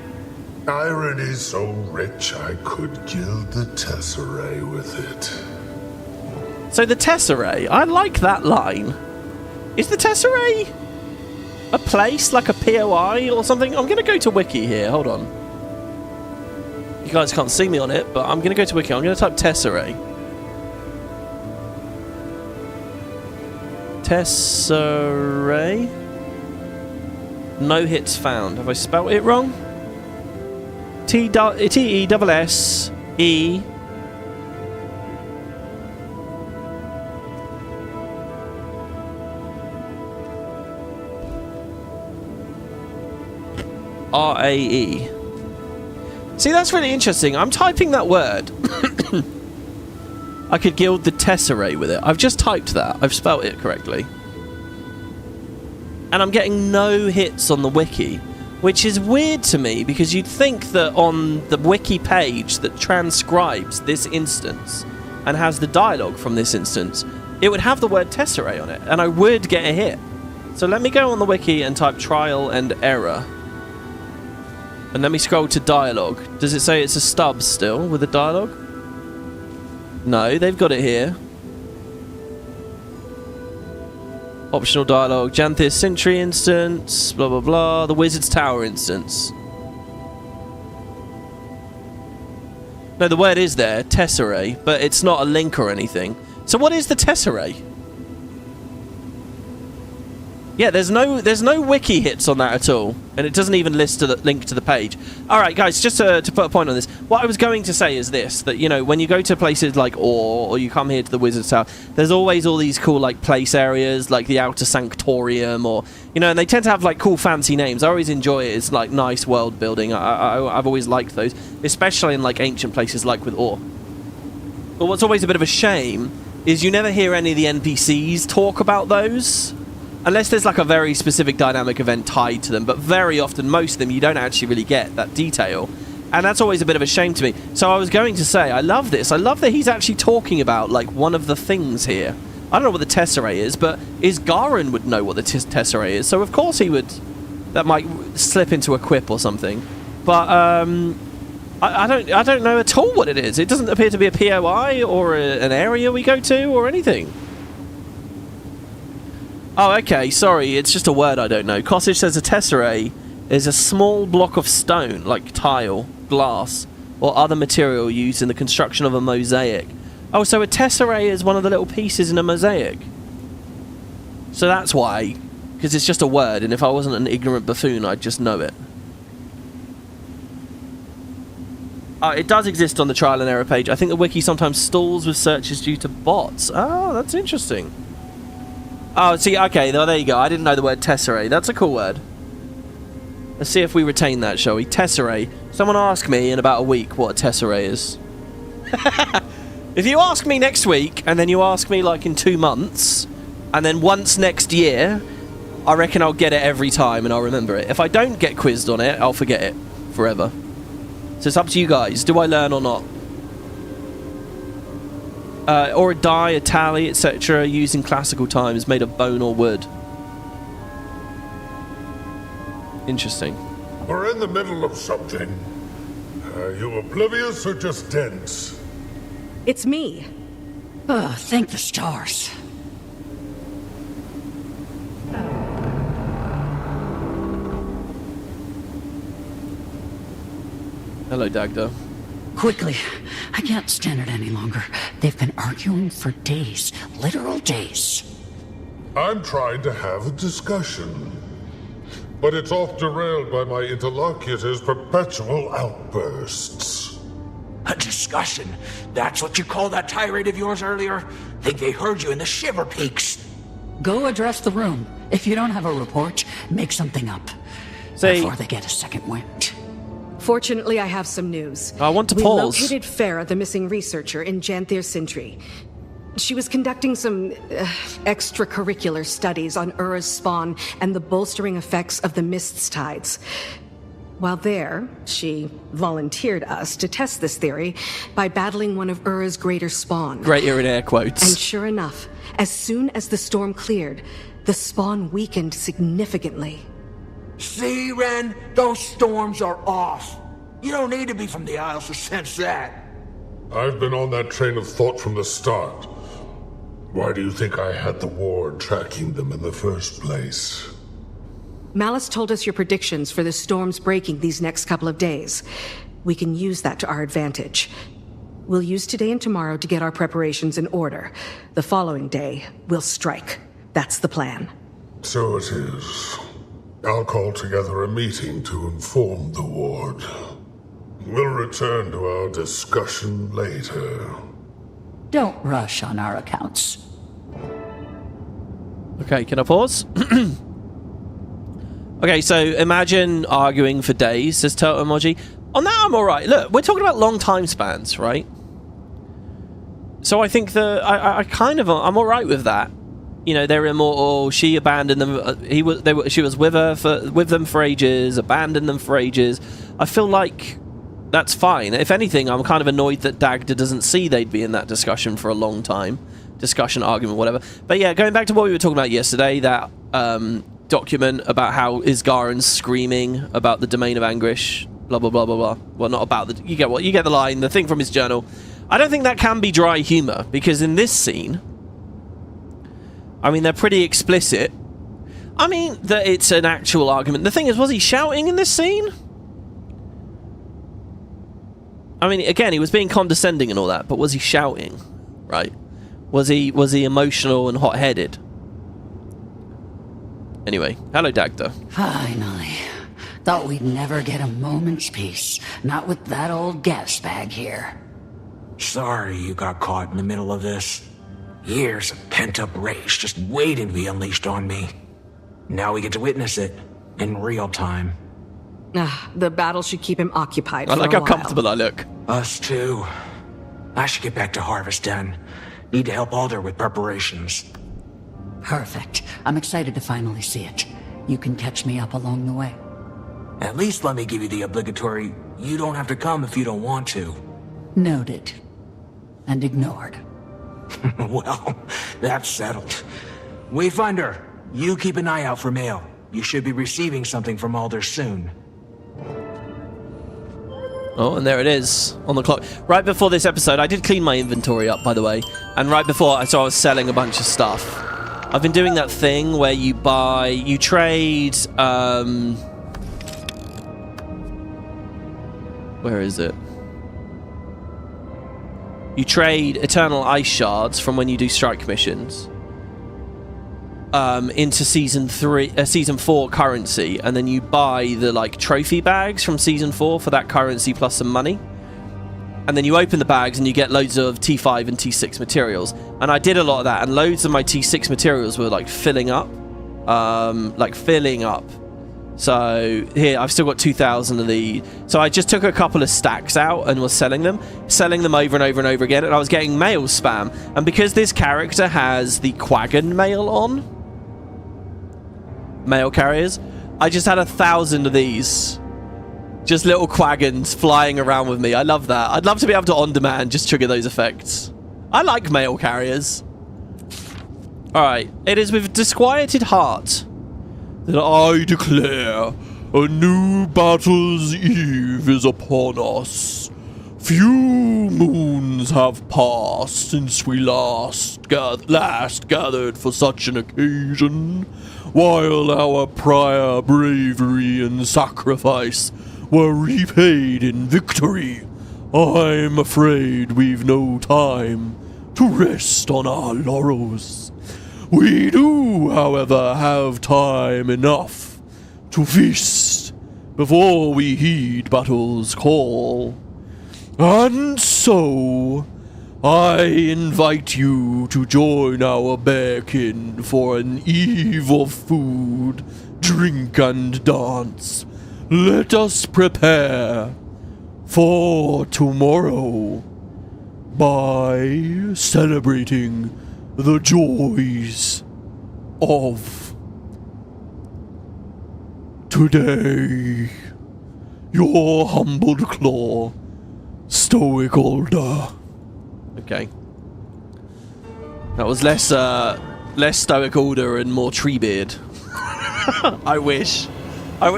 Irony so rich I could gild the tesserae with it.
So the tesserae, I like that line. Is the tesserae a place, like a POI or something? I'm going to go to Wiki here. Hold on. You guys can't see me on it, but I'm going to go to Wiki. I'm going to type tesserae. Tesserae. No hits found. Have I spelt it wrong? T-E-S-S-E. R-A-E. See, that's really interesting. I'm typing that word. I could gild the tesserae with it. I've just typed that. I've spelt it correctly. And I'm getting no hits on the wiki, which is weird to me because you'd think that on the wiki page that transcribes this instance and has the dialogue from this instance, it would have the word tesserae on it, and I would get a hit. So let me go on the wiki and type trial and error. And let me scroll to dialogue. Does it say it's a stub still with the dialogue? No, they've got it here. Optional dialogue. Janthir Sentry instance. Blah, blah, blah. The Wizard's Tower instance. No, the word is there. Tesserae. But it's not a link or anything. So what is the tesserae? Yeah, there's no wiki hits on that at all, and it doesn't even list to the link to the page. All right, guys, just to put a point on this, what I was going to say is this: that when you go to places like or you come here to the Wizard's Tower, there's always all these cool like place areas, like the Outer Sanctorium, or and they tend to have like cool fancy names. I always enjoy it. It's like nice world building. I've always liked those, especially in like ancient places like with Or. But what's always a bit of a shame is you never hear any of the NPCs talk about those. Unless there's like a very specific dynamic event tied to them, but very often, most of them, you don't actually really get that detail. And that's always a bit of a shame to me. So I was going to say, I love this. I love that he's actually talking about like one of the things here. I don't know what the Tesserae is, but Garen would know what the Tesserae is. So of course he would. That might slip into a quip or something. But I don't know at all what it is. It doesn't appear to be a POI or an area we go to or anything. Oh, okay, sorry, it's just a word I don't know. Cottage says a tesserae is a small block of stone, like tile, glass, or other material used in the construction of a mosaic. Oh, so a tesserae is one of the little pieces in a mosaic. So that's why, because it's just a word, and if I wasn't an ignorant buffoon, I'd just know it. It does exist on the trial and error page. I think the wiki sometimes stalls with searches due to bots. Oh, that's interesting. Oh, see, okay, there you go. I didn't know the word tesserae. That's a cool word. Let's see if we retain that, shall we? Tesserae. Someone ask me in about a week what a tesserae is. If you ask me next week, and then you ask me like in 2 months, and then once next year, I reckon I'll get it every time and I'll remember it. If I don't get quizzed on it, I'll forget it forever. So it's up to you guys. Do I learn or not? Or a die, a tally, etc. used in classical times, made of bone or wood. Interesting.
We're in the middle of something. Are you oblivious or just dense?
It's me.
Oh, thank the stars.
Hello, Dagda.
Quickly. I can't stand it any longer. They've been arguing for days. Literal days.
I'm trying to have a discussion. But it's off derailed by my interlocutor's perpetual outbursts.
A discussion? That's what you called that tirade of yours earlier? Think they heard you in the Shiver Peaks.
Go address the room. If you don't have a report, make something up. Before they get a second wind.
Fortunately, I have some news.
I want to
we
pause.
We located Farah, the missing researcher, in Janthir Sintry. She was conducting some extracurricular studies on Ura's spawn and the bolstering effects of the mist's tides. While there, she volunteered us to test this theory by battling one of Ura's greater spawn.
Greater in air quotes.
And sure enough, as soon as the storm cleared, the spawn weakened significantly.
See, Ren? Those storms are off. You don't need to be from the Isles to sense that.
I've been on that train of thought from the start. Why do you think I had the ward tracking them in the first place?
Malice told us your predictions for the storms breaking these next couple of days. We can use that to our advantage. We'll use today and tomorrow to get our preparations in order. The following day, we'll strike. That's the plan.
So it is. I'll call together a meeting to inform the ward. We'll return to our discussion later.
Don't rush on our accounts.
Okay, can I pause? Okay, so imagine arguing for days, says Turtle Emoji. On that, I'm alright. Look, we're talking about long time spans, right? So I think that I'm alright with that. You know, they're immortal. She abandoned them. She was with them for ages. Abandoned them for ages. I feel like that's fine. If anything, I'm kind of annoyed that Dagda doesn't see they'd be in that discussion for a long time. Discussion, argument, whatever. But yeah, going back to what we were talking about yesterday, that document about how Isgaren's screaming about the domain of anguish, blah blah blah blah blah. Well, not about the. You get the line. The thing from his journal. I don't think that can be dry humor, because in this scene, I mean, they're pretty explicit. I mean, that it's an actual argument. The thing is, was he shouting in this scene? I mean, again, he was being condescending and all that, but was he shouting? Right? Was he emotional and hot-headed? Anyway, hello, Dagda.
Finally. Thought we'd never get a moment's peace. Not with that old gas bag here.
Sorry you got caught in the middle of this. Years of pent-up rage just waiting to be unleashed on me. Now we get to witness it in real time.
The battle should keep him occupied.
I like how
for a while.
comfortable I look.
Us too. I should get back to Harvest Den. Need to help Alder with preparations.
Perfect. I'm excited to finally see it. You can catch me up along the way.
At least let me give you the obligatory, you don't have to come if you don't want to.
Noted. And ignored.
Well, that's settled. Wayfinder, you keep an eye out for mail. You should be receiving something from Alder soon.
Oh, and there it is on the clock. Right before this episode, I did clean my inventory up, by the way. And right before, I was selling a bunch of stuff. I've been doing that thing where you trade, where is it? You trade Eternal Ice Shards from when you do strike missions into Season 4 currency, and then you buy the trophy bags from Season 4 for that currency plus some money. And then you open the bags and you get loads of T5 and T6 materials. And I did a lot of that, and loads of my T6 materials were filling up. So here, I've still got 2,000 of these. So I just took a couple of stacks out and was selling them over and over and over again. And I was getting mail spam. And because this character has the Quaggan mail on, mail carriers, I just had 1,000 of these. Just little Quaggans flying around with me. I love that. I'd love to be able to on-demand just trigger those effects. I like mail carriers. Alright, it is with disquieted heart that I declare a new battle's eve is upon us. Few moons have passed since we last gathered for such an occasion, while our prior bravery and sacrifice were repaid in victory. I'm afraid we've no time to rest on our laurels. We do, however, have time enough to feast before we heed battle's call. And so, I invite you to join our bearkin for an eve of food, drink, and dance. Let us prepare for tomorrow by celebrating the joys of today. Your humbled claw, Stoic Alder. Okay. That was less Stoic Alder and more Treebeard. I wish. I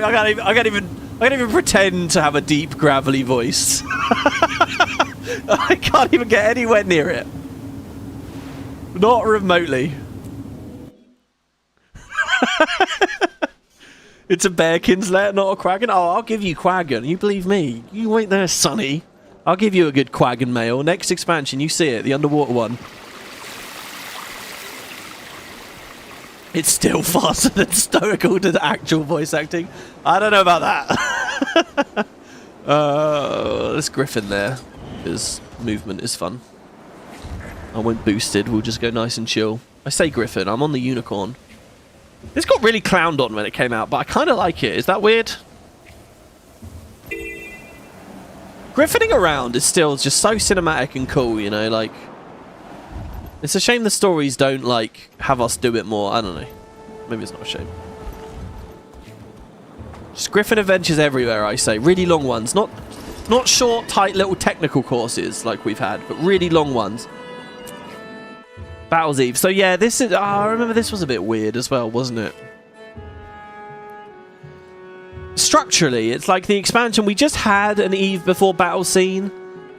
can't even pretend to have a deep, gravelly voice. I can't even get anywhere near it. Not remotely. It's a bearkin's lair, not a quaggan. Oh, I'll give you quaggan. You believe me. You wait there, Sonny. I'll give you a good quaggan mail. Next expansion, you see it, the underwater one. It's still faster than Stoical to the actual voice acting. I don't know about that. Let's Griffin there, because movement is fun. I won't boosted, we'll just go nice and chill. I say Griffin, I'm on the unicorn. This got really clowned on when it came out, but I kind of like it. Is that weird? Griffining around is still just so cinematic and cool, you know, like... It's a shame the stories don't, like, have us do it more. I don't know. Maybe it's not a shame. Just Griffin adventures everywhere, I say. Really long ones. Not short, tight little technical courses like we've had, but really long ones. Battle's Eve. So yeah, this is... I remember this was a bit weird as well, wasn't it? Structurally, it's like the expansion. We just had an Eve before battle scene,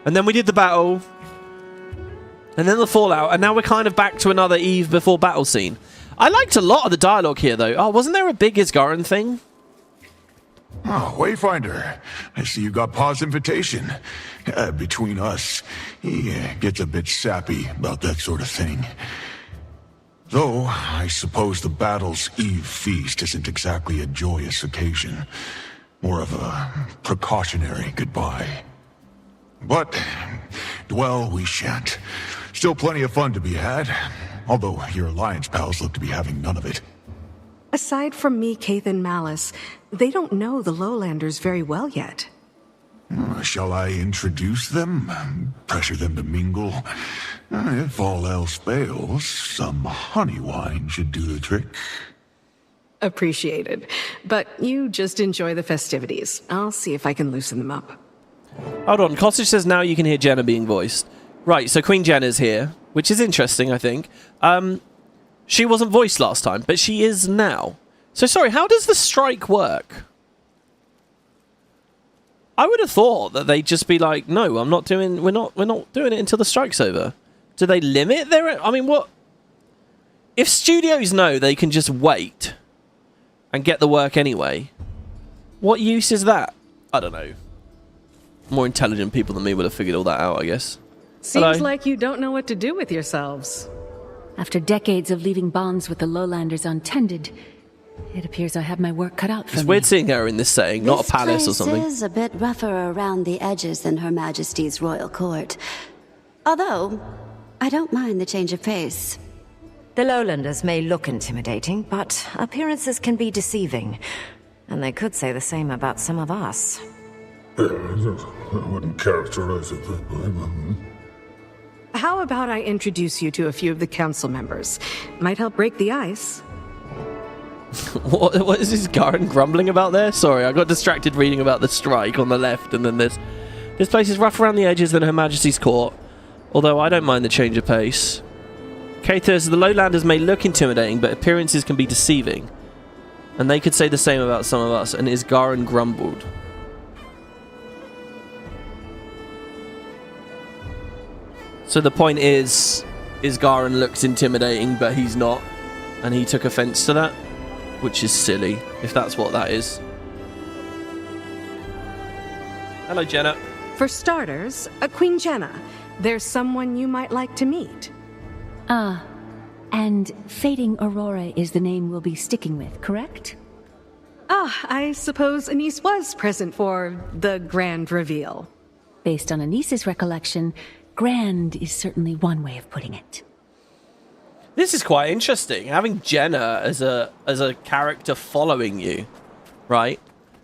and then we did the battle, and then the fallout, and now we're kind of back to another Eve before battle scene. I liked a lot of the dialogue here, though. Oh, wasn't there a big Isgaran thing?
Oh, Wayfinder. I see you got Pa's invitation. Between us, he gets a bit sappy about that sort of thing. Though, I suppose the battle's eve feast isn't exactly a joyous occasion. More of a precautionary goodbye. But, dwell we shan't. Still plenty of fun to be had. Although your alliance pals look to be having none of it.
Aside from me, Kaith, and Malice, they don't know the Lowlanders very well yet.
Shall I introduce them? Pressure them to mingle? If all else fails, some honey wine should do the trick.
Appreciated. But you just enjoy the festivities. I'll see if I can loosen them up.
Hold on. Costage says now you can hear Jenna being voiced. Right, so Queen Jenna's here, which is interesting, I think. She wasn't voiced last time, but she is now. So sorry, how does the strike work? I would have thought that they'd just be like, no, we're not doing it until the strike's over. Do they limit their... I mean, what... If studios know they can just wait and get the work anyway, what use is that? I don't know. More intelligent people than me would have figured all that out, I guess.
Seems like you don't know what to do with yourselves.
After decades of leaving bonds with the Lowlanders untended, it appears I have my work cut out for me.
It's weird seeing her in this setting, not a palace or something.
This place is a bit rougher around the edges than Her Majesty's royal court. Although, I don't mind the change of pace.
The Lowlanders may look intimidating, but appearances can be deceiving. And they could say the same about some of us.
Yeah, I wouldn't characterize it that way.
How about I introduce you to a few of the council members? Might help break the ice.
What is this Garen grumbling about there? Sorry, I got distracted reading about the strike on the left, and then this place is rough around the edges than Her Majesty's court. Although I don't mind the change of pace. Kaith says the Lowlanders may look intimidating, but appearances can be deceiving. And they could say the same about some of us, and is Garen grumbled. So the point is Garen looks intimidating, but he's not. And he took offense to that. Which is silly, if that's what that is. Hello, Jenna.
For starters, Queen Jenna. There's someone you might like to meet.
And Fading Aurora is the name we'll be sticking with, correct?
I suppose Anise was present for the grand reveal.
Based on Anise's recollection, grand is certainly one way of putting it.
This is quite interesting, having Jenna as a character following you, right?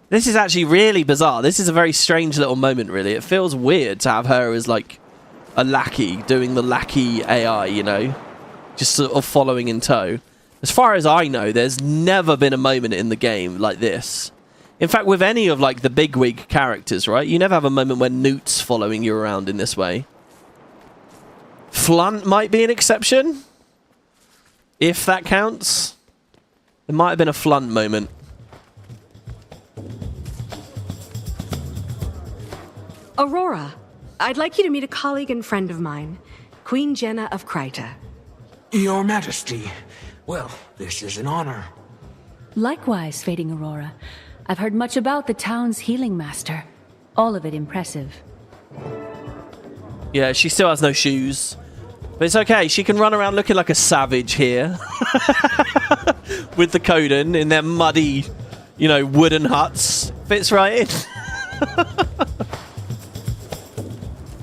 This is actually really bizarre. This is a very strange little moment, really. It feels weird to have her as, like, a lackey, doing the lackey AI, you know? Just sort of following in tow. As far as I know, there's never been a moment in the game like this. In fact, with any of, like, the bigwig characters, right? You never have a moment where Newt's following you around in this way. Flunt might be an exception. If that counts. There might have been a Flunt moment.
Aurora, I'd like you to meet a colleague and friend of mine, Queen Jenna of Kryta.
Your Majesty. Well, this is an honor.
Likewise, Fading Aurora. I've heard much about the town's healing master. All of it impressive.
Yeah, she still has no shoes. But it's okay, she can run around looking like a savage here. With the Coden in their muddy, you know, wooden huts. Fits right in.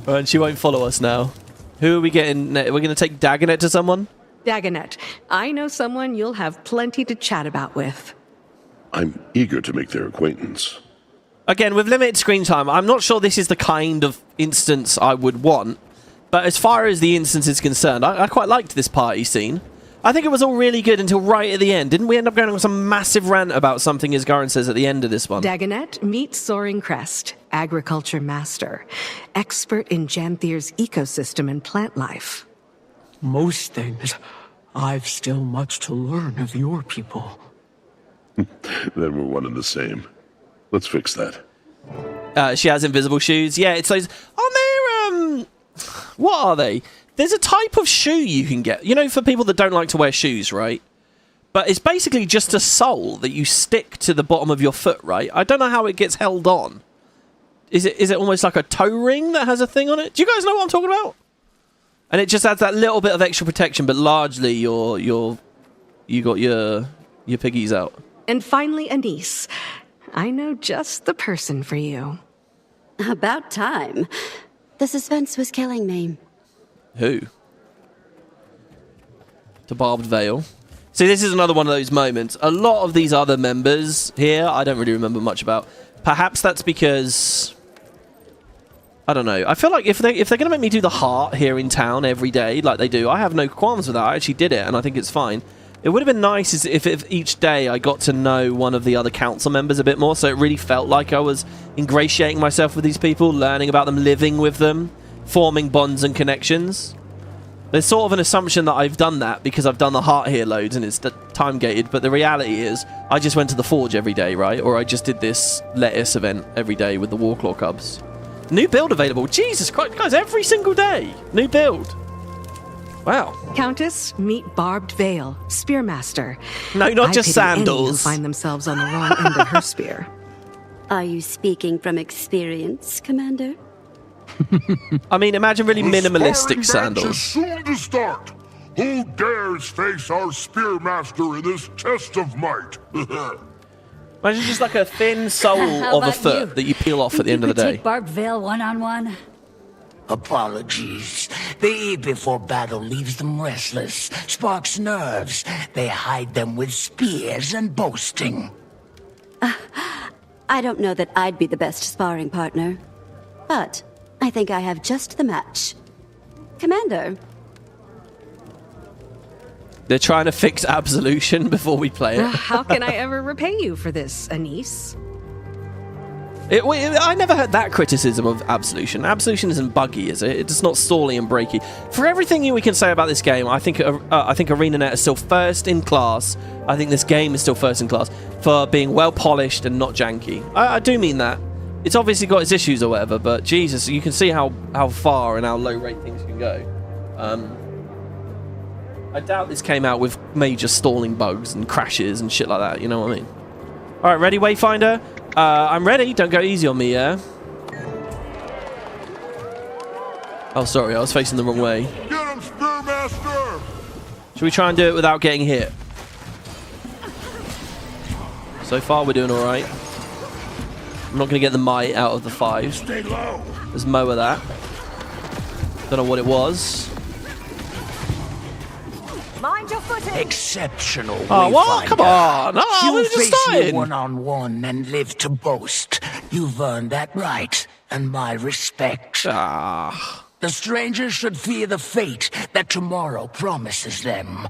And she won't follow us now. Who are we getting? We're going to take Dagonet to someone?
Dagonet, I know someone you'll have plenty to chat about with.
I'm eager to make their acquaintance.
Again, with limited screen time, I'm not sure this is the kind of instance I would want. But as far as the instance is concerned, I quite liked this party scene. I think it was all really good until right at the end. Didn't we end up going on some massive rant about something, as Garen says at the end of this one?
Dagonet, meet Soaring Crest, agriculture master, expert in Janthir's ecosystem and plant life.
Most things, I've still much to learn of your people.
Then we're one and the same. Let's fix that.
She has invisible shoes. Yeah, it's those... What are they? There's a type of shoe you can get. You know, for people that don't like to wear shoes, right? But it's basically just a sole that you stick to the bottom of your foot, right? I don't know how it gets held on. Is it almost like a toe ring that has a thing on it? Do you guys know what I'm talking about? And it just adds that little bit of extra protection, but largely you got your piggies out.
And finally, Anise. I know just the person for you.
About time. The suspense was killing me.
Who? To Barbed Veil. See, this is another one of those moments. A lot of these other members here, I don't really remember much about. Perhaps that's because... I don't know. I feel like if they're going to make me do the heart here in town every day, like they do, I have no qualms with that. I actually did it, and I think it's fine. It would have been nice if each day I got to know one of the other council members a bit more, so it really felt like I was ingratiating myself with these people, learning about them, living with them, forming bonds and connections. There's sort of an assumption that I've done that because I've done the heart here loads and it's time-gated, but the reality is I just went to the Forge every day, right? Or I just did this Lettuce event every day with the Warclaw Cubs. New build available. Jesus Christ, guys, every single day. New build. Wow.
Countess, meet Barbed Veil, Spearmaster.
No, not just
I pity any who
sandals.
find themselves on the wrong end of her spear.
Are you speaking from experience, Commander?
I mean, imagine really minimalistic sandals.
Is soon to start. Who dares face our Spearmaster in this test of might?
Imagine just like a thin sole of a foot that you peel off at the end of the day.
Take Barbed Veil one-on-one.
Apologies. The eve before battle leaves them restless, sparks nerves. They hide them with spears and boasting.
I don't know that I'd be the best sparring partner, but I think I have just the match. Commander.
They're trying to fix Absolution before we play it.
How can I ever repay you for this, Anise?
I never heard that criticism of Absolution. Absolution isn't buggy, is it? It's not stally and breaky. For everything we can say about this game, I think Arenanet is still first in class. I think this game is still first in class for being well polished and not janky. I do mean that. It's obviously got its issues or whatever, but Jesus, you can see how far and how low rate things can go. I doubt this came out with major stalling bugs and crashes and shit like that, you know what I mean? Alright, ready, Wayfinder? I'm ready. Don't go easy on me, yeah? Oh, sorry, I was facing the wrong way.
Get him, Spearmaster!
Should we try and do it without getting hit? So far, we're doing alright. I'm not going to get the might out of the 5.
Stay low.
Let's mower that. Don't know what it was.
Mind your footing!
Exceptional.
Oh, what? Come on! Oh,
You
we just
face
started.
me one-on-one and live to boast. You've earned that right and my respect.
Ah.
The strangers should fear the fate that tomorrow promises them.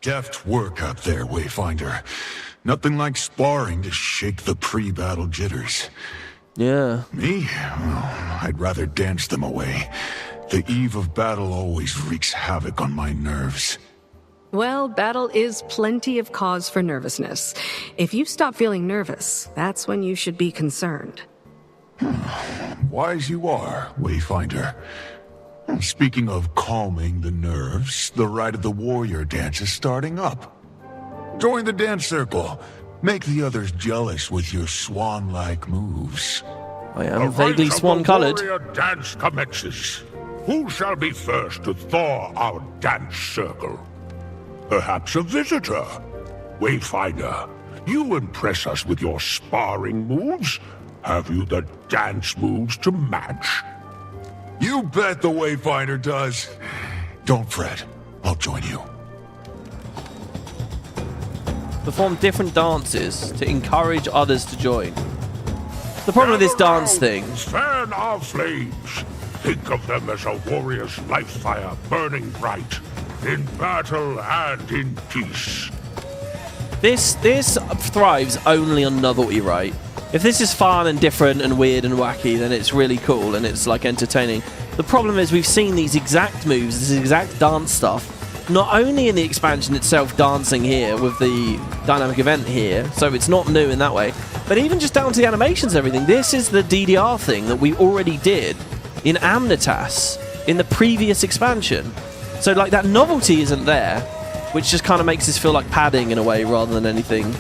Deft work out there, Wayfinder. Nothing like sparring to shake the pre-battle jitters.
Yeah.
Me? Oh, I'd rather dance them away. The eve of battle always wreaks havoc on my nerves.
Well, battle is plenty of cause for nervousness. If you stop feeling nervous, that's when you should be concerned.
Wise you are, Wayfinder. Speaking of calming the nerves, the Rite of the Warrior dance is starting up. Join the dance circle. Make the others jealous with your swan-like moves.
I am vaguely swan-coloured.
The warrior dance commences. Who shall be first to thaw our dance circle? Perhaps a visitor. Wayfinder, you impress us with your sparring moves. Have you the dance moves to match?
You bet the Wayfinder does. Don't fret. I'll join you.
Perform different dances to encourage others to join. The problem with this dance thing...
Fan our flames. Think of them as a warrior's life fire burning bright, in battle and in peace.
This thrives only on novelty, right? If this is fun and different and weird and wacky, then it's really cool and it's like entertaining. The problem is we've seen these exact moves, this exact dance stuff, not only in the expansion itself, dancing here with the dynamic event here, so it's not new in that way, but even just down to the animations and everything. This is the DDR thing that we already did in Amnitas in the previous expansion. So like that novelty isn't there, which just kind of makes this feel like padding in a way rather than anything.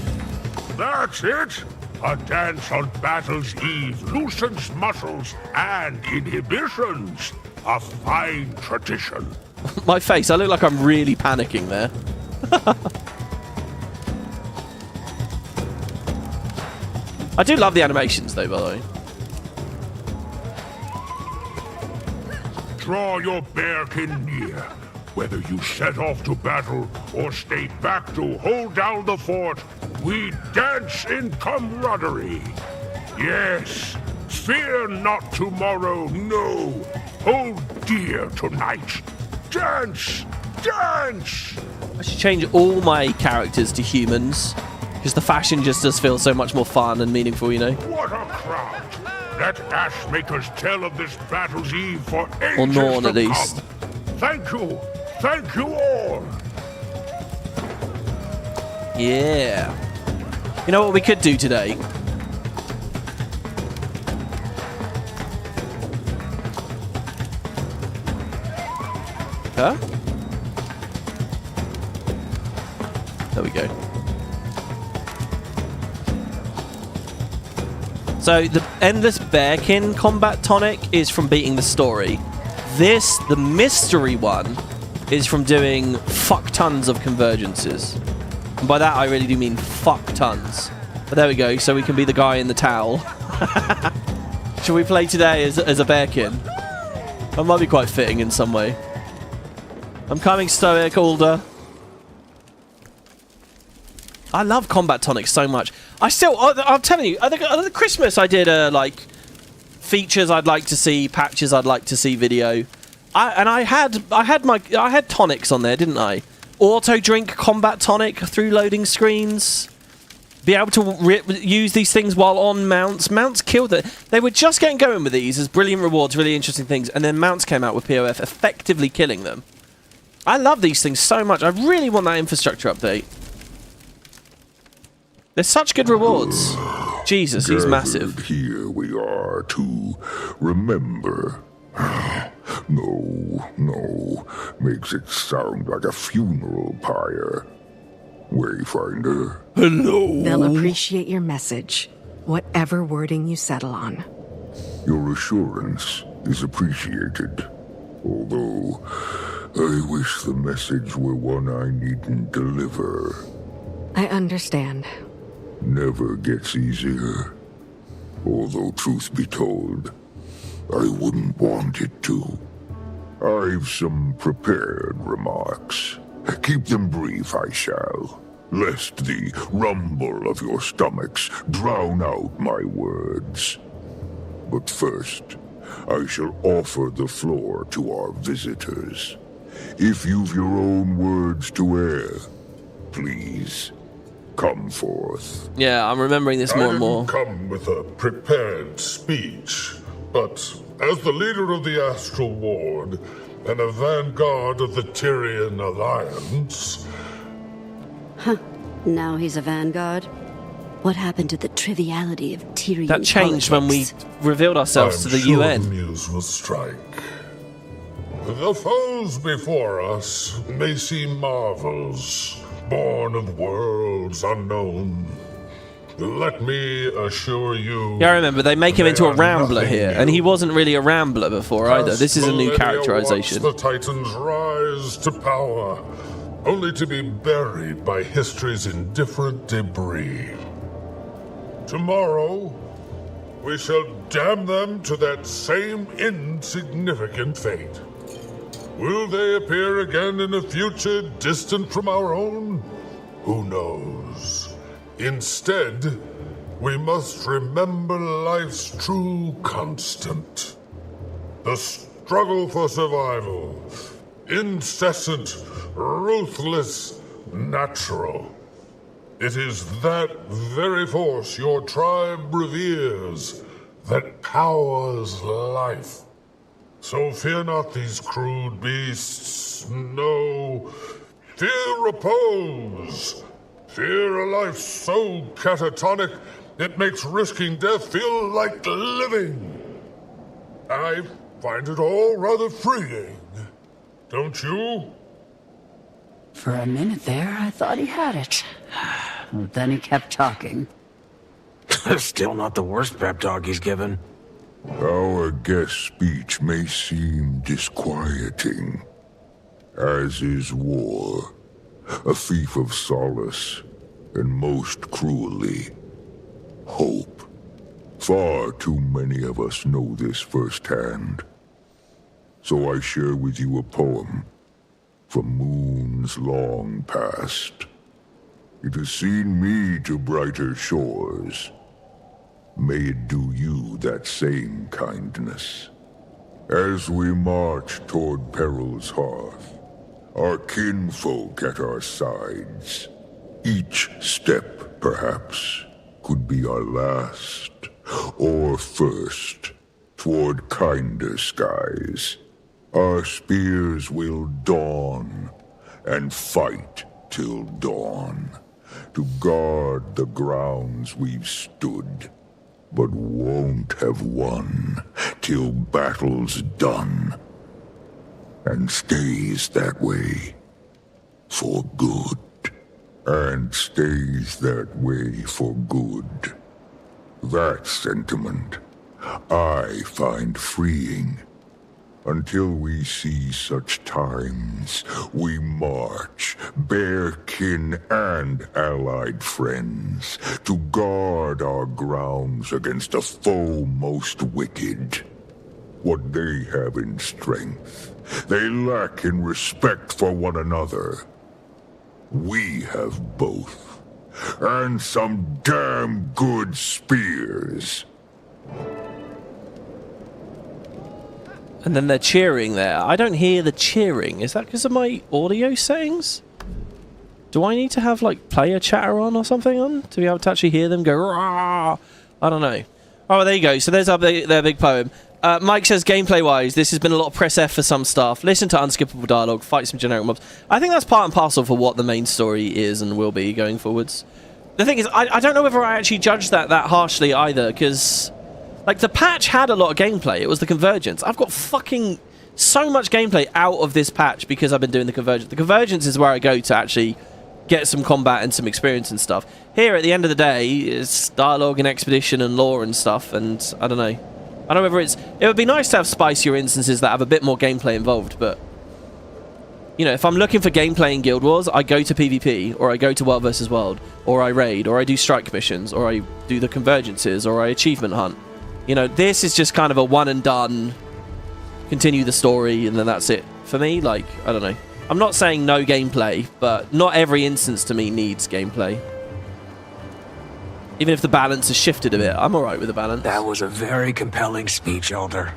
That's it. A dance on battle's eve loosens muscles and inhibitions. a fine tradition.
My face, I look like I'm really panicking there. I do love the animations, though, by the way.
Draw your bearkin near. Whether you set off to battle or stay back to hold down the fort, we dance in camaraderie. Yes, fear not tomorrow, no. Hold dear tonight. Dance! Dance!
I should change all my characters to humans, because the fashion just does feel so much more fun and meaningful, you know?
What a crowd! Let ash makers tell of this battle's eve for ages
Or Norn,
to
at least.
come. Thank you all!
Yeah. You know what we could do today? Huh? There we go. So the endless bearkin combat tonic is from beating the story. This, the mystery one, is from doing fuck tons of convergences. And by that I really do mean fuck tons. But there we go, so we can be the guy in the towel. Should we play today as a bearkin? That might be quite fitting in some way. I'm coming, Stoic Alder. I love combat tonic so much. I'm telling you, at Christmas I did like features I'd like to see, patches I'd like to see video. I had tonics on there, didn't I? Auto drink combat tonic through loading screens. Be able to use these things while on mounts. Mounts killed it. They were just getting going with these as brilliant rewards, really interesting things, and then mounts came out with POF, effectively killing them. I love these things so much. I really want that infrastructure update. They're such good rewards. Jesus, he's massive.
Here we are to remember. No. Makes it sound like a funeral pyre. Wayfinder.
Hello.
They'll appreciate your message, whatever wording you settle on.
Your assurance is appreciated. Although, I wish the message were one I needn't deliver.
I understand.
Never gets easier. Although, truth be told, I wouldn't want it to. I've some prepared remarks. Keep them brief, I shall, lest the rumble of your stomachs drown out my words. But first, I shall offer the floor to our visitors. If you've your own words to air, please, come forth.
Yeah, I'm remembering this more and more.
I didn't come with a prepared speech, but as the leader of the Astral Ward and a vanguard of the Tyrian Alliance...
Huh. Now he's a vanguard? What happened to the triviality of Tyrian
That changed
politics?
when we revealed ourselves to the
sure
UN.
The muse will strike. The foes before us may seem marvels, born of worlds unknown. Let me assure you...
Yeah, I remember, they make him into a rambler here, and he wasn't really a rambler before either. This is a new characterization.
The Titans rise to power, only to be buried by history's indifferent debris. Tomorrow, we shall damn them to that same insignificant fate. Will they appear again in a future distant from our own? Who knows? Instead, we must remember life's true constant. The struggle for survival. Incessant, ruthless, natural. It is that very force your tribe reveres that powers life. So fear not these crude beasts, no. Fear repose. Fear a life so catatonic, it makes risking death feel like living. I find it all rather freeing. Don't you?
For a minute there, I thought he had it. Then he kept talking.
Still not the worst pep talk he's given.
Our guest speech may seem disquieting, as is war, a thief of solace, and most cruelly, hope. Far too many of us know this firsthand. So I share with you a poem from moons long past. It has seen me to brighter shores. May it do you that same kindness. As we march toward peril's hearth, our kinfolk at our sides, each step, perhaps, could be our last, or first, toward kinder skies. Our spears will dawn, and fight till dawn, to guard the grounds we've stood, but won't have won till battle's done, and stays that way for good, and stays that way for good. That sentiment I find freeing. Until we see such times, we march, bear kin and allied friends, to guard our grounds against a foe most wicked. What they have in strength, they lack in respect for one another. We have both, and some damn good spears.
And then they're cheering there. I don't hear the cheering. Is that because of my audio settings? Do I need to have, like, player chatter on or something on to be able to actually hear them go, rah? I don't know. Oh, there you go. So their big poem. Mike says, gameplay-wise, this has been a lot of press F for some stuff. Listen to unskippable dialogue, fight some generic mobs. I think that's part and parcel for what the main story is and will be going forwards. The thing is, I don't know whether I actually judged that harshly either, because... like, the patch had a lot of gameplay. It was the Convergence. I've got fucking so much gameplay out of this patch because I've been doing the Convergence. The Convergence is where I go to actually get some combat and some experience and stuff. Here, at the end of the day, it's dialogue and expedition and lore and stuff, and I don't know. I don't know whether it's... it would be nice to have spicier instances that have a bit more gameplay involved, but... you know, if I'm looking for gameplay in Guild Wars, I go to PvP, or I go to World vs. World, or I raid, or I do strike missions, or I do the Convergences, or I achievement hunt. You know, this is just kind of a one and done, continue the story, and then that's it. For me, like, I don't know. I'm not saying no gameplay, but not every instance to me needs gameplay. Even if the balance has shifted a bit, I'm alright with the balance.
That was a very compelling speech, Elder.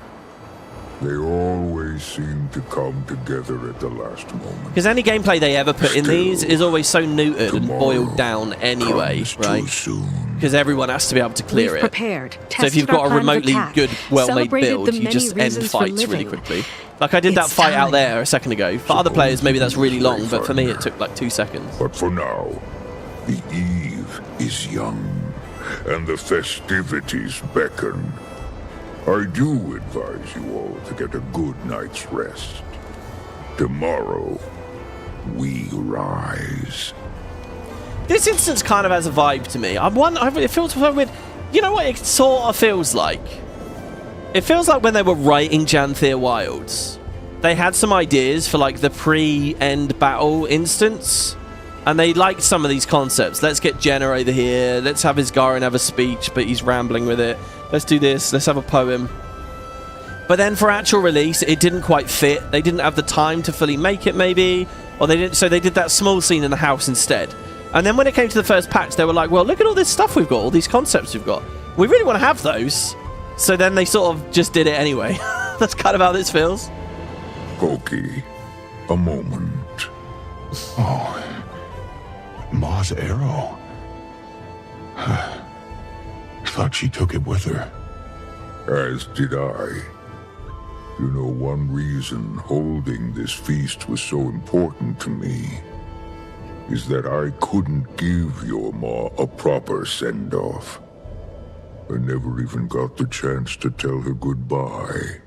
They always seem to come together at the last moment.
Because any gameplay they ever put in these is always so neutered and boiled down anyway, right? Because everyone has to be able to clear it.
Prepared,
so if you've got a remotely good, well-made build, you just end fights really quickly. Like I did that fight out there a second ago. For other players, maybe that's really long, but for me it took like 2 seconds.
But for now, the eve is young, and the festivities beckon. I do advise you all to get a good night's rest. Tomorrow, we rise.
This instance kind of has a vibe to me. It feels so weird. You know what it sort of feels like? It feels like when they were writing Janthir Wilds, they had some ideas for like the pre-end battle instance, and they liked some of these concepts. Let's get Jenna over here. Let's have Isgarin have a speech, but he's rambling with it. Let's do this. Let's have a poem. But then for actual release, it didn't quite fit. They didn't have the time to fully make it, maybe, or they didn't. So they did that small scene in the house instead. And then when it came to the first patch, they were like, well, look at all this stuff we've got, all these concepts we've got. We really want to have those. So then they sort of just did it anyway. That's kind of how this feels.
Pokey, a moment.
Oh, Ma's arrow. Thought she took it with her.
As did I. You know, one reason holding this feast was so important to me is that I couldn't give your Ma a proper send-off. I never even got the chance to tell her goodbye.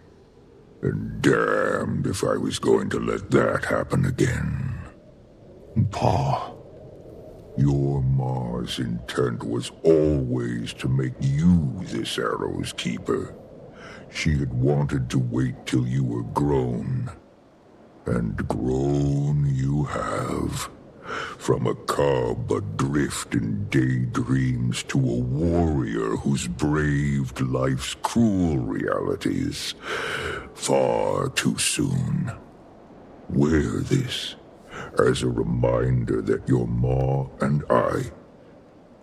And damned if I was going to let that happen again.
Pa.
Your Ma's intent was always to make you this arrow's keeper. She had wanted to wait till you were grown. And grown you have. From a cub adrift in daydreams to a warrior who's braved life's cruel realities. Far too soon. Wear this as a reminder that your Ma and I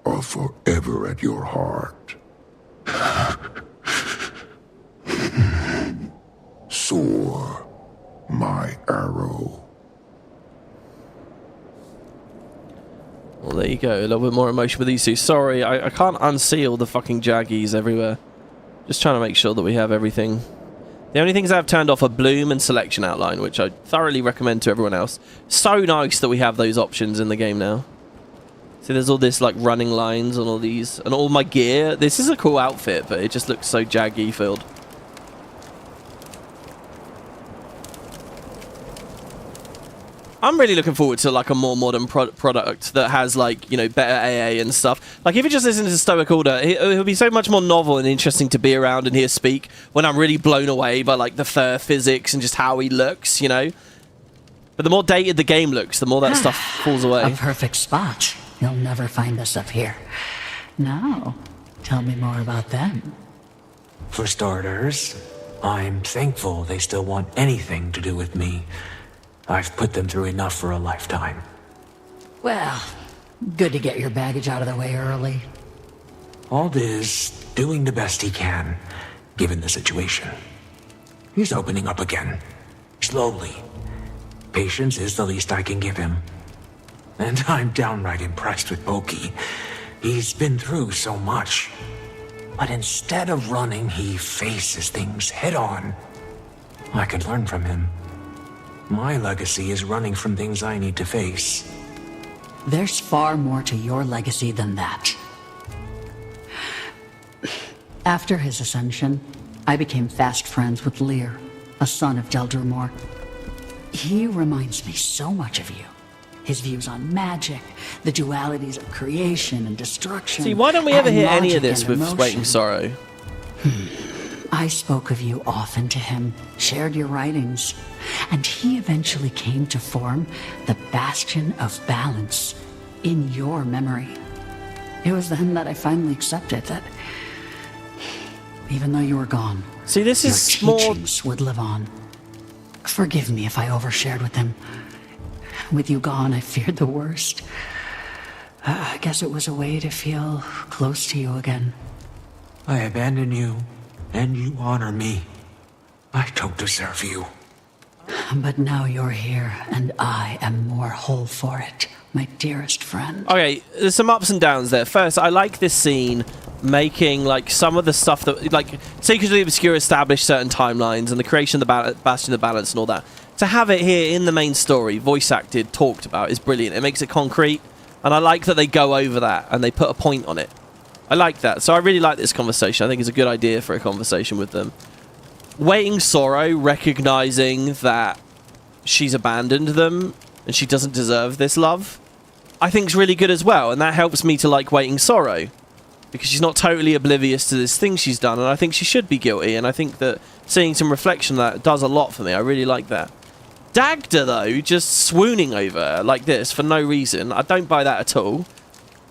are forever at your heart. Soar, my arrow.
Well, there you go. A little bit more emotion with these two. Sorry, I can't unseal the fucking jaggies everywhere. Just trying to make sure that we have everything. The only things I've turned off are bloom and selection outline, which I thoroughly recommend to everyone else. So nice that we have those options in the game now. See, there's all this like running lines on all these, and all my gear. This is a cool outfit, but it just looks so jaggy filled. I'm really looking forward to like a more modern product that has like, you know, better AA and stuff. Like if you just listen to Stoic Order, it'll be so much more novel and interesting to be around and hear speak when I'm really blown away by like the fur physics and just how he looks, you know. But the more dated the game looks, the more that stuff falls away.
A perfect spot. You'll never find us up here. Now, tell me more about them.
For starters, I'm thankful they still want anything to do with me. I've put them through enough for a lifetime.
Well, good to get your baggage out of the way early.
Ald is doing the best he can, given the situation. He's opening up again. Slowly. Patience is the least I can give him. And I'm downright impressed with Boki. He's been through so much. But instead of running, he faces things head on. I could learn from him. My legacy is running from things I need to face.
There's far more to your legacy than that. After his ascension, I became fast friends with Lear, a son of Deldrumor. He reminds me so much of you. His views on magic, the dualities of creation and destruction.
See, why don't we ever hear any of this with Waiting Sorrow?
I spoke of you often to him, shared your writings, and he eventually came to form the Bastion of Balance in your memory. It was then that I finally accepted that even though you were gone,
see, this is
your teachings would live on. Forgive me if I overshared with him. With you gone, I feared the worst. I guess it was a way to feel close to you again.
I abandon you, and you honor me. I don't deserve you.
But now you're here, and I am more whole for it, my dearest friend.
Okay, there's some ups and downs there. First, I like this scene making like some of the stuff that like Secretly Obscure established certain timelines and the creation of the Bastion of Balance and all that. To have it here in the main story, voice acted, talked about, is brilliant. It makes it concrete, and I like that they go over that and they put a point on it. I like that. So I really like this conversation. I think it's a good idea for a conversation with them. Waiting Sorrow, recognizing that she's abandoned them and she doesn't deserve this love, I think is really good as well. And that helps me to like Waiting Sorrow, because she's not totally oblivious to this thing she's done, and I think she should be guilty, and I think that seeing some reflection of that does a lot for me. I really like that. Dagda, though, just swooning over her like this for no reason, I don't buy that at all.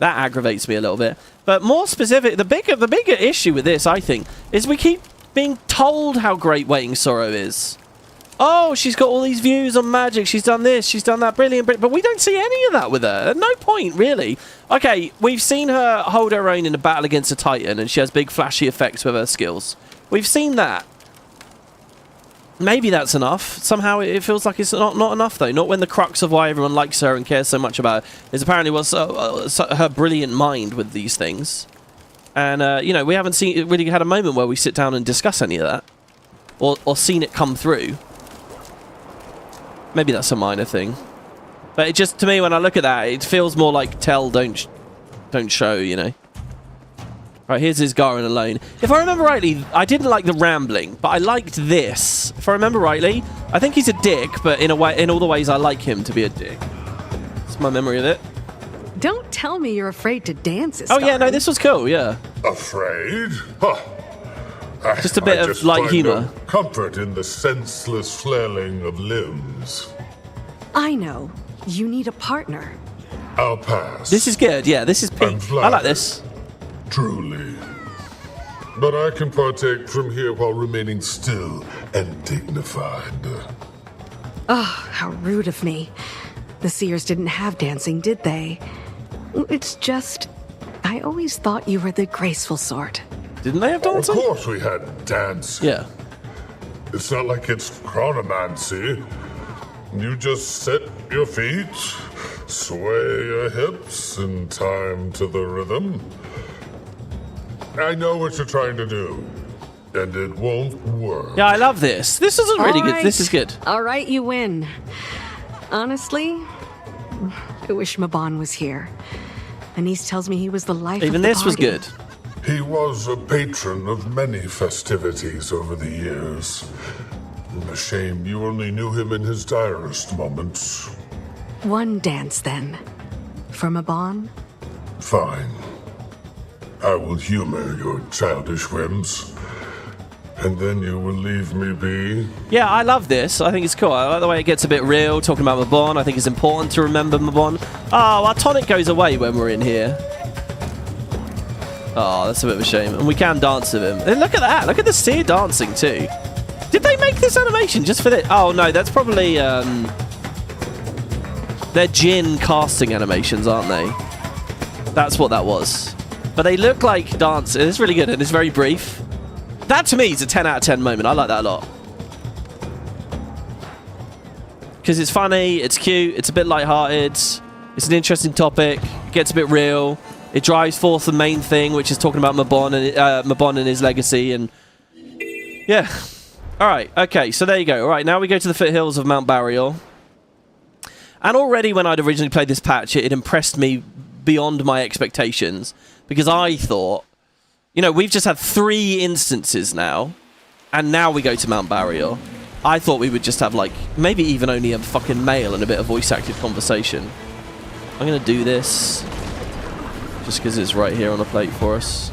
That aggravates me a little bit. But more specific, the bigger issue with this, I think, is we keep being told how great Waiting Sorrow is. Oh, she's got all these views on magic, she's done this, she's done that, brilliant, but we don't see any of that with her. At no point, really. Okay, we've seen her hold her own in a battle against a Titan, and she has big flashy effects with her skills. We've seen that. Maybe that's enough. Somehow it feels like it's not enough, though. Not when the crux of why everyone likes her and cares so much about her is apparently was her brilliant mind with these things. And, you know, we haven't really had a moment where we sit down and discuss any of that. Or seen it come through. Maybe that's a minor thing. But it just, to me, when I look at that, it feels more like tell, don't show, you know. Right, here's Isgarin alone. If I remember rightly, I didn't like the rambling, but I liked this. If I remember rightly, I think he's a dick, but in all the ways I like him to be a dick. That's my memory of it.
Don't tell me you're afraid to dance, Isgarin.
Oh yeah, no, this was cool, yeah.
Afraid? Huh.
Just a bit of light humour.
No comfort in the senseless flailing of limbs.
I know. You need a partner.
I'll pass.
This is good. Yeah, this is peak. I like this.
Truly. But I can partake from here while remaining still and dignified.
Oh, how rude of me. The Seers didn't have dancing, did they? It's just, I always thought you were the graceful sort.
Didn't they have dancing?
Of course we had dance.
Yeah.
It's not like it's chronomancy. You just set your feet, sway your hips in time to the rhythm. I know what you're trying to do, and it won't work.
Yeah, I love this. This is really good. This is good.
All right, you win. Honestly, I wish Mabon was here. Anise tells me he was the life
Even
of the
this was
party.
good.
He was a patron of many festivities over the years. A shame you only knew him in his direst moments.
One dance, then. For Mabon?
Fine. I will humor your childish whims. And then you will leave me be?
Yeah, I love this. I think it's cool. I like the way it gets a bit real, talking about Mabon. I think it's important to remember Mabon. Oh, our tonic goes away when we're in here. Oh, that's a bit of a shame. And we can dance with him. And look at that. Look at the Seer dancing, too. Did they make this animation just for this? Oh, no, that's probably... they're Jinn casting animations, aren't they? That's what that was. But they look like dance. It's really good, and it's very brief. That, to me, is a 10 out of 10 moment. I like that a lot. Because it's funny, it's cute, it's a bit lighthearted, it's an interesting topic, it gets a bit real, it drives forth the main thing, which is talking about Mabon and his legacy, and... yeah. Alright, okay, so there you go. Alright, now we go to the foothills of Mount Balior. And already when I'd originally played this patch, it impressed me beyond my expectations. Because I thought, you know, we've just had 3 instances now, and now we go to Mount Balior. I thought we would just have, like, maybe even only a fucking male and a bit of voice-acted conversation. I'm going to do this, just because it's right here on the plate for us.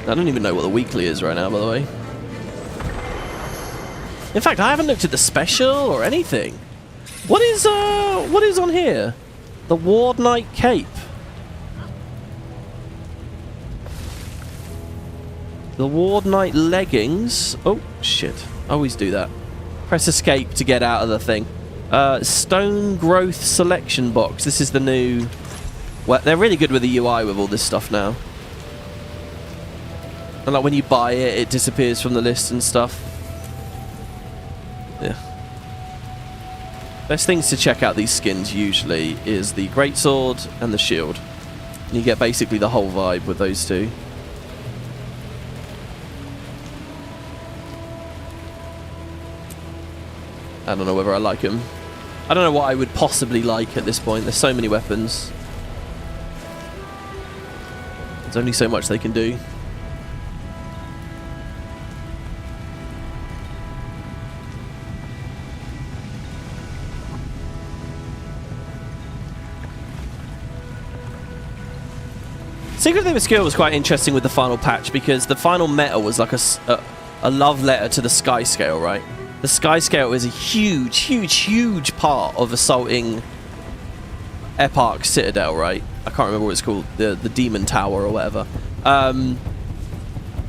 I don't even know what the weekly is right now, by the way. In fact, I haven't looked at the special or anything. What is on here? The Ward Knight Cape. The Ward Knight leggings. Oh, shit. I always do that. Press escape to get out of the thing. Stone Growth Selection Box. This is the new... well, they're really good with the UI with all this stuff now. And like when you buy it, it disappears from the list and stuff. Yeah. Best things to check out these skins usually is the greatsword and the shield. And you get basically the whole vibe with those two. I don't know whether I like them. I don't know what I would possibly like at this point. There's so many weapons. There's only so much they can do. Secret of the Obscure was quite interesting with the final patch because the final meta was like a love letter to the Sky Scale, right? The Sky Scale is a huge, huge, huge part of assaulting Eparch Citadel, right? I can't remember what it's called, the Demon Tower or whatever.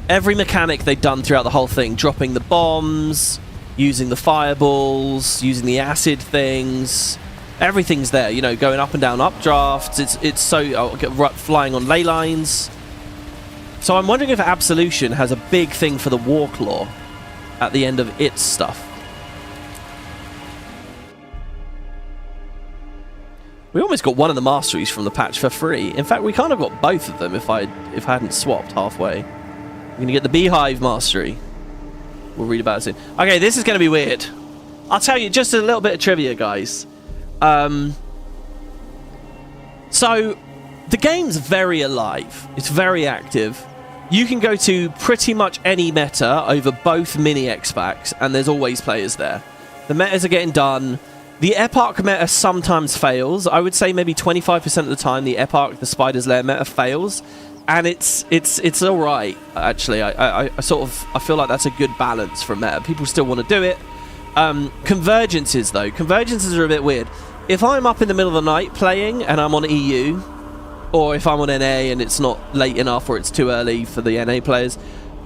Every mechanic they've done throughout the whole thing, dropping the bombs, using the fireballs, using the acid things... everything's there, you know, going up and down updrafts. It's so flying on ley lines. So I'm wondering if Absolution has a big thing for the Warclaw at the end of its stuff. We almost got one of the masteries from the patch for free. In fact, we kind of got both of them if I hadn't swapped halfway. We're gonna get the Beehive mastery. We'll read about it soon. Okay, this is gonna be weird. I'll tell you just a little bit of trivia, guys. So the game's very alive. It's very active. You can go to pretty much any meta over both mini X-Packs, and there's always players there. The metas are getting done. The Eparch meta sometimes fails. I would say maybe 25% of the time the Eparch, the Spider's Lair meta fails. and it's all right actually. I feel like that's a good balance for meta. People still want to do it. Convergences are a bit weird. If I'm up in the middle of the night playing and I'm on EU, or if I'm on NA and it's not late enough or it's too early for the NA players,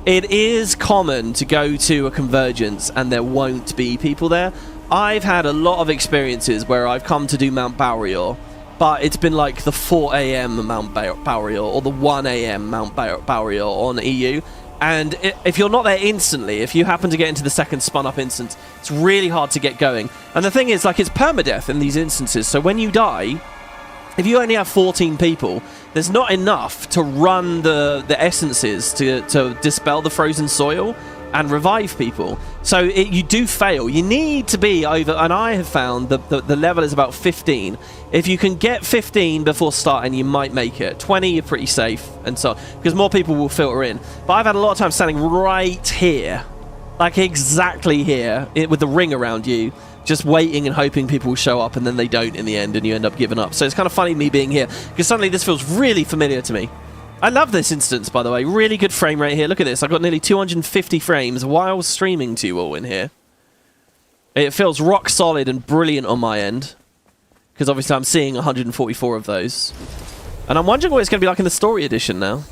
it is common to go to a convergence and there won't be people there. I've had a lot of experiences where I've come to do Mount Balior, but it's been like the 4 AM Mount Balior or the 1 AM Mount Balior on EU. And if you're not there instantly, if you happen to get into the second spun up instance, it's really hard to get going. And the thing is, like, it's permadeath in these instances. So when you die, if you only have 14 people, there's not enough to run the essences to dispel the frozen soil and revive people. So you do fail. You need to be over, and I have found that the level is about 15. If you can get 15 before starting, you might make it. 20, you're pretty safe, and so on, because more people will filter in. But I've had a lot of time standing right here, like exactly here, with the ring around you, just waiting and hoping people will show up, and then they don't in the end, and you end up giving up. So it's kind of funny me being here, because suddenly this feels really familiar to me. I love this instance, by the way. Really good frame rate here. Look at this. I've got nearly 250 frames while streaming to you all in here. It feels rock solid and brilliant on my end, because obviously I'm seeing 144 of those. And I'm wondering what it's going to be like in the story edition now.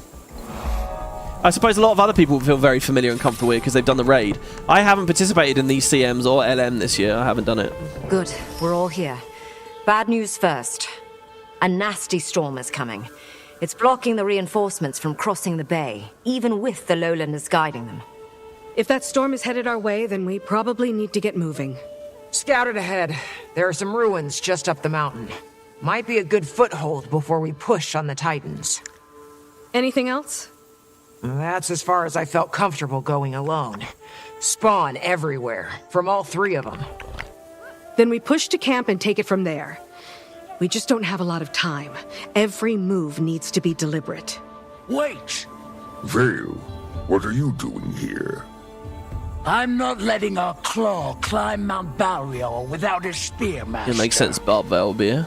I suppose a lot of other people will feel very familiar and comfortable here because they've done the raid. I haven't participated in these CMs or LM this year. I haven't done it.
Good. We're all here. Bad news first. A nasty storm is coming. It's blocking the reinforcements from crossing the bay, even with the lowlanders guiding them.
If that storm is headed our way, then we probably need to get moving.
Scouted ahead. There are some ruins just up the mountain. Might be a good foothold before we push on the Titans.
Anything else?
That's as far as I felt comfortable going alone. Spawn everywhere, from all 3 of them.
Then we push to camp and take it from there. We just don't have a lot of time. Every move needs to be deliberate.
Wait! Vale, what are you doing here?
I'm not letting our claw climb Mount Balior without a spearmaster.
It makes sense, Bob Velbeer.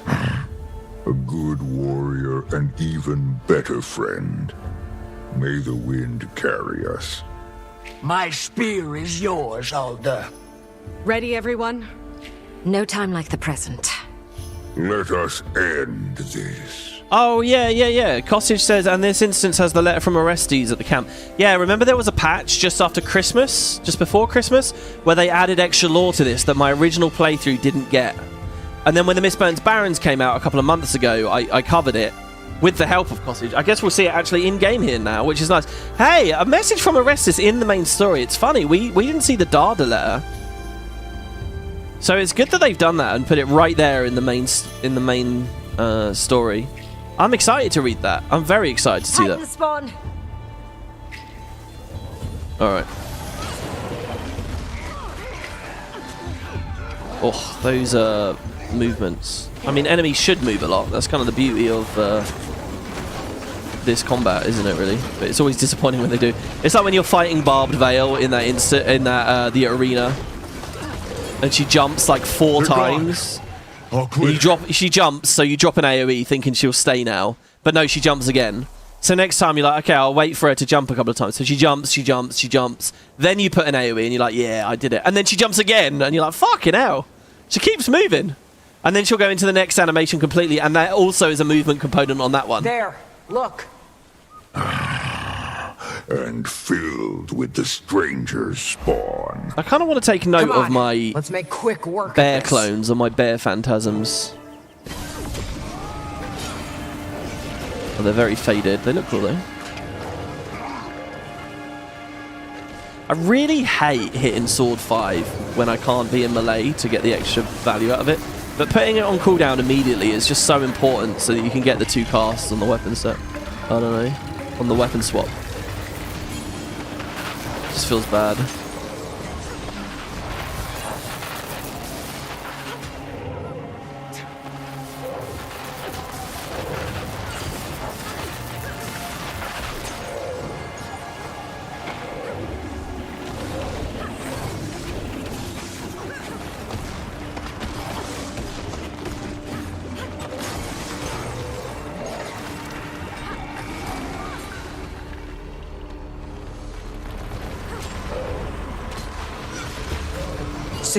A good warrior and even better friend. May the wind carry us.
My spear is yours, Alder.
Ready, everyone?
No time like the present.
Let us end this.
Oh, yeah. Costage says, and this instance has the letter from Orestes at the camp. Yeah, remember there was a patch just after Christmas, just before Christmas, where they added extra lore to this that my original playthrough didn't get. And then when the Mistburns Barons came out a couple of months ago, I covered it with the help of Costage. I guess we'll see it actually in-game here now, which is nice. Hey, a message from Orestes in the main story. It's funny, we didn't see the Dada letter. So it's good that they've done that and put it right there in the main story. I'm excited to read that. I'm very excited to see that.
Spawn.
All right. Oh, those movements. I mean, enemies should move a lot. That's kind of the beauty of this combat, isn't it? Really, but it's always disappointing when they do. It's like when you're fighting Barbed Veil in that the arena. And she jumps like 4 times. She jumps, so you drop an AoE thinking she'll stay now. But no, she jumps again. So next time you're like, okay, I'll wait for her to jump a couple of times. So she jumps. Then you put an AoE and you're like, yeah, I did it. And then she jumps again and you're like, fucking hell. She keeps moving. And then she'll go into the next animation completely. And that also is a movement component on that one.
There, look.
And filled with the stranger's spawn.
I kind of want to take note of my
Let's make quick work
bear clones or my bear phantasms. Oh, they're very faded. They look cool though. I really hate hitting sword 5 when I can't be in melee to get the extra value out of it. But putting it on cooldown immediately is just so important so that you can get the 2 casts on the weapon set. I don't know. On the weapon swap. Just feels bad.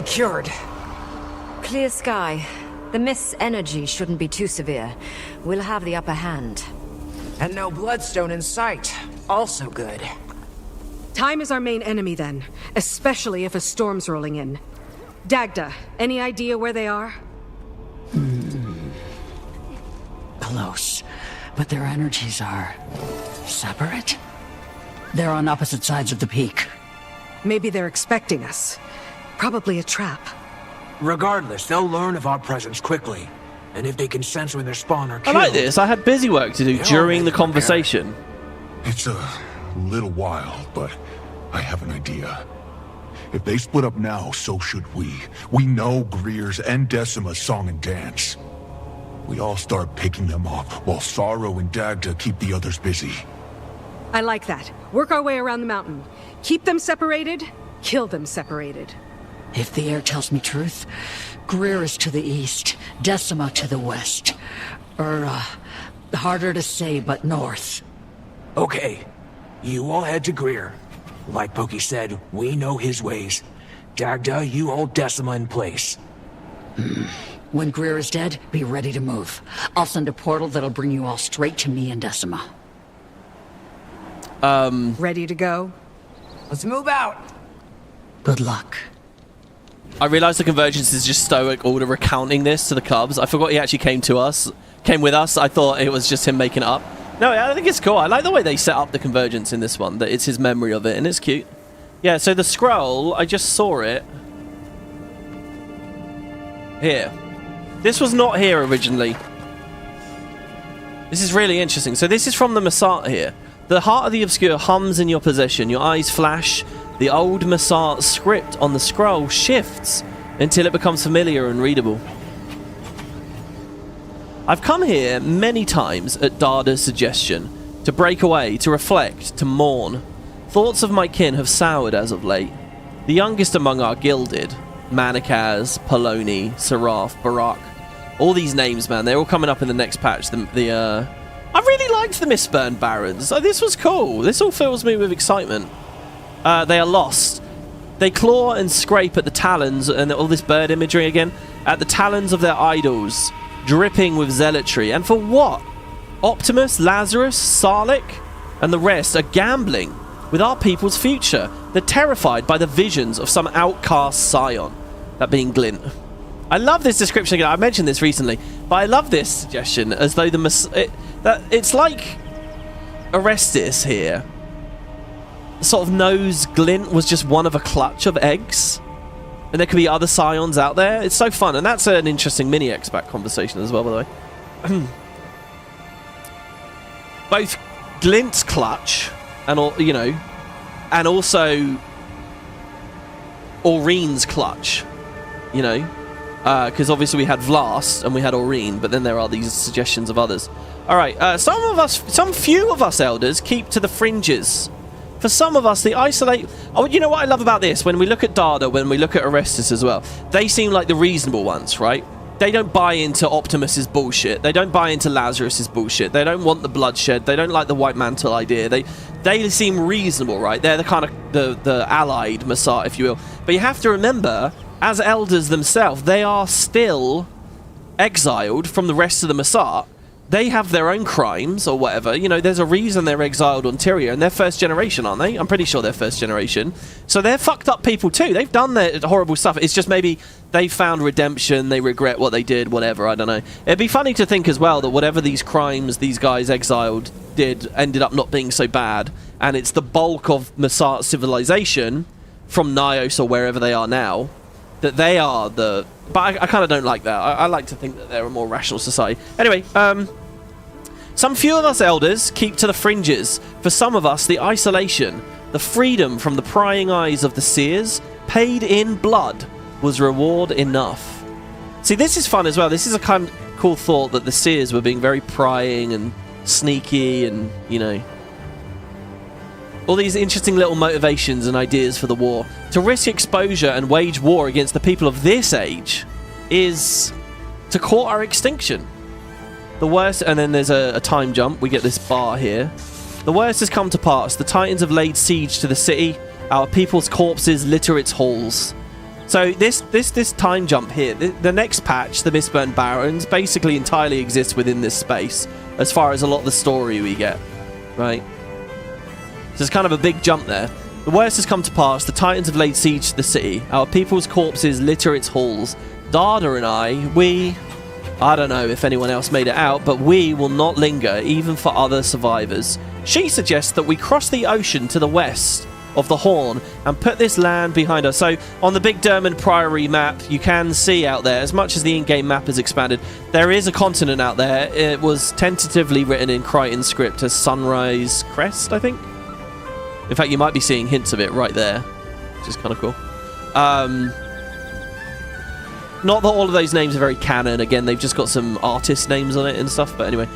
Secured.
Clear sky. The mist's energy shouldn't be too severe. We'll have the upper hand.
And no bloodstone in sight. Also good.
Time is our main enemy then, especially if a storm's rolling in. Dagda, any idea where they are?
Close, but their energies are separate? They're on opposite sides of the peak.
Maybe they're expecting us. Probably a trap.
Regardless, they'll learn of our presence quickly. And if they can sense when their spawn are killed...
I like this. I had busy work to do during the conversation.
It's a little while, but I have an idea. If they split up now, so should we. We know Greer's and Decima's song and dance. We all start picking them off, while Sorrow and Dagda keep the others busy.
I like that. Work our way around the mountain. Keep them separated, kill them separated.
If the air tells me truth, Greer is to the east, Decima to the west. Harder to say, but north.
Okay, you all head to Greer. Like Pokey said, we know his ways. Dagda, you hold Decima in place.
When Greer is dead, be ready to move. I'll send a portal that'll bring you all straight to me and Decima.
Ready to go?
Let's move out.
Good luck.
I realised the Convergence is just stoic order recounting this to the Cubs. I forgot he actually came with us. I thought it was just him making it up. No, I think it's cool. I like the way they set up the Convergence in this one. That it's his memory of it, and it's cute. Yeah, so the scroll, I just saw it. Here. This was not here originally. This is really interesting. So this is from the Masat here. The Heart of the Obscure hums in your possession. Your eyes flash. The old Masat script on the scroll shifts until it becomes familiar and readable. I've come here many times at Dada's suggestion, to break away, to reflect, to mourn. Thoughts of my kin have soured as of late. The youngest among our gilded, Manikaz, Poloni, Seraph, Barak. All these names, man, they're all coming up in the next patch. I really liked the Mistburned Barons. This was cool. This all fills me with excitement. They are lost. They claw and scrape at the talons, and all this bird imagery again, at the talons of their idols, dripping with zealotry. And for what? Optimus, Lazarus, Sarlik, and the rest are gambling with our people's future. They're terrified by the visions of some outcast scion, that being Glint. I love this description again. I mentioned this recently, but I love this suggestion as though it's like Orestes here sort of knows Glint was just one of a clutch of eggs, and there could be other scions out there. It's so fun, and that's an interesting mini expat conversation as well, by the way. Both Glint's clutch and and also Aureen's clutch, because obviously we had Vlast and we had Aureen, but then there are these suggestions of others. All right, some few of us elders keep to the fringes. For some of us, they isolate... Oh, you know what I love about this? When we look at Dada, when we look at Orestes as well, they seem like the reasonable ones, right? They don't buy into Optimus's bullshit. They don't buy into Lazarus's bullshit. They don't want the bloodshed. They don't like the white mantle idea. They seem reasonable, right? They're the kind of the allied Masat, if you will. But you have to remember, as elders themselves, they are still exiled from the rest of the Masat. They have their own crimes or whatever. There's a reason they're exiled on Tyria, and they're first generation, aren't they? I'm pretty sure they're first generation. So they're fucked up people too. They've done their horrible stuff. It's just maybe they found redemption, they regret what they did, whatever, I don't know. It'd be funny to think as well that whatever these crimes these guys exiled did ended up not being so bad, and it's the bulk of Masat civilization from Nios or wherever they are now, that they are the... But I kind of don't like that. I like to think that they're a more rational society. Anyway, some few of us elders keep to the fringes. For some of us, the isolation, the freedom from the prying eyes of the seers, paid in blood, was reward enough. See, this is fun as well. This is a kind of cool thought that the seers were being very prying and sneaky and, all these interesting little motivations and ideas for the war. To risk exposure and wage war against the people of this age is to court our extinction. The worst, and then there's a time jump. We get this bar here. The worst has come to pass. The Titans have laid siege to the city. Our people's corpses litter its halls. So this time jump here, the next patch, the Mistburn Barrens, basically entirely exists within this space, as far as a lot of the story we get, right? So it's kind of a big jump there. The worst has come to pass. The Titans have laid siege to the city. Our people's corpses litter its halls. Dada and I don't know if anyone else made it out, but we will not linger, even for other survivors. She suggests that we cross the ocean to the west of the Horn and put this land behind us. So on the big Dermond Priory map, you can see out there, as much as the in-game map has expanded, there is a continent out there. It was tentatively written in Crichton script as Sunrise Crest, I think. In fact, you might be seeing hints of it right there, which is kind of cool. Not that all of those names are very canon. Again, they've just got some artist names on it and stuff. But anyway,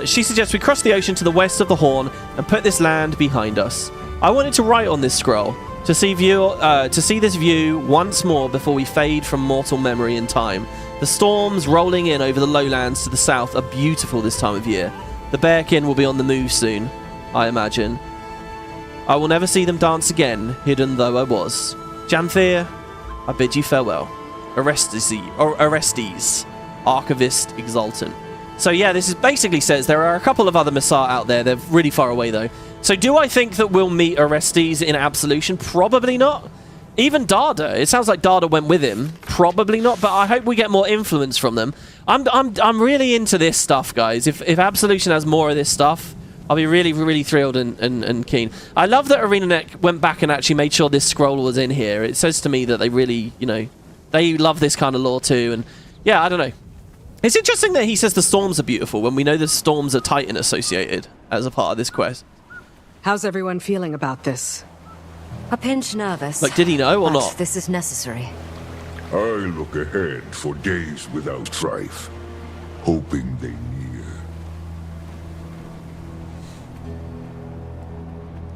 she suggests we cross the ocean to the west of the Horn and put this land behind us. I wanted to write on this scroll to see this view once more before we fade from mortal memory and time. The storms rolling in over the lowlands to the south are beautiful this time of year. The Bearkin will be on the move soon, I imagine. I will never see them dance again, hidden though I was. Janthir, I bid you farewell. Orestes, Archivist Exultant. So yeah, this is basically says there are a couple of other Messar out there. They're really far away though. So do I think that we'll meet Orestes in Absolution? Probably not. Even Dada. It sounds like Dada went with him. Probably not, but I hope we get more influence from them. I'm really into this stuff, guys. If Absolution has more of this stuff, I'll be really, really thrilled and keen. I love that Arenanet went back and actually made sure this scroll was in here. It says to me that they really, you know, they love this kind of lore too. And yeah, I don't know. It's interesting that he says the storms are beautiful when we know the storms are Titan associated as a part of this quest.
How's everyone feeling about this?
A pinch nervous.
Like, did he know or not?
This is necessary.
I look ahead for days without strife, hoping they near.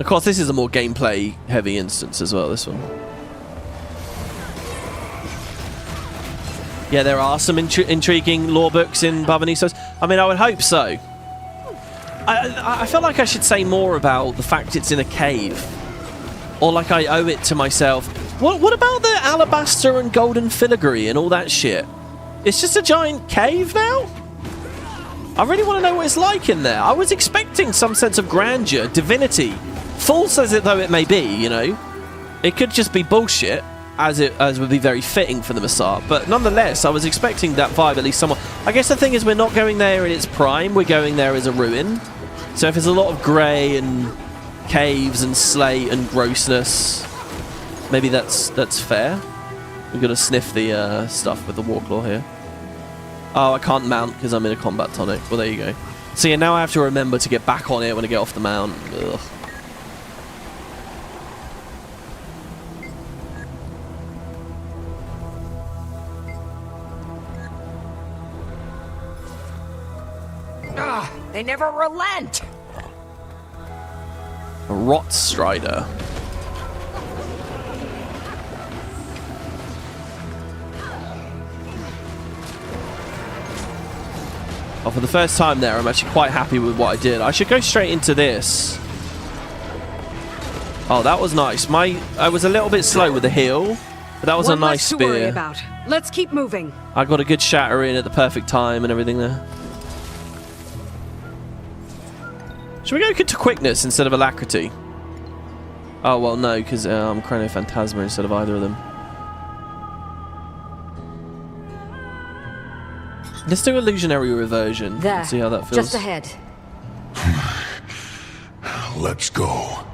Of course, this is a more gameplay-heavy instance as well, this one. Yeah, there are some intriguing lore books in Bavanisos. I mean, I would hope so. I felt like I should say more about the fact it's in a cave. Or like I owe it to myself. What about the alabaster and golden filigree and all that shit? It's just a giant cave now? I really want to know what it's like in there. I was expecting some sense of grandeur, divinity. False as it though it may be, you know. It could just be bullshit, as would be very fitting for the Messar. But nonetheless, I was expecting that vibe at least somewhat. I guess the thing is we're not going there in its prime. We're going there as a ruin. So if there's a lot of grey and caves and slate and grossness, maybe that's fair. We've got to sniff the stuff with the Warclaw here. Oh, I can't mount because I'm in a combat tonic. Well, there you go. So yeah, now I have to remember to get back on it when I get off the mount. Ugh.
They never relent!
A Rot Strider. Oh, for the first time there, I'm actually quite happy with what I did. I should go straight into this. Oh, that was nice. I was a little bit slow with the heal, but that was a nice spear.
One less to worry about. Let's keep moving.
I got a good shatter in at the perfect time and everything there. Should we go to quickness instead of alacrity? Oh, well, no, because I'm Chronophantasma instead of either of them. Let's do illusionary reversion.
There.
And see how that feels.
Just ahead.
Let's go.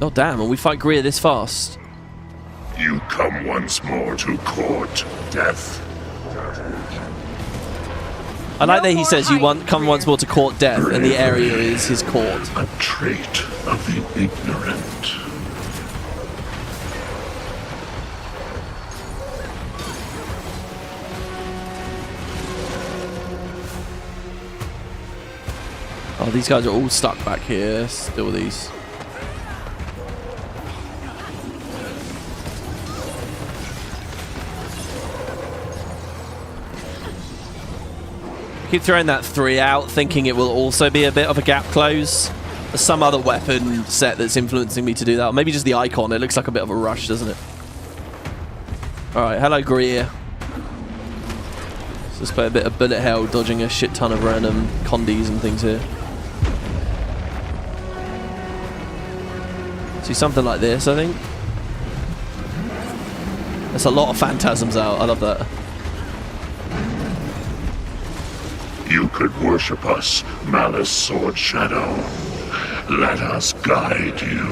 Oh, damn, and we fight Greer this fast.
You come once more to court, death.
I like that he says you come once more to court death, and the area is his court.
A trait of the ignorant.
Oh, these guys are all stuck back here. Still these. Keep throwing that 3 out, thinking it will also be a bit of a gap close. some other weapon set that's influencing me to do that. Or maybe just the icon. It looks like a bit of a rush, doesn't it? Alright, hello Greer. Let's play a bit of bullet hell, dodging a shit ton of random condies and things here. See something like this, I think. There's a lot of phantasms out. I love that.
You could worship us, Malice Sword Shadow. Let us guide you.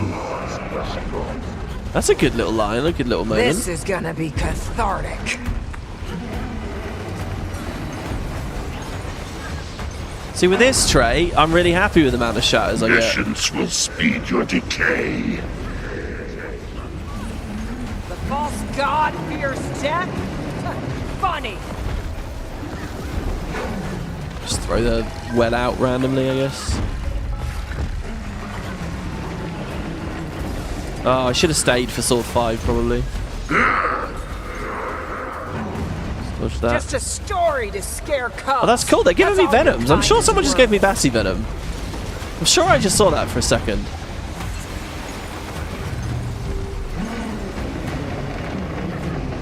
That's a good little line, a good little moment.
This is gonna be cathartic.
See, with this tray, I'm really happy with the amount of shatters I get.
Missions will speed your decay.
The false god fears death? Funny.
Just throw the well out randomly, I guess. Oh, I should have stayed for sword 5, probably. Dodge that.
Just a story to scare cubs.
Oh, that's cool. They're giving me venoms. I'm sure someone just gave me Bassy Venom. I'm sure I just saw that for a second.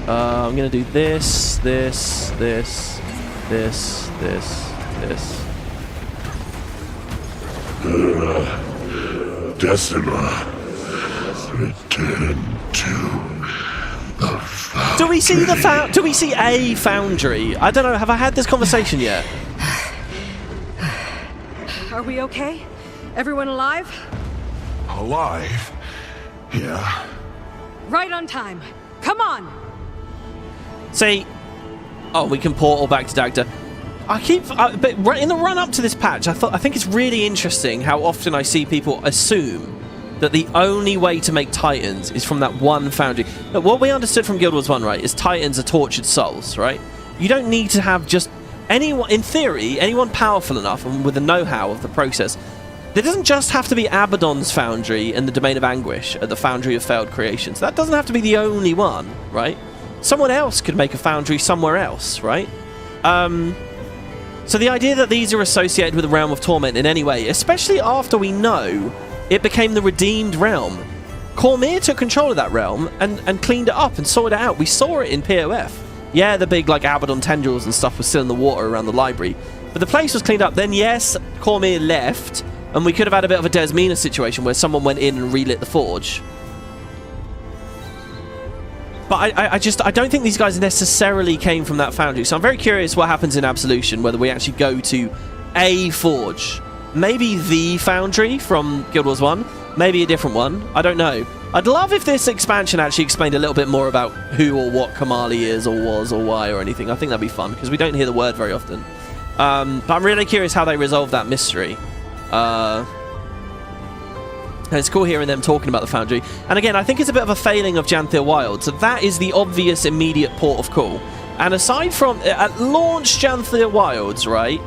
I'm going to do this, this, this, this, this, this.
Decima, return to the foundry.
Do we see a foundry? I don't know. Have I had this conversation yet?
Are we okay? Everyone alive?
Alive? Yeah.
Right on time. Come on!
See, oh, we can portal back to Dagda. But in the run up to this patch, I think it's really interesting how often I see people assume that the only way to make Titans is from that one foundry. Look, what we understood from Guild Wars 1, right, is Titans are tortured souls, right? You don't need to have just anyone, in theory, anyone powerful enough and with the know-how of the process. There doesn't just have to be Abaddon's foundry and the Domain of Anguish at the Foundry of Failed Creations. That doesn't have to be the only one, right? Someone else could make a foundry somewhere else, right? So the idea that these are associated with the Realm of Torment in any way, especially after we know it became the Redeemed Realm. Cormyr took control of that realm and cleaned it up and sorted it out. We saw it in POF. Yeah, the big like Abaddon tendrils and stuff was still in the water around the library. But the place was cleaned up. Then yes, Cormyr left, and we could have had a bit of a Desmina situation where someone went in and relit the forge. But I don't think these guys necessarily came from that foundry. So I'm very curious what happens in Absolution, whether we actually go to a forge. Maybe the foundry from Guild Wars 1. Maybe a different one. I don't know. I'd love if this expansion actually explained a little bit more about who or what Kamali is or was or why or anything. I think that'd be fun, because we don't hear the word very often. But I'm really curious how they resolve that mystery. And it's cool hearing them talking about the foundry. And again, I think it's a bit of a failing of Janthir Wild. So that is the obvious immediate port of call. And aside from at launch Janthir Wilds, right?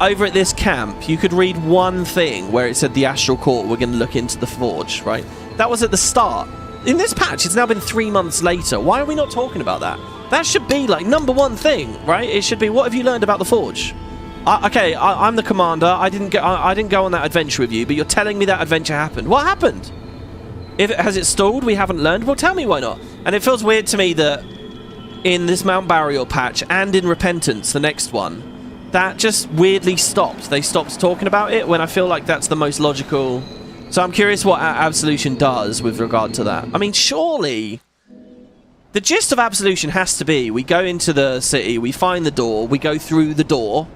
Over at this camp, you could read one thing where it said the Astral Court were going to look into the forge, right? That was at the start. In this patch, it's now been 3 months later. Why are we not talking about that? That should be like #1 thing, right? It should be, what have you learned about the forge? I'm the commander. I didn't go on that adventure with you, but you're telling me that adventure happened. What happened? Has it stalled? We haven't learned. Well, tell me why not. And it feels weird to me that in this Mount Balior patch and in Repentance, the next one, that just weirdly stopped. They stopped talking about it when I feel like that's the most logical. So I'm curious what Absolution does with regard to that. I mean, surely the gist of Absolution has to be we go into the city, we find the door, we go through the door,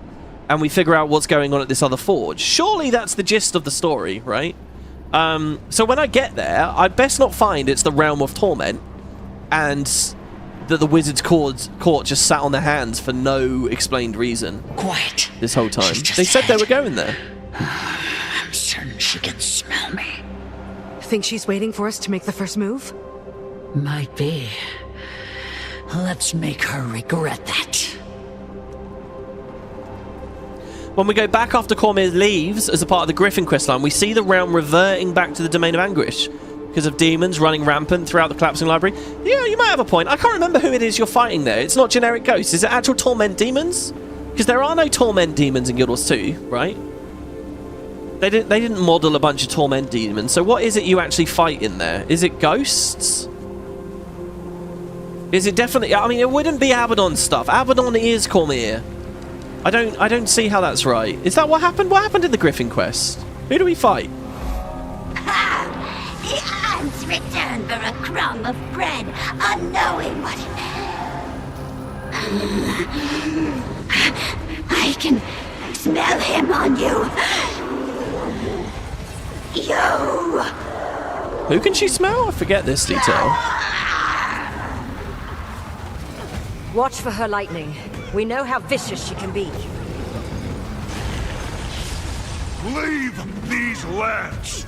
and we figure out what's going on at this other forge. Surely that's the gist of the story, right? So when I get there, I'd best not find it's the Realm of Torment and that the Wizard's Court just sat on their hands for no explained reason.
Quiet.
This whole time. They said they were going there.
I'm certain she can smell me.
Think she's waiting for us to make the first move?
Might be. Let's make her regret that.
When we go back after Cormyr leaves as a part of the Griffin questline, we see the realm reverting back to the Domain of Anguish because of demons running rampant throughout the collapsing library. Yeah, you might have a point. I can't remember who it is you're fighting there. It's not generic ghosts. Is it actual torment demons? Because there are no torment demons in Guild Wars 2, right? They didn't model a bunch of torment demons. So what is it you actually fight in there? Is it ghosts? Is it definitely? I mean, it wouldn't be Abaddon stuff. Abaddon is Cormier. I don't see how that's right. Is that what happened? What happened in the Griffin quest? Who do we fight?
The ants return for a crumb of bread, unknowing what I can smell him on you.
Who can she smell? I forget this detail.
Watch for her lightning. We know how vicious she can be.
Leave these lamps!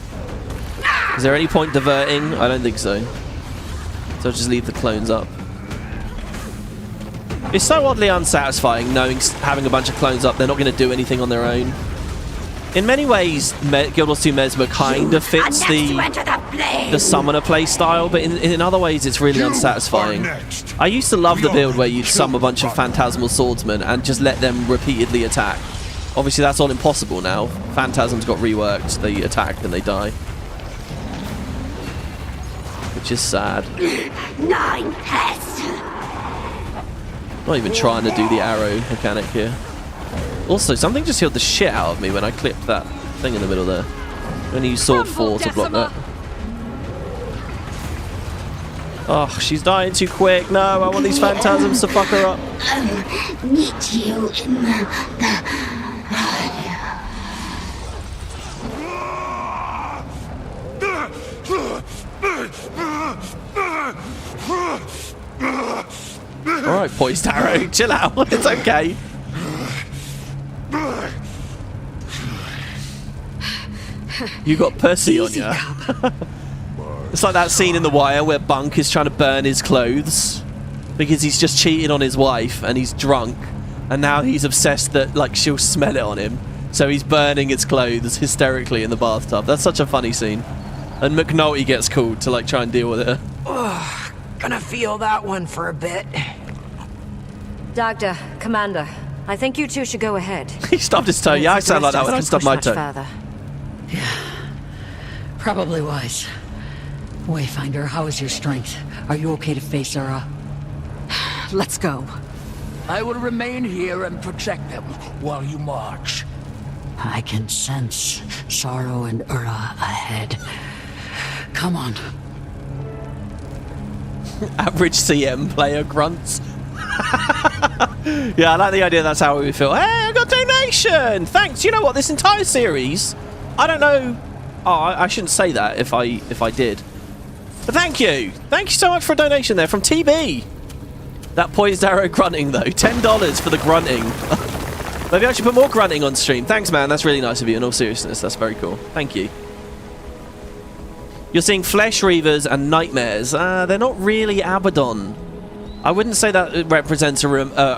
Is there any point diverting? I don't think so. So just leave the clones up. It's so oddly unsatisfying knowing having a bunch of clones up, they're not going to do anything on their own. In many ways, Guild Wars 2 Mesmer kind of fits the summoner playstyle, but in other ways it's really unsatisfying. I used to love the build where you'd summon a bunch of phantasmal swordsmen and just let them repeatedly attack. Obviously that's all impossible now. Phantasms got reworked, they attack and they die. Which is sad.
9 pests.
Not even trying to do the arrow mechanic here. Also, something just healed the shit out of me when I clipped that thing in the middle there. I'm going to use Sword 4 to block that. Oh, she's dying too quick. No, I want these phantasms to fuck her up.
Meet you in the
Alright, poised arrow, chill out. It's okay. You got Percy on you. It's like that scene in The Wire where Bunk is trying to burn his clothes because he's just cheated on his wife and he's drunk, and now he's obsessed that like she'll smell it on him, so he's burning his clothes hysterically in the bathtub. That's such a funny scene. And McNulty gets called to like try and deal with it.
Oh, gonna feel that one for a bit.
Doctor, Commander, I think you two should go ahead.
He stubbed his toe. Yeah, I sound like that when I stubbed my toe.
Yeah, probably wise. Wayfinder, how is your strength? Are you okay to face Ura?
Let's go.
I will remain here and protect them while you march.
I can sense sorrow and Ura ahead. Come on.
Average CM player grunts. Yeah, I like the idea that's how we feel. Hey, I got a donation! Thanks! You know what, this entire series, I don't know... Oh, I shouldn't say that if I did. But thank you! Thank you so much for a donation there from TB! That poised arrow grunting, though. $10 for the grunting. Maybe I should put more grunting on stream. Thanks, man. That's really nice of you. In all seriousness, that's very cool. Thank you. You're seeing Flesh Reavers and Nightmares. They're not really Abaddon. I wouldn't say that it represents a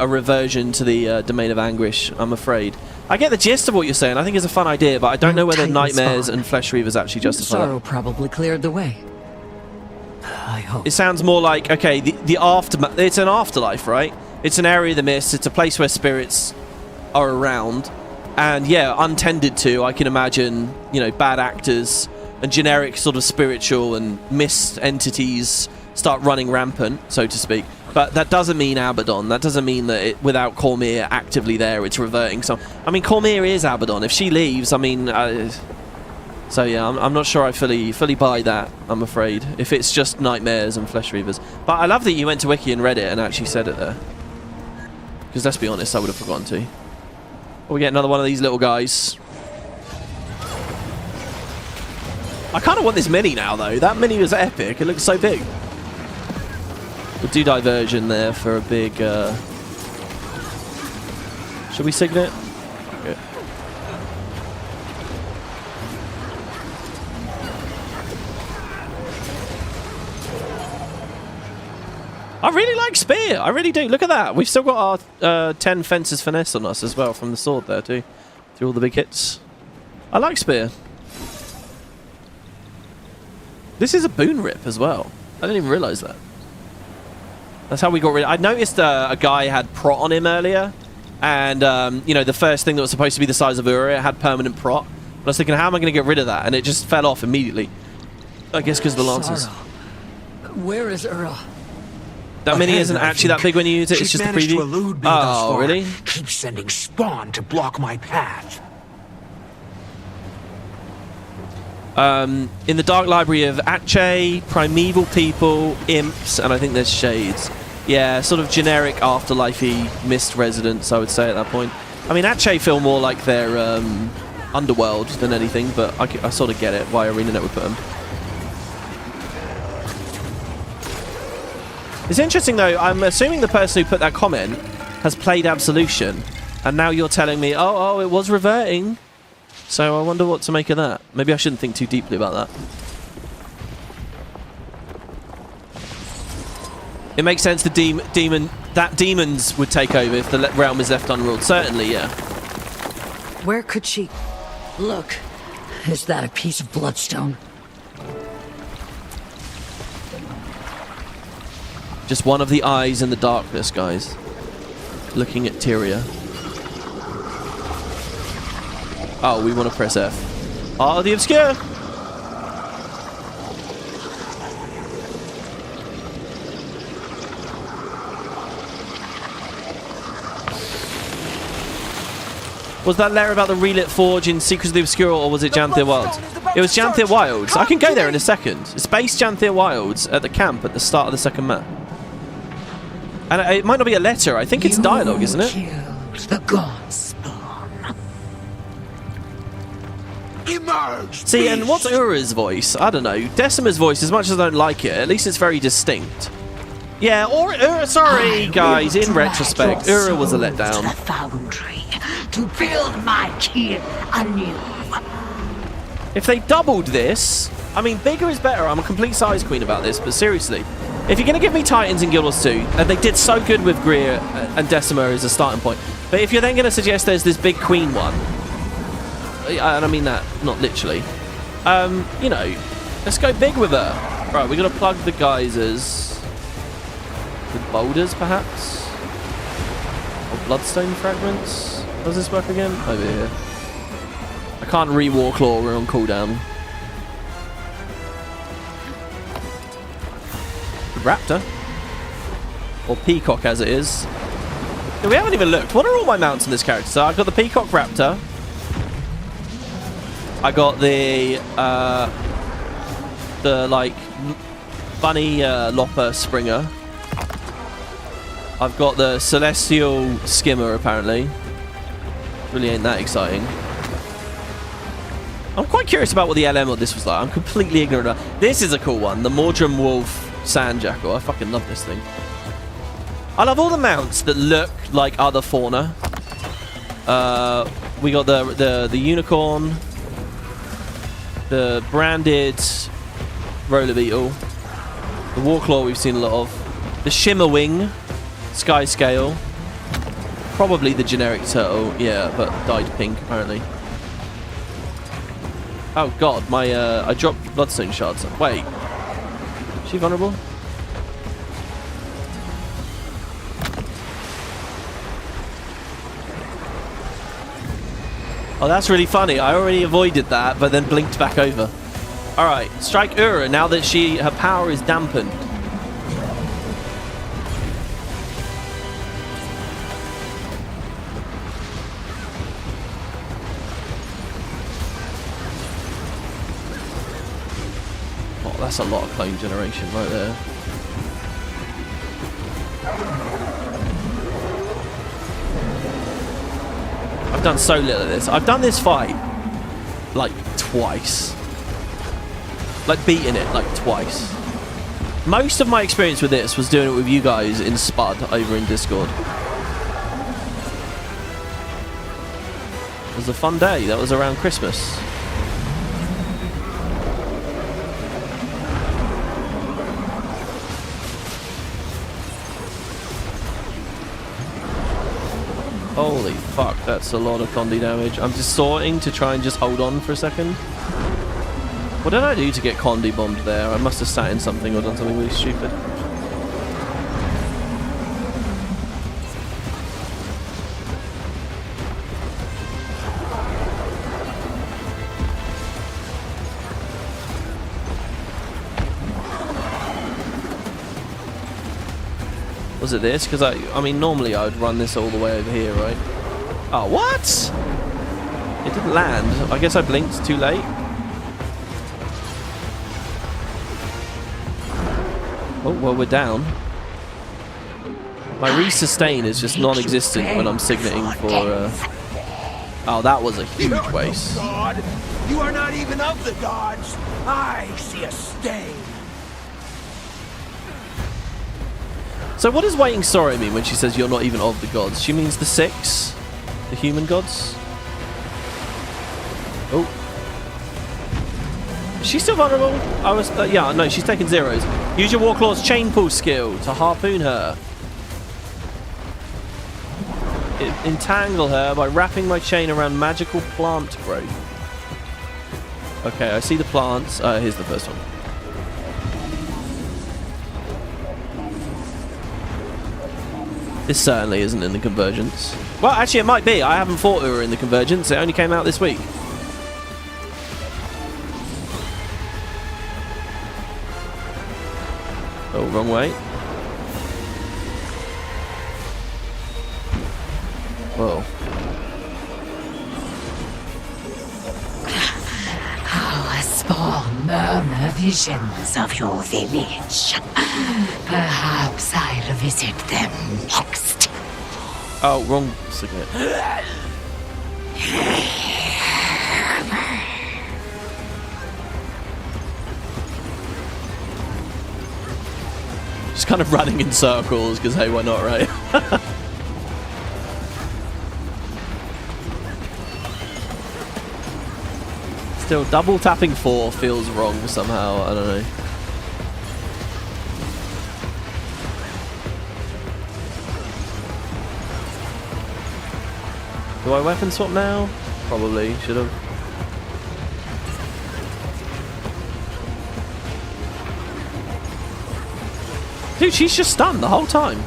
reversion to the Domain of Anguish, I'm afraid. I get the gist of what you're saying. I think it's a fun idea, but I don't know whether Nightmares and Flesh Reavers actually justify
Sorrow
it.
probably cleared the way. I hope.
It sounds more like, okay, the aftermath. It's an afterlife, right? It's an area of the mist. It's a place where spirits are around. And yeah, untended to, I can imagine, you know, bad actors and generic sort of spiritual and mist entities start running rampant, so to speak. But that doesn't mean Abaddon. That doesn't mean that without Cormier actively there, it's reverting. So, I mean, Cormier is Abaddon. If she leaves, I mean... so yeah, I'm not sure I fully buy that, I'm afraid. If it's just Nightmares and Flesh Reavers. But I love that you went to Wiki and read it and actually said it there. Because let's be honest, I would have forgotten to. Well, we get another one of these little guys. I kind of want this mini now, though. That mini was epic. It looks so big. We'll do diversion there for a big... Should we sign it? Okay. I really like Spear. I really do. Look at that. We've still got our 10 Fences Finesse on us as well from the sword there too. Through all the big hits. I like Spear. This is a boon rip as well. I didn't even realise that. That's how we got rid of... I noticed a guy had prot on him earlier. And, you know, the first thing that was supposed to be the size of Ura had permanent prot. I was thinking, how am I going to get rid of that? And it just fell off immediately. I guess because of the lances.
Sorrow. Where is Ura?
That mini isn't actually that big when you use it. It's just a
managed to
preview.
elude me thus
Oh,
far.
really?
Keep sending spawn to block my path.
In the Dark Library of Atche, Primeval People, Imps, and I think there's Shades. Yeah, sort of generic afterlife-y Mist residents, I would say at that point. I mean, Atche feel more like their underworld than anything, but I sort of get it why Arenanet would put them. It's interesting, though. I'm assuming the person who put that comment has played Absolution, and now you're telling me, oh, it was reverting. So I wonder what to make of that. Maybe I shouldn't think too deeply about that. It makes sense that demons would take over if the realm is left unruled. Certainly, yeah.
Where could she...
Look, is that a piece of bloodstone?
Just one of the eyes in the darkness, guys. Looking at Tyria. Oh, we want to press F. Oh, the obscure! Was that lair about the relit forge in Secrets of the Obscure, or was it Janthir Wilds? It was Janthir Wilds. I can go there in a second. It's base Janthir Wilds at the camp at the start of the second map. And it might not be a letter. I think it's dialogue, isn't it?
The gods spawn.
Emerge!
See, and what's Ura's voice? I don't know. Decima's voice, as much as I don't like it, at least it's very distinct. Yeah, or Ura, sorry, guys, in retrospect, Ura was a letdown.
To the foundry to build my kin anew.
If they doubled this, I mean, bigger is better. I'm a complete size queen about this, but seriously, if you're going to give me Titans in Guild Wars 2, and they did so good with Greer and Decima as a starting point, but if you're then going to suggest there's this big queen one, and I mean that not literally, you know, let's go big with her. Right, we're going to plug the geysers with boulders, perhaps, or bloodstone fragments. Does this work again? Over here. I can't re-war claw. We're on cooldown. Raptor, or Peacock as it is. Yeah, we haven't even looked. What are all my mounts in this character? So I've got the Peacock Raptor. I got the like bunny Lopper Springer. I've got the Celestial Skimmer apparently. Really ain't that exciting. I'm quite curious about what the LM of this was like. I'm completely ignorant of. This is a cool one. The Mordrum Wolf Sand Jackal. I fucking love this thing. I love all the mounts that look like other fauna. We got the unicorn, the branded roller beetle, the warclaw we've seen a lot of, the shimmer wing, sky scale, probably the generic turtle, yeah, but dyed pink apparently. Oh god, my I dropped bloodstone shards. Wait. Is she vulnerable? Oh, that's really funny. I already avoided that, but then blinked back over. Alright, strike Ura now that her power is dampened. That's a lot of clone generation right there. I've done so little of this. I've done this fight like twice. Like beating it like twice. Most of my experience with this was doing it with you guys in Spud over in Discord. It was a fun day. That was around Christmas. Holy fuck, that's a lot of Condi damage. I'm just sorting to try and just hold on for a second. What did I do to get Condi bombed there? I must have sat in something or done something really stupid. Was it this? Because I mean, normally I would run this all the way over here, right? Oh, what? It didn't land. I guess I blinked too late. Oh, well, we're down. My resustain is just non-existent when I'm signating for... Oh, that was a huge waste.
God, you are not even of the gods. I see a stain.
So what does Waiting Sorrow mean when she says you're not even of the gods? She means the 6? The human gods? Oh. Is she still vulnerable? I was... yeah, no, she's taking zeros. Use your Warclaw's chain pull skill to harpoon her. Entangle her by wrapping my chain around magical plant growth. Okay, I see the plants. Here's the first one. This certainly isn't in the Convergence. Well, actually, it might be. I haven't fought her in the Convergence. It only came out this week. Oh, wrong way. Whoa.
Our spawn murmur visions of your village. Perhaps I'll visit them next.
Oh, wrong signet. Just kind of running in circles because, hey, why not, right? Still, double tapping 4 feels wrong somehow. I don't know. Do I weapon swap now? Probably. Should have. Dude, she's just stunned the whole time.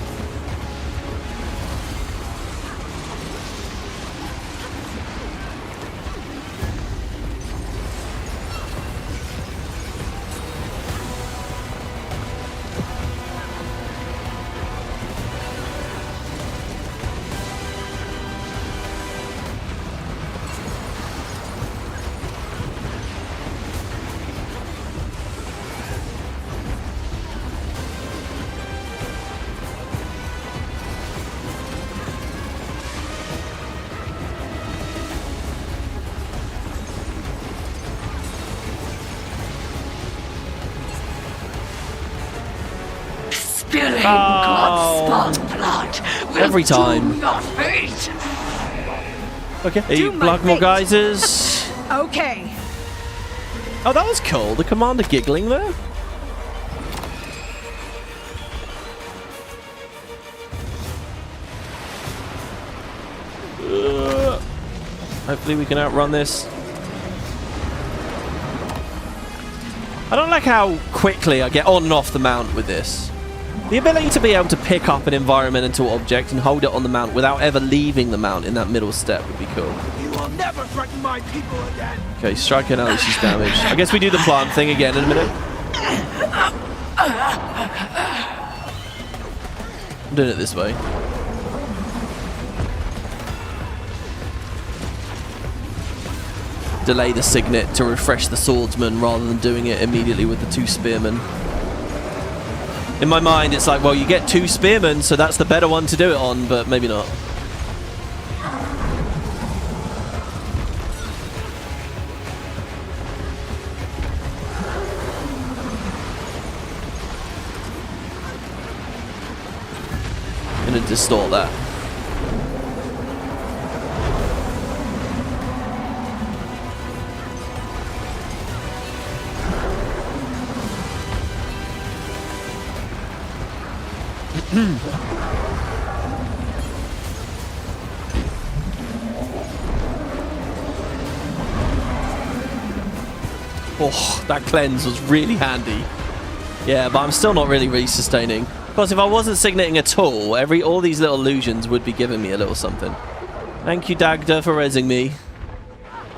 Spilling God's blood will
every time.
do your fate.
Okay, hey, block more geysers.
Okay.
Oh, that was cool. The commander giggling there. Hopefully we can outrun this. I don't like how quickly I get on and off the mount with this. The ability to be able to pick up an environmental object and hold it on the mount without ever leaving the mount in that middle step would be cool.
You will never threaten my people again.
Okay, strike her now that she's damaged. I guess we do the plant thing again in a minute. I'm doing it this way. Delay the signet to refresh the swordsman rather than doing it immediately with the 2 spearmen. In my mind, it's like, well, you get 2 spearmen, so that's the better one to do it on, but maybe not. I'm gonna distort that. Oh, that cleanse was really handy. Yeah, but I'm still not really resustaining. Because if I wasn't signating at all, all these little illusions would be giving me a little something. Thank you, Dagda, for rezzing me.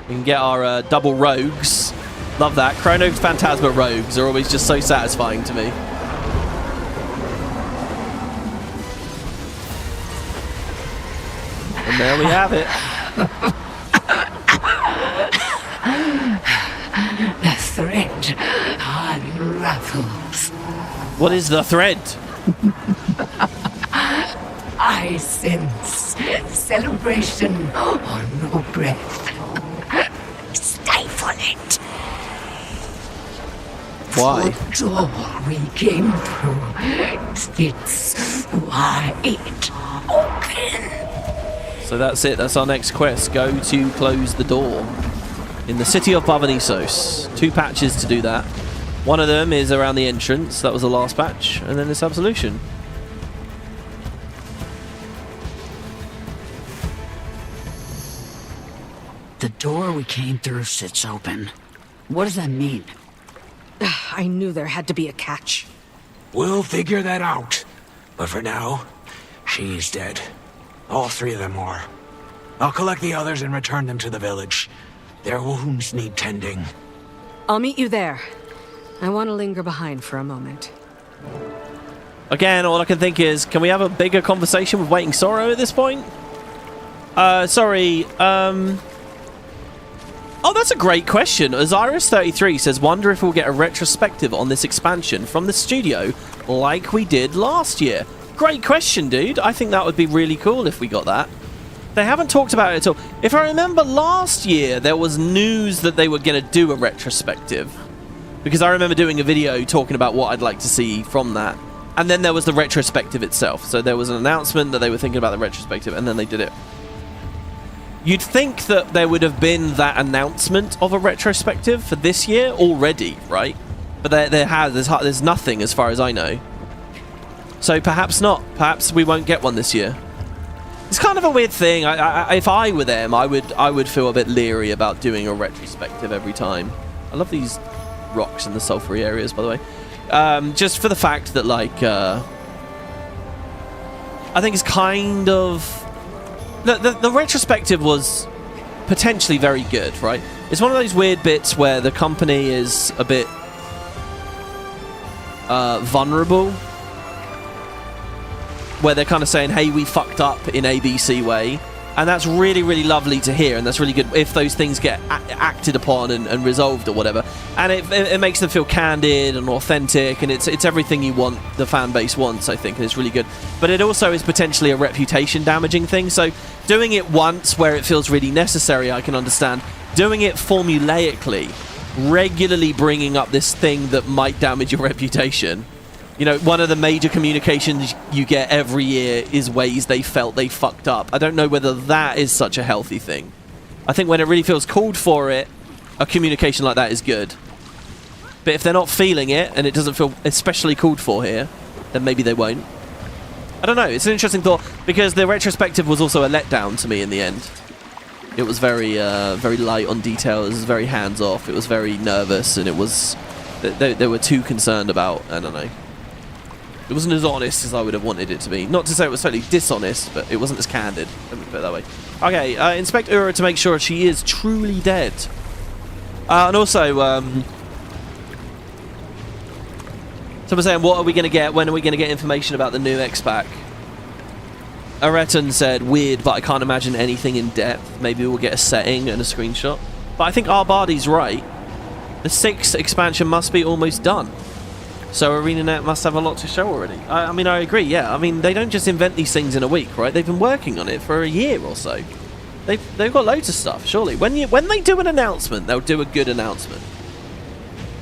We can get our double rogues. Love that. Chrono Phantasma rogues are always just so satisfying to me. there we have it.
The thread unravels.
What is the thread?
I sense celebration or no breath. Stifle it.
Why?
The door we came through, it's wide open.
So that's it. That's our next quest. Go to close the door in the city of Bavanisos. 2 patches to do that. One of them is around the entrance. That was the last patch. And then it's Absolution.
The door we came through sits open. What does that mean?
I knew there had to be a catch.
We'll figure that out. But for now, she's dead. All 3 of them are. I'll collect the others and return them to the village. Their wounds need tending.
I'll meet you there. I want to linger behind for a moment.
Again, all I can think is, can we have a bigger conversation with Waiting Sorrow at this point? Sorry, Oh, that's a great question. Osiris33 says, wonder if we'll get a retrospective on this expansion from the studio like we did last year. Great question, dude. I think that would be really cool if we got that. They haven't talked about it at all. If I remember last year, there was news that they were going to do a retrospective. Because I remember doing a video talking about what I'd like to see from that. And then there was the retrospective itself. So there was an announcement that they were thinking about the retrospective, and then they did it. You'd think that there would have been that announcement of a retrospective for this year already, right? But there's nothing as far as I know. So perhaps not. Perhaps we won't get one this year. It's kind of a weird thing. If I were them, I would feel a bit leery about doing a retrospective every time. I love these rocks in the sulfury areas, by the way. Just for the fact that, like, I think it's kind of... The retrospective was potentially very good, right? It's one of those weird bits where the company is a bit vulnerable, where they're kind of saying, hey, we fucked up in ABC way, and that's really, really lovely to hear, and that's really good if those things get acted upon and resolved or whatever, and it makes them feel candid and authentic, and it's everything you want, the fan base wants, I think, and it's really good. But it also is potentially a reputation damaging thing, so doing it once where it feels really necessary, I can understand. Doing it formulaically, regularly bringing up this thing that might damage your reputation. You know, one of the major communications you get every year is ways they felt they fucked up. I don't know whether that is such a healthy thing. I think when it really feels called for it, a communication like that is good. But if they're not feeling it, and it doesn't feel especially called for here, then maybe they won't. I don't know, it's an interesting thought, because the retrospective was also a letdown to me in the end. It was very light on detail, it was very hands-off, it was very nervous, and it was... They were too concerned about, I don't know. It wasn't as honest as I would have wanted it to be. Not to say it was totally dishonest, but it wasn't as candid. Let me put it that way. Okay, inspect Ura to make sure she is truly dead. And also, someone's saying, what are we going to get? When are we going to get information about the new X-Pack? Aretan said, weird, but I can't imagine anything in depth. Maybe we'll get a setting and a screenshot. But I think Arbadi's right. The 6th expansion must be almost done. So Arenanet must have a lot to show already. I mean, I agree, yeah. I mean, they don't just invent these things in a week, right? They've been working on it for a year or so. They've got loads of stuff, surely. When they do an announcement, they'll do a good announcement.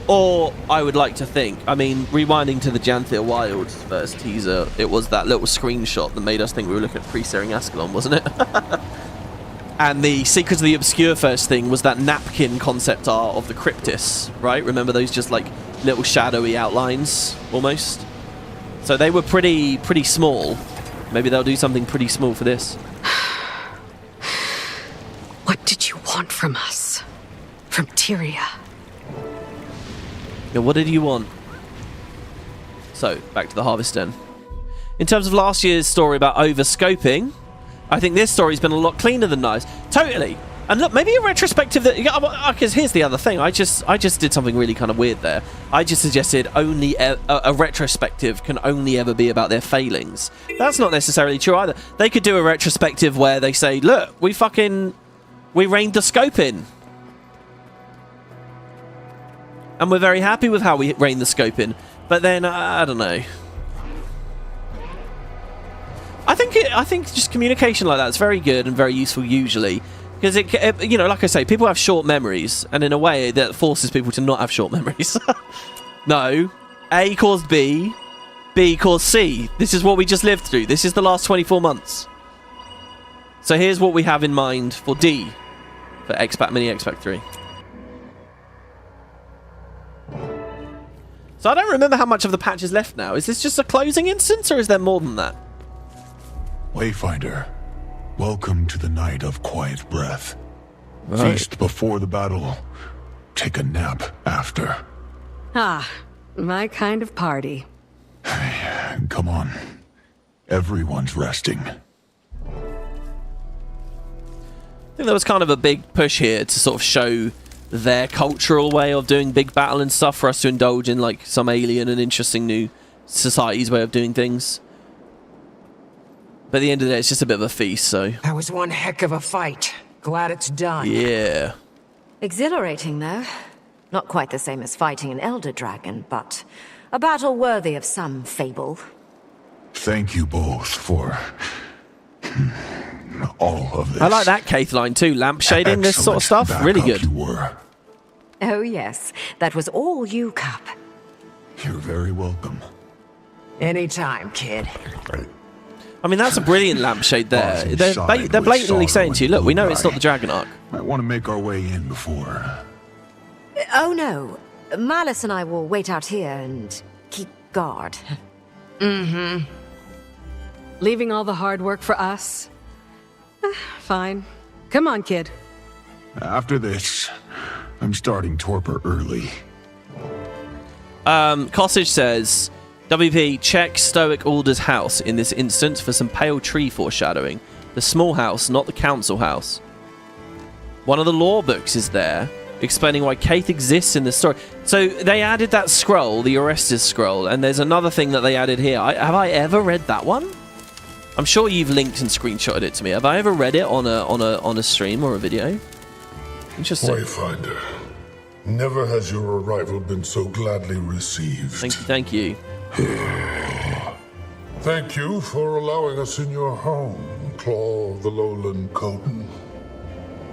Or, I would like to think, I mean, rewinding to the Janthir Wilds first teaser, it was that little screenshot that made us think we were looking at pre-searing Ascalon, wasn't it? And the Secrets of the Obscure first thing was that napkin concept art of the Cryptis, right? Remember those just like little shadowy outlines, almost? So they were pretty small. Maybe they'll do something pretty small for this.
What did you want from us? From Tyria?
Yeah, what did you want? So, back to the Harvest Den. In terms of last year's story about overscoping, I think this story's been a lot cleaner than nice. Totally. And look, maybe a retrospective that... Because here's the other thing. I just did something really kind of weird there. I just suggested only a retrospective can only ever be about their failings. That's not necessarily true either. They could do a retrospective where they say, look, we reined the scope in. And we're very happy with how we reined the scope in. But then, I don't know. I think just communication like that is very good and very useful usually. Because, you know, like I say, people have short memories, and in a way that forces people to not have short memories. No. A caused B, B caused C. This is what we just lived through. This is the last 24 months. So here's what we have in mind for D, for X-Pac Mini X-Pac 3. So I don't remember how much of the patch is left now. Is this just a closing instance, or is there more than that?
Wayfinder, welcome to the night of quiet breath.
Right.
Feast before the battle. Take a nap after.
Ah, my kind of party.
Come on. Everyone's resting.
I think there was kind of a big push here to sort of show their cultural way of doing big battle and stuff for us to indulge in, like some alien and interesting new society's way of doing things. But at the end of the day, it's just a bit of a feast, so...
That was one heck of a fight. Glad it's done.
Yeah.
Exhilarating, though. Not quite the same as fighting an elder dragon, but a battle worthy of some fable.
Thank you both for... all of this.
I like that Keith line too, lampshading, this sort of stuff. Really good.
You were.
Oh yes, that was all you, Cup.
You're very welcome.
Anytime, kid.
I mean, that's a brilliant lampshade there. They're blatantly saying to you, look, we know it's not the Dragon Arc.
Might want to make our way in before...
Oh no, Malice and I will wait out here and keep guard.
Mm-hmm. Leaving all the hard work for us? Fine. Come on, kid.
After this, I'm starting torpor early.
Costage says, WP, check Stoic Order's house in this instance for some pale tree foreshadowing. The small house, not the council house. One of the law books is there, explaining why Keith exists in the story. So they added that scroll, the Orestes scroll, and there's another thing that they added here. Have I ever read that one? I'm sure you've linked and screenshotted it to me. Have I ever read it on a stream or a video? Interesting.
Wayfinder, never has your arrival been so gladly received.
Thank you.
Thank you for allowing us in your home, Claw of the Lowland Coden.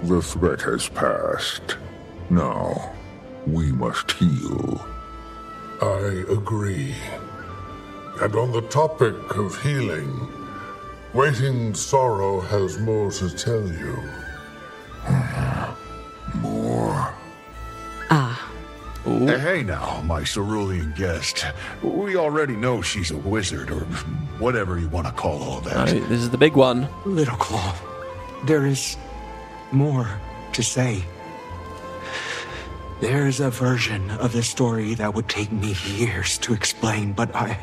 The threat has passed. Now, we must heal.
I agree. And on the topic of healing, Waiting Sorrow has more to tell you.
More? Hey now, my cerulean guest. We already know she's a wizard, or whatever you want to call all that.
Right, this is the big one.
Little Claw, there is more to say. There's a version of the story that would take me years to explain, but I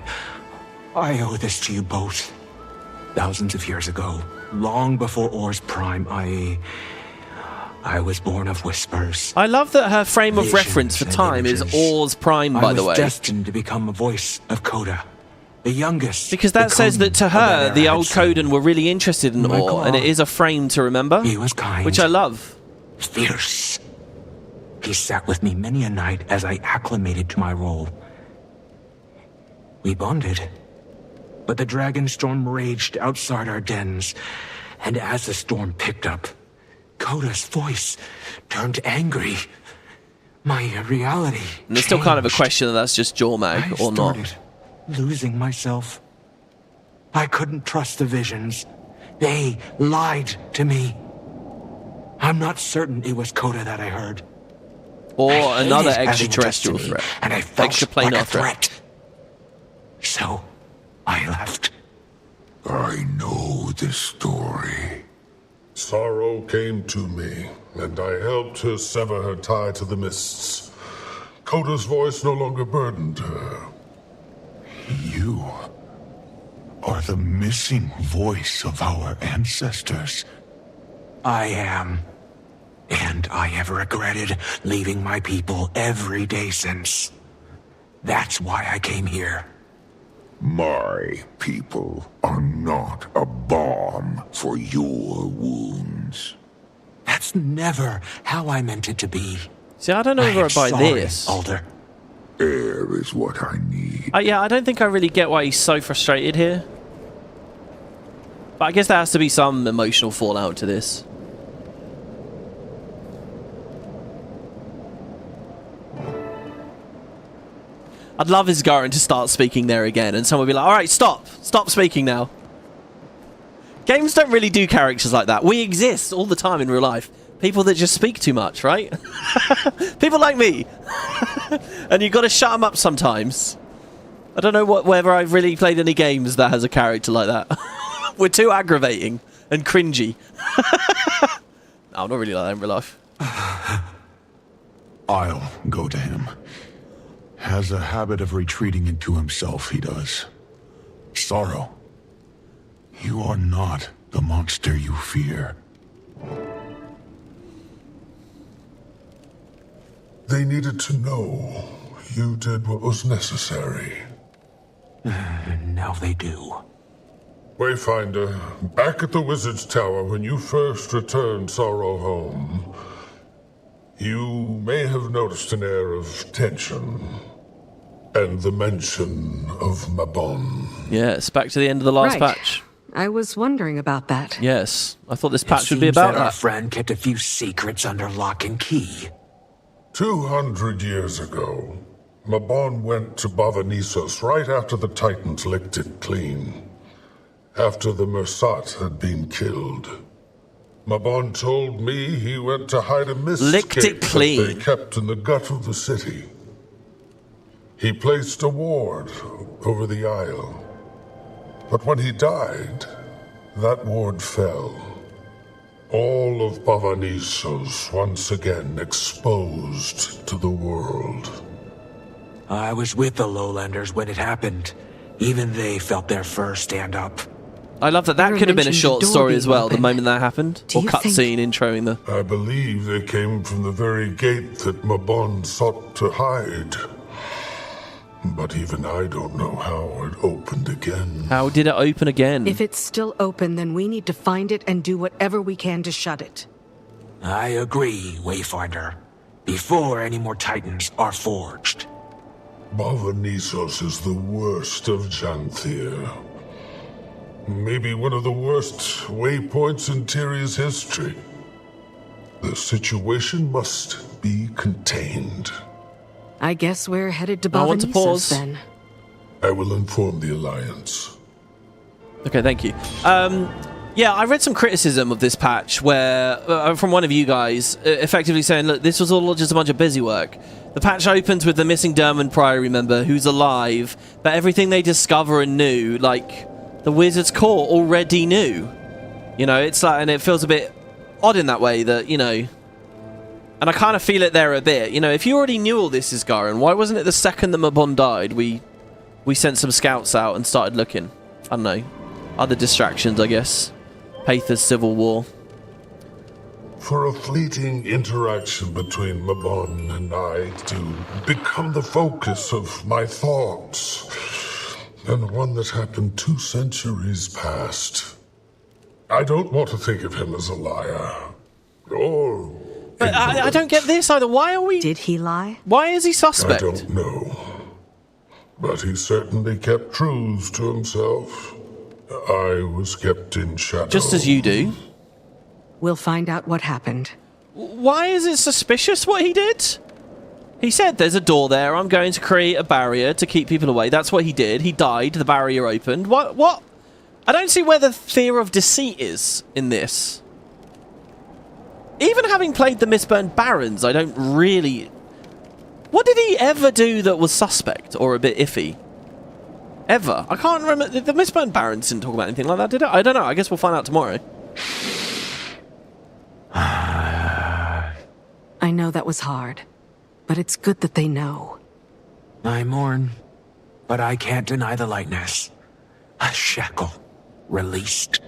owe this to you both. Thousands of years ago, long before Or's prime, I was born of whispers.
I love that her frame of reference for time is Or's prime, by the way.
I was destined to become a voice of Coda, the youngest.
Because that says that to her, the old Coden were really interested in Or, and it is a frame to remember.
He was kind.
Which I love.
Fierce. He sat with me many a night as I acclimated to my role. We bonded. But the dragon storm raged outside our dens, and as the storm picked up, Coda's voice turned angry. My reality
And there's still kind of a question that that's just Jormag or not.
Losing myself. I couldn't trust the visions. They lied to me. I'm not certain it was Coda that I heard.
Or another
hated
extraterrestrial
having it
threat.
And I felt
Extraplanar
like a
threat.
So, I left.
I know this story. Sorrow came to me, and I helped her sever her tie to the mists. Coda's voice no longer burdened her.
You are the missing voice of our ancestors.
I am. And I have regretted leaving my people every day since. That's why I came here.
My people are not a balm for your wounds.
That's never how I meant it to be.
See, I don't know whether I buy this.
Alder.
Air is what I need.
Yeah, I don't think I really get why he's so frustrated here. But I guess there has to be some emotional fallout to this. I'd love Isgarin to start speaking there again, and someone would be like, alright, stop speaking now. Games don't really do characters like that. We exist all the time in real life. People that just speak too much, right? People like me. And you've got to shut them up sometimes. I don't know whether I've really played any games that has a character like that. We're too aggravating and cringy. No, I'm not really like that in real life.
I'll go to him. Has a habit of retreating into himself, he does. Sorrow, you are not the monster you fear.
They needed to know you did what was necessary.
Now they do.
Wayfinder, back at the Wizard's Tower when you first returned Sorrow home, you may have noticed an air of tension. And the mention of Mabon.
Yes, back to the end of the last
Right.
patch.
I was wondering about that.
Yes, I thought this patch would be about
Our
that.
friend kept a few secrets under lock and key.
200 years ago, Mabon went to Bavanisos right after the Titans licked it clean. After the Mersat had been killed. Mabon told me he went to hide a mist
Licked it
cake that
clean.
they kept in the gut of the city. He placed a ward over the isle. But when he died, that ward fell. All of Bavanisos once again exposed to the world.
I was with the Lowlanders when it happened. Even they felt their fur stand up.
I love that
Never
could have been a
mentioned
short
the door
story
being
as well, the
open.
moment that happened.
Do
Or
you
cutscene introing the...
I believe they came from the very gate that Mabon sought to hide. But even I don't know how it opened again.
How did it open again?
If it's still open, then we need to find it and do whatever we can to shut it.
I agree, Wayfinder. Before any more Titans are forged.
Bavanisos is the worst of Janthir. Maybe one of the worst waypoints in Tyria's history. The situation must be contained.
I guess we're headed to
I want to pause.
Bavanisos then.
I will inform the Alliance.
Okay, thank you. Yeah, I read some criticism of this patch where, from one of you guys, effectively saying, look, this was all just a bunch of busy work. The patch opens with the missing Dermot Priory member who's alive, but everything they discover and knew, like, the Wizard's Court already knew. You know, it's like, and it feels a bit odd in that way that, you know, and I kind of feel it there a bit. You know, if you already knew all this, Isgarin, why wasn't it the second that Mabon died, we sent some scouts out and started looking? I don't know. Other distractions, I guess. Patha's civil war.
For a fleeting interaction between Mabon and I to become the focus of my thoughts, and one that happened 2 centuries past. I don't want to think of him as a liar. Or...
But I don't get this either. Why are we...
Did he lie?
Why is he suspect?
I don't know. But he certainly kept truths to himself. I was kept in shadow.
Just as you do.
We'll find out what happened.
Why is it suspicious what he did? He said there's a door there. I'm going to create a barrier to keep people away. That's what he did. He died. The barrier opened. What? I don't see where the fear of deceit is in this. Even having played the Mistburned Barons, I don't really... What did he ever do that was suspect or a bit iffy? Ever? I can't remember. The Mistburned Barons didn't talk about anything like that, did it? I don't know. I guess we'll find out tomorrow.
I know that was hard, but it's good that they know.
I mourn, but I can't deny the lightness. A shackle. Released.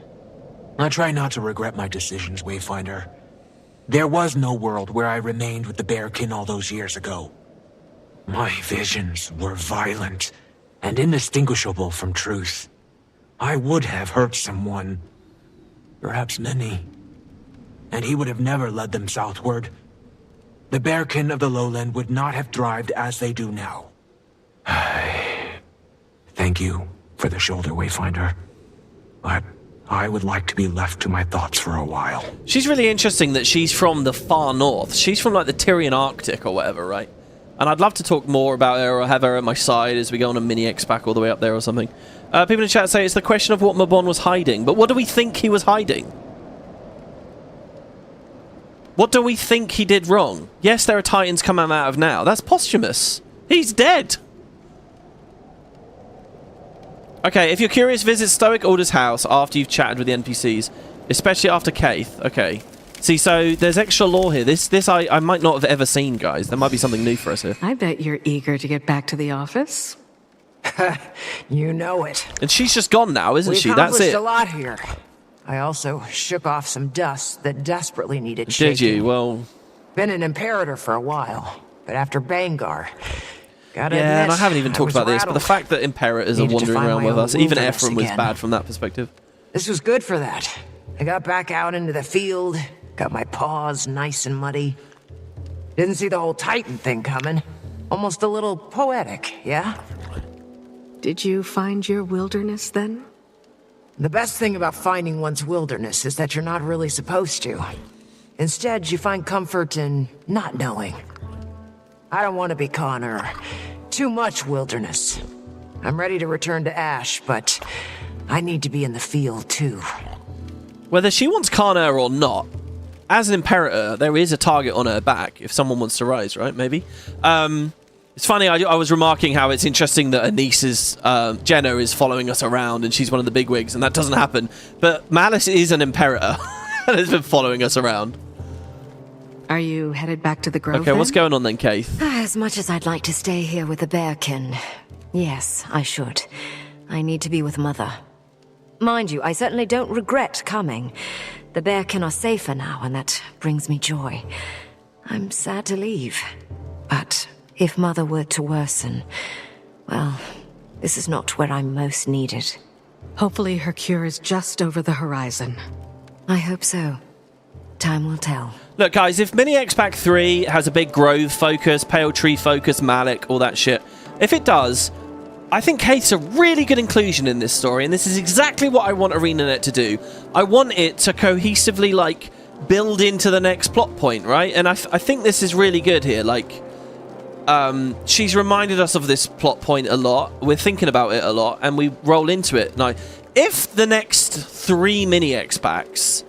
I try not to regret my decisions, Wayfinder. There was no world where I remained with the Bearkin all those years ago. My visions were violent and indistinguishable from truth. I would have hurt someone, perhaps many, and he would have never led them southward. The Bearkin of the lowland would not have thrived as they do now. Thank you for the shoulder, Wayfinder. But I would like to be left to my thoughts for a while.
She's really interesting that she's from the far north. She's from like the Tyrian Arctic or whatever, right? And I'd love to talk more about her or have her at my side as we go on a mini X-Pack all the way up there or something. People in the chat say it's the question of what Mabon was hiding. But what do we think he was hiding? What do we think he did wrong? Yes, there are Titans coming out of now. That's posthumous. He's dead. Okay, if you're curious, visit Stoic Order's house after you've chatted with the NPCs. Especially after Kaith. Okay. See, so there's extra lore here. This I might not have ever seen, guys. There might be something new for us here.
I bet you're eager to get back to the office.
You know it.
And she's just gone now, isn't she?
We
That's
accomplished
it.
a lot here. I also shook off some dust that desperately needed shaking.
Did you? Well...
Been an Imperator for a while, but after Bangar...
Yeah, and I haven't even talked about this, but the fact that Imperators are wandering around with us, even Ephraim was bad from that perspective.
This was good for that. I got back out into the field, got my paws nice and muddy. Didn't see the whole Titan thing coming. Almost a little poetic, yeah?
Did you find your wilderness then?
The best thing about finding one's wilderness is that you're not really supposed to. Instead, you find comfort in not knowing. I don't want to be Connor. Too much wilderness. I'm ready to return to Ash, but I need to be in the field too.
Whether she wants Connor or not, as an Imperator, there is a target on her back if someone wants to rise, right? Maybe. It's funny, I was remarking how it's interesting that Anis's Jenna is following us around and she's one of the bigwigs, and that doesn't happen. But Malice is an Imperator and has been following us around.
Are you headed back to the Grove?
Okay, what's going on then, Kaith?
As much as I'd like to stay here with the Bearkin, yes, I should. I need to be with Mother. Mind you, I certainly don't regret coming. The Bearkin are safer now, and that brings me joy. I'm sad to leave. But if Mother were to worsen, well, this is not where I'm most needed.
Hopefully her cure is just over the horizon.
I hope so. Time will tell.
Look, guys, if Mini X-Pack 3 has a big Grove focus, Pale Tree focus, Malik, all that shit, if it does, I think Kaith's a really good inclusion in this story, and this is exactly what I want Arenanet to do. I want it to cohesively, like, build into the next plot point, right? And I think this is really good here. Like, she's reminded us of this plot point a lot. We're thinking about it a lot, and we roll into it. Now, if the next 3 Mini X-Packs...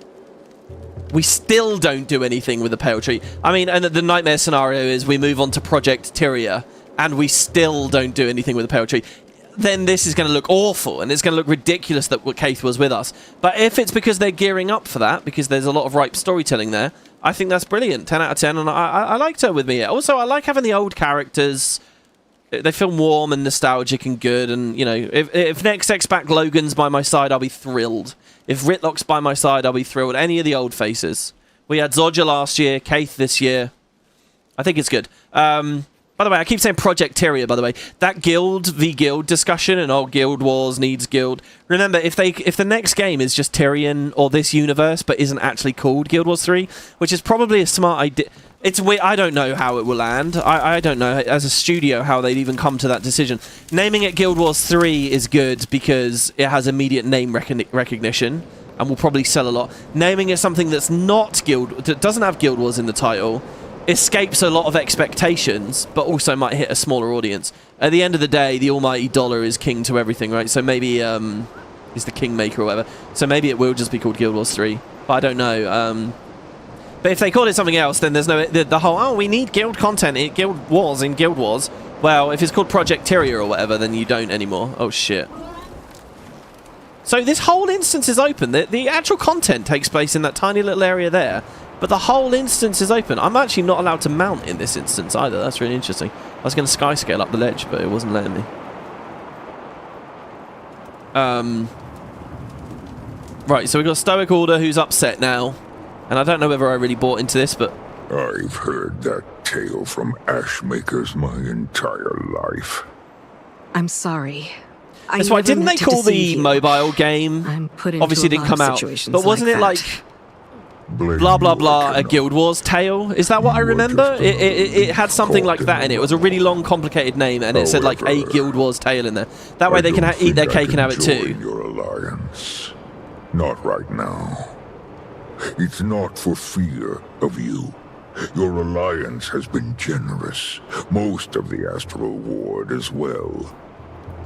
we still don't do anything with the Pale Tree. I mean, and the nightmare scenario is we move on to Project Tyria, and we still don't do anything with the Pale Tree. Then this is going to look awful, and it's going to look ridiculous that Kaith was with us. But if it's because they're gearing up for that, because there's a lot of ripe storytelling there, I think that's brilliant. 10 out of 10, and I liked her with me. Also, I like having the old characters. They feel warm and nostalgic and good, and, you know, if next X-Pack Logan's by my side, I'll be thrilled. If Ritlock's by my side, I'll be thrilled. Any of the old faces. We had Zodja last year, Kaith this year. I think it's good. By the way, I keep saying Project Tyria, by the way. That guild v guild discussion and Guild Wars needs guild. Remember, if the next game is just Tyrian or this universe, but isn't actually called Guild Wars 3, which is probably a smart idea. It's weird. I don't know how it will land. I don't know, as a studio, how they'd even come to that decision. Naming it Guild Wars 3 is good because it has immediate name recognition and will probably sell a lot. Naming it something that's not that doesn't have Guild Wars in the title, escapes a lot of expectations, but also might hit a smaller audience. At the end of the day, the almighty dollar is king to everything, right? So maybe he's the kingmaker or whatever. So maybe it will just be called Guild Wars 3. But I don't know. But if they call it something else, then there's no... The whole, oh, we need guild content in Guild Wars. Well, if it's called Project Tyria or whatever, then you don't anymore. Oh, shit. So this whole instance is open. The actual content takes place in that tiny little area there. But the whole instance is open. I'm actually not allowed to mount in this instance either. That's really interesting. I was going to sky scale up the ledge, but it wasn't letting me. Right, so we've got Stoic Order who's upset now. And I don't know whether I really bought into this, but...
I've heard that tale from ashmakers my entire life.
I'm sorry.
That's why, didn't they call the mobile game... Obviously didn't come out, but wasn't it like... blah blah blah, a Guild Wars tale? Is that what I remember? It had something like that in it. It was a really long, complicated name, and it said like a Guild Wars tale in there. That way they can eat their cake and have it too.
Your alliance. Not right now. It's not for fear of you. Your alliance has been generous. Most of the Astral Ward as well.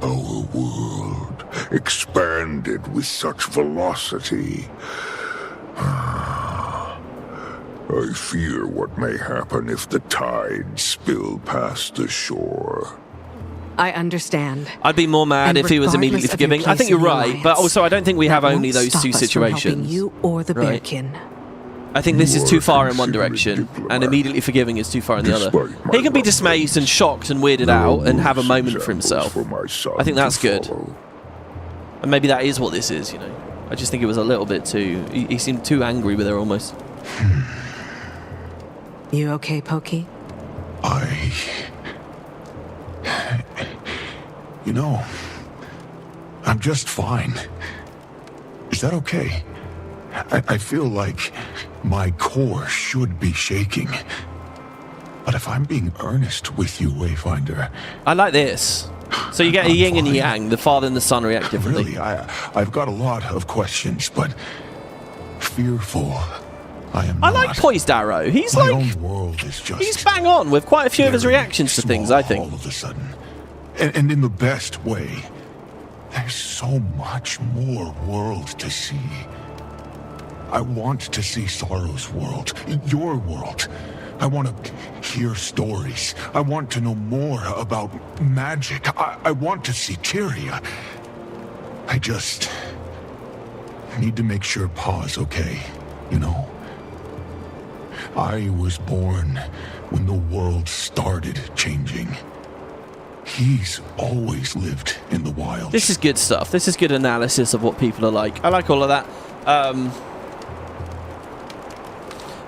Our world expanded with such velocity. I fear what may happen if the tides spill past the shore.
I understand.
I'd be more mad if he was immediately forgiving. I think you're right, but also I don't think we have only those two situations.
You or the Bearkin.
I think this is too far in one direction, and immediately forgiving is too far in the other. He can be dismayed and shocked and weirded out and have a moment for himself. I think that's good. And maybe that is what this is, you know. I just think it was a little bit too... He seemed too angry with her almost.
You okay, Pokey?
You know, I'm just fine. Is that okay? I feel like my core should be shaking. But if I'm being earnest with you, Wayfinder...
I like this. So you get a yin and yang, the father and the son react differently.
Really, I've got a lot of questions, but fearful I am not.
I like Poised Arrow. He's
my
like...
own world is just
he's bang on with quite a few of his reactions to things, I think.
All of a sudden. And in the best way. There's so much more world to see. I want to see Sorrow's world, your world. I want to hear stories. I want to know more about magic. I want to see Tyria. I just need to make sure Pa's okay, you know? I was born when the world started changing. He's always lived in the wild.
This is good stuff. This is good analysis of what people are like. I like all of that.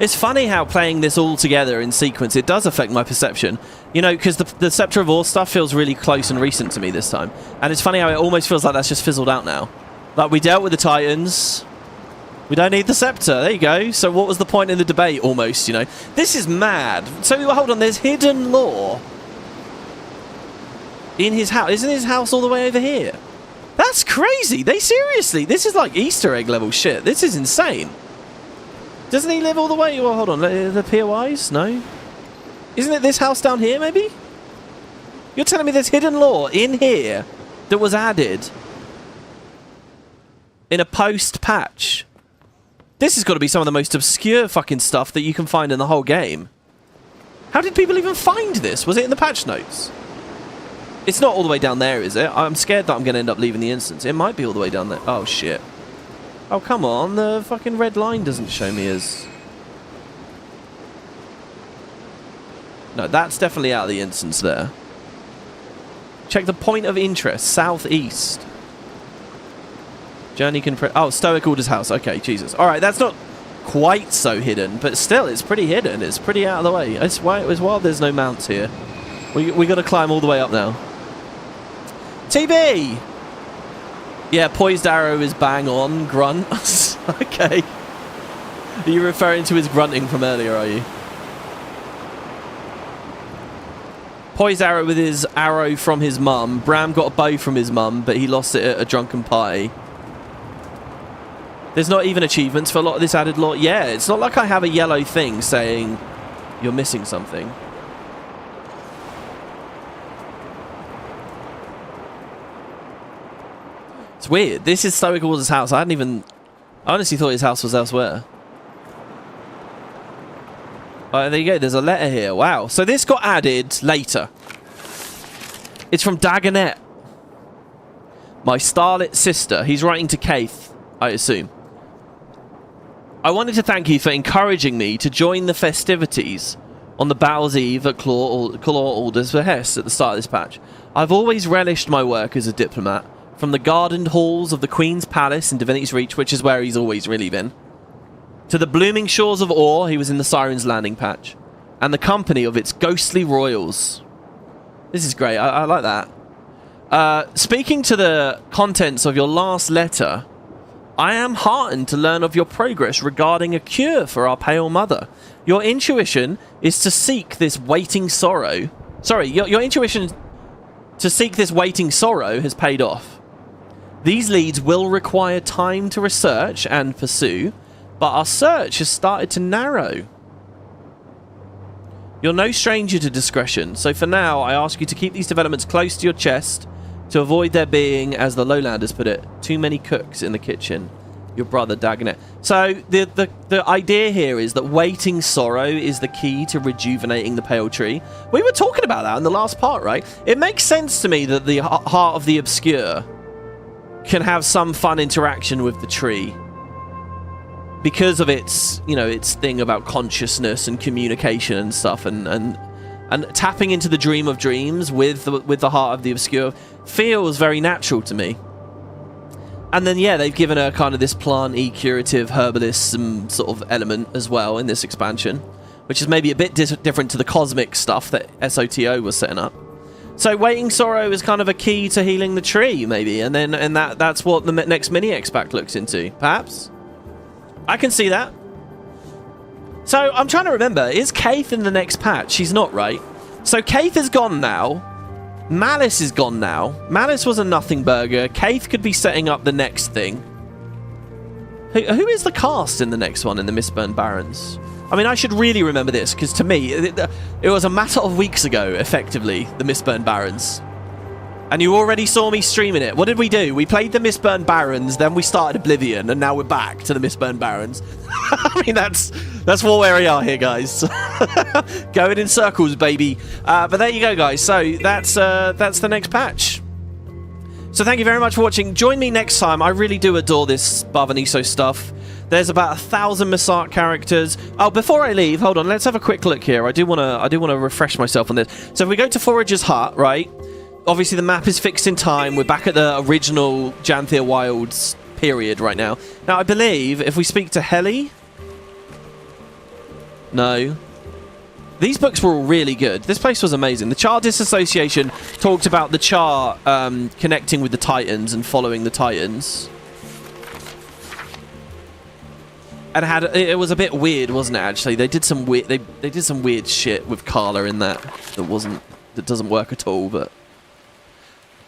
It's funny how playing this all together in sequence, it does affect my perception. You know, because the Scepter of War stuff feels really close and recent to me this time. And it's funny how it almost feels like that's just fizzled out now. Like, we dealt with the Titans. We don't need the Scepter. There you go. So what was the point in the debate, almost, you know? This is mad. So, hold on, there's hidden lore in his house. Isn't his house all the way over here? That's crazy. They seriously, this is like Easter egg level shit. This is insane. Doesn't he live all the way? Well, hold on. The POIs? No. Isn't it this house down here, maybe? You're telling me there's hidden lore in here that was added in a post-patch? This has got to be some of the most obscure fucking stuff that you can find in the whole game. How did people even find this? Was it in the patch notes? It's not all the way down there, is it? I'm scared that I'm going to end up leaving the instance. It might be all the way down there. Oh, shit. Oh, come on. The fucking red line doesn't show me as... No, that's definitely out of the instance there. Check the point of interest. Southeast. Journey can... Oh, Stoic Order's house. Okay, Jesus. Alright, that's not quite so hidden, but still, it's pretty hidden. It's pretty out of the way. It's wild there's no mounts here. We got to climb all the way up now. TB! Yeah, Poised Arrow is bang on. Grunt. Okay. Are you referring to his grunting from earlier, are you? Poised Arrow with his arrow from his mum. Bram got a bow from his mum, but he lost it at a drunken party. There's not even achievements for a lot of this added lore. Yeah, it's not like I have a yellow thing saying you're missing something. It's weird. This is Stoic Order's house. I honestly thought his house was elsewhere. Alright, there you go. There's a letter here. Wow. So this got added later. It's from Dagonet. My starlit sister. He's writing to Kaith, I assume. I wanted to thank you for encouraging me to join the festivities on the Battle's Eve at Claw Order's behest at the start of this patch. I've always relished my work as a diplomat. From the gardened halls of the Queen's Palace in Divinity's Reach, which is where he's always really been, To the blooming shores of Ore, he was in the Siren's Landing patch, and the company of its ghostly royals. This is great. I like that. Speaking to the contents of your last letter, I am heartened to learn of your progress regarding a cure for our pale mother. Your intuition is to seek this waiting sorrow. Sorry, your intuition to seek this waiting sorrow has paid off. These leads will require time to research and pursue, but our search has started to narrow. You're no stranger to discretion, so for now I ask you to keep these developments close to your chest to avoid there being, as the Lowlanders put it, too many cooks in the kitchen. Your brother Dagonet. So the idea here is that waiting sorrow is the key to rejuvenating the pale tree. We were talking about that in the last part, right? It makes sense to me that the Heart of the Obscure can have some fun interaction with the tree because of its, you know, its thing about consciousness and communication and stuff, and tapping into the dream of dreams with the Heart of the Obscure feels very natural to me. And then, yeah, they've given her kind of this plant-y, curative, herbalism sort of element as well in this expansion, which is maybe a bit different to the cosmic stuff that SOTO was setting up. So waiting sorrow is kind of a key to healing the tree, maybe, and that's what the next mini-X pack looks into, perhaps? I can see that. So I'm trying to remember, is Kaith in the next patch? She's not, right? So Kaith is gone now. Malice is gone now. Malice was a nothing burger. Kaith could be setting up the next thing. Who is the cast in the next one in the Mistburn Barrens? I mean, I should really remember this, because to me, it was a matter of weeks ago, effectively, the Mistburn Barrens. And you already saw me streaming it. What did we do? We played the Mistburn Barrens, then we started Oblivion, and now we're back to the Mistburn Barrens. I mean, that's what where we are here, guys. Going in circles, baby. But there you go, guys. So that's the next patch. So thank you very much for watching. Join me next time. I really do adore this Bavaniso stuff. There's about 1,000 Masart characters. Oh, before I leave, hold on. Let's have a quick look here. I do want to refresh myself on this. So if we go to Forager's Hut, right? Obviously, the map is fixed in time. We're back at the original Janthir Wilds period right now. Now, I believe if we speak to Heli... No. These books were all really good. This place was amazing. The Char Disassociation talked about the Char connecting with the Titans and following the Titans. And it was a bit weird, wasn't it, actually? They did some weird... They did some weird shit with Carla in that doesn't work at all, but...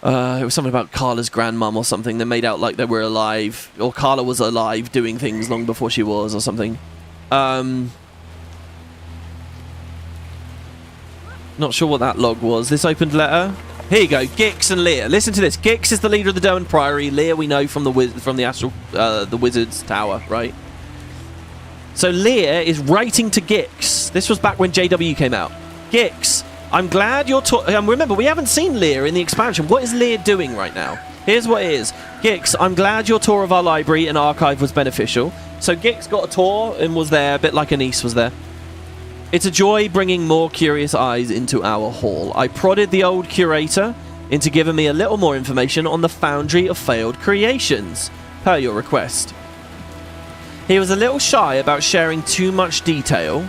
it was something about Carla's grandmum or something. They made out like they were alive, or Carla was alive doing things long before she was, or something. Not sure what that log was. This opened letter. Here you go. Gix and Lear. Listen to this. Gix is the leader of the Derwent Priory. Lear we know from the Wizard's Tower, right? So Lear is writing to Gix. This was back when JW came out. Gix, I'm glad you're... remember, we haven't seen Lear in the expansion. What is Lear doing right now? Here's what it is. Gix, I'm glad your tour of our library and archive was beneficial. So Gix got a tour and was there, a bit like Anise was there. It's a joy bringing more curious eyes into our hall. I prodded the old curator into giving me a little more information on the Foundry of Failed Creations, per your request. He was a little shy about sharing too much detail.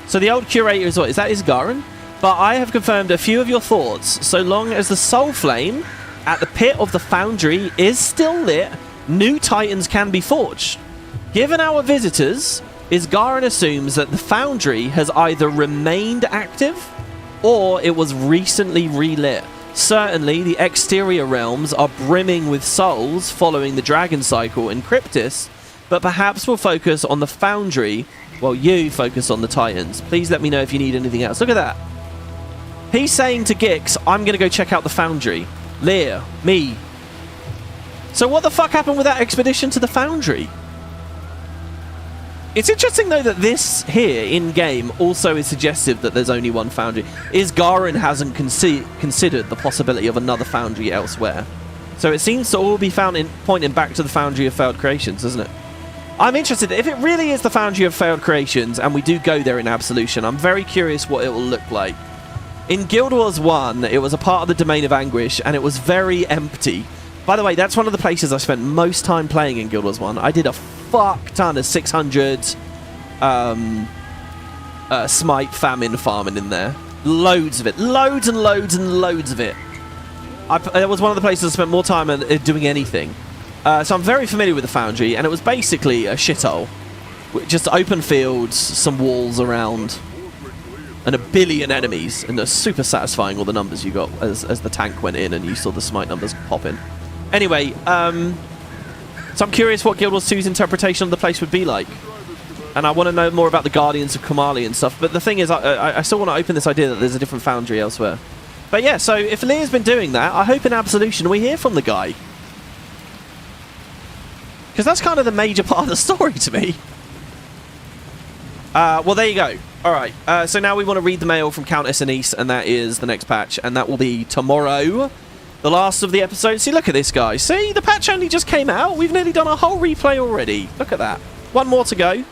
So the old curator is what? Is that Isgaran? But I have confirmed a few of your thoughts. So long as the soul flame at the pit of the Foundry is still lit, new titans can be forged. Given our visitors, Isgaran assumes that the Foundry has either remained active or it was recently relit. Certainly, the exterior realms are brimming with souls following the Dragon Cycle in Cryptis, but perhaps we'll focus on the Foundry while you focus on the Titans. Please let me know if you need anything else. Look at that. He's saying to Gix, I'm going to go check out the Foundry. Lear, me. So what the fuck happened with that expedition to the Foundry? It's interesting, though, that this here, in-game, also is suggestive that there's only one Foundry. Isgaran hasn't considered the possibility of another Foundry elsewhere. So it seems to all be pointing back to the Foundry of Failed Creations, doesn't it? I'm interested. If it really is the Foundry of Failed Creations, and we do go there in Absolution, I'm very curious what it will look like. In Guild Wars 1, it was a part of the Domain of Anguish, and it was very empty. By the way, that's one of the places I spent most time playing in Guild Wars 1. I did a fuck ton of 600 smite famine farming in there. Loads of it. Loads and loads and loads of it. It was one of the places I spent more time doing anything. So I'm very familiar with the foundry, and it was basically a shithole. Just open fields, some walls around, and a billion enemies, and they're super satisfying, all the numbers you got as the tank went in and you saw the smite numbers pop in. Anyway, so I'm curious what Guild Wars 2's interpretation of the place would be like. And I want to know more about the Guardians of Kamali and stuff. But the thing is, I still want to open this idea that there's a different foundry elsewhere. But yeah, so if Leah's been doing that, I hope in Absolution we hear from the guy. Because that's kind of the major part of the story to me. Well, there you go. All right. So now we want to read the mail from Countess Anise, and that is the next patch. And that will be tomorrow. The last of the episodes. See, look at this guy. See, the patch only just came out. We've nearly done a whole replay already. Look at that. One more to go.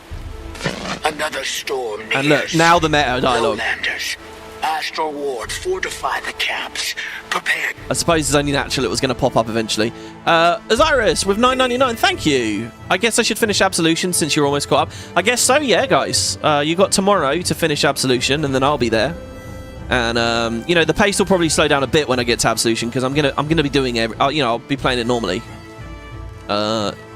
Another storm nears.
And look, now the meta dialogue.
Lowlanders. Astral Ward, fortify the camps. Prepare.
I suppose it's only natural it was going to pop up eventually. Osiris with $9.99. Thank you. I guess I should finish Absolution since you're almost caught up. I guess so, yeah, guys. You got tomorrow to finish Absolution, and then I'll be there. And you know, the pace will probably slow down a bit when I get to Absolution because I'm gonna be doing I'll be playing it normally.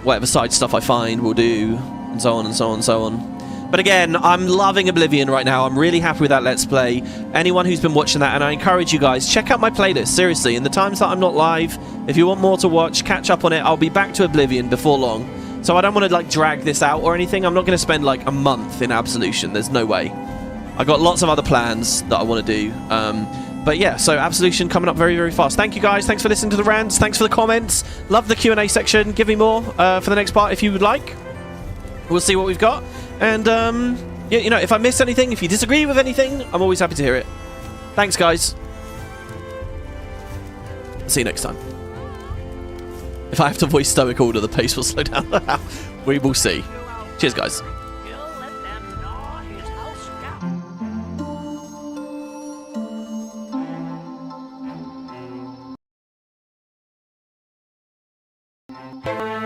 Whatever side stuff I find, we'll do, and so on and so on and so on. But again, I'm loving Oblivion right now. I'm really happy with that Let's Play. Anyone who's been watching that, and I encourage you guys, check out my playlist, seriously. In the times that I'm not live, if you want more to watch, catch up on it. I'll be back to Oblivion before long. So I don't want to, like, drag this out or anything. I'm not going to spend, like, a month in Absolution. There's no way. I got lots of other plans that I want to do. But yeah, so Absolution coming up very, very fast. Thank you, guys. Thanks for listening to the rants. Thanks for the comments. Love the Q&A section. Give me more for the next part if you would like. We'll see what we've got. And, yeah, you know, if I miss anything, if you disagree with anything, I'm always happy to hear it. Thanks, guys. See you next time. If I have to voice Stoic Order, the pace will slow down. We will see. Cheers, guys.
You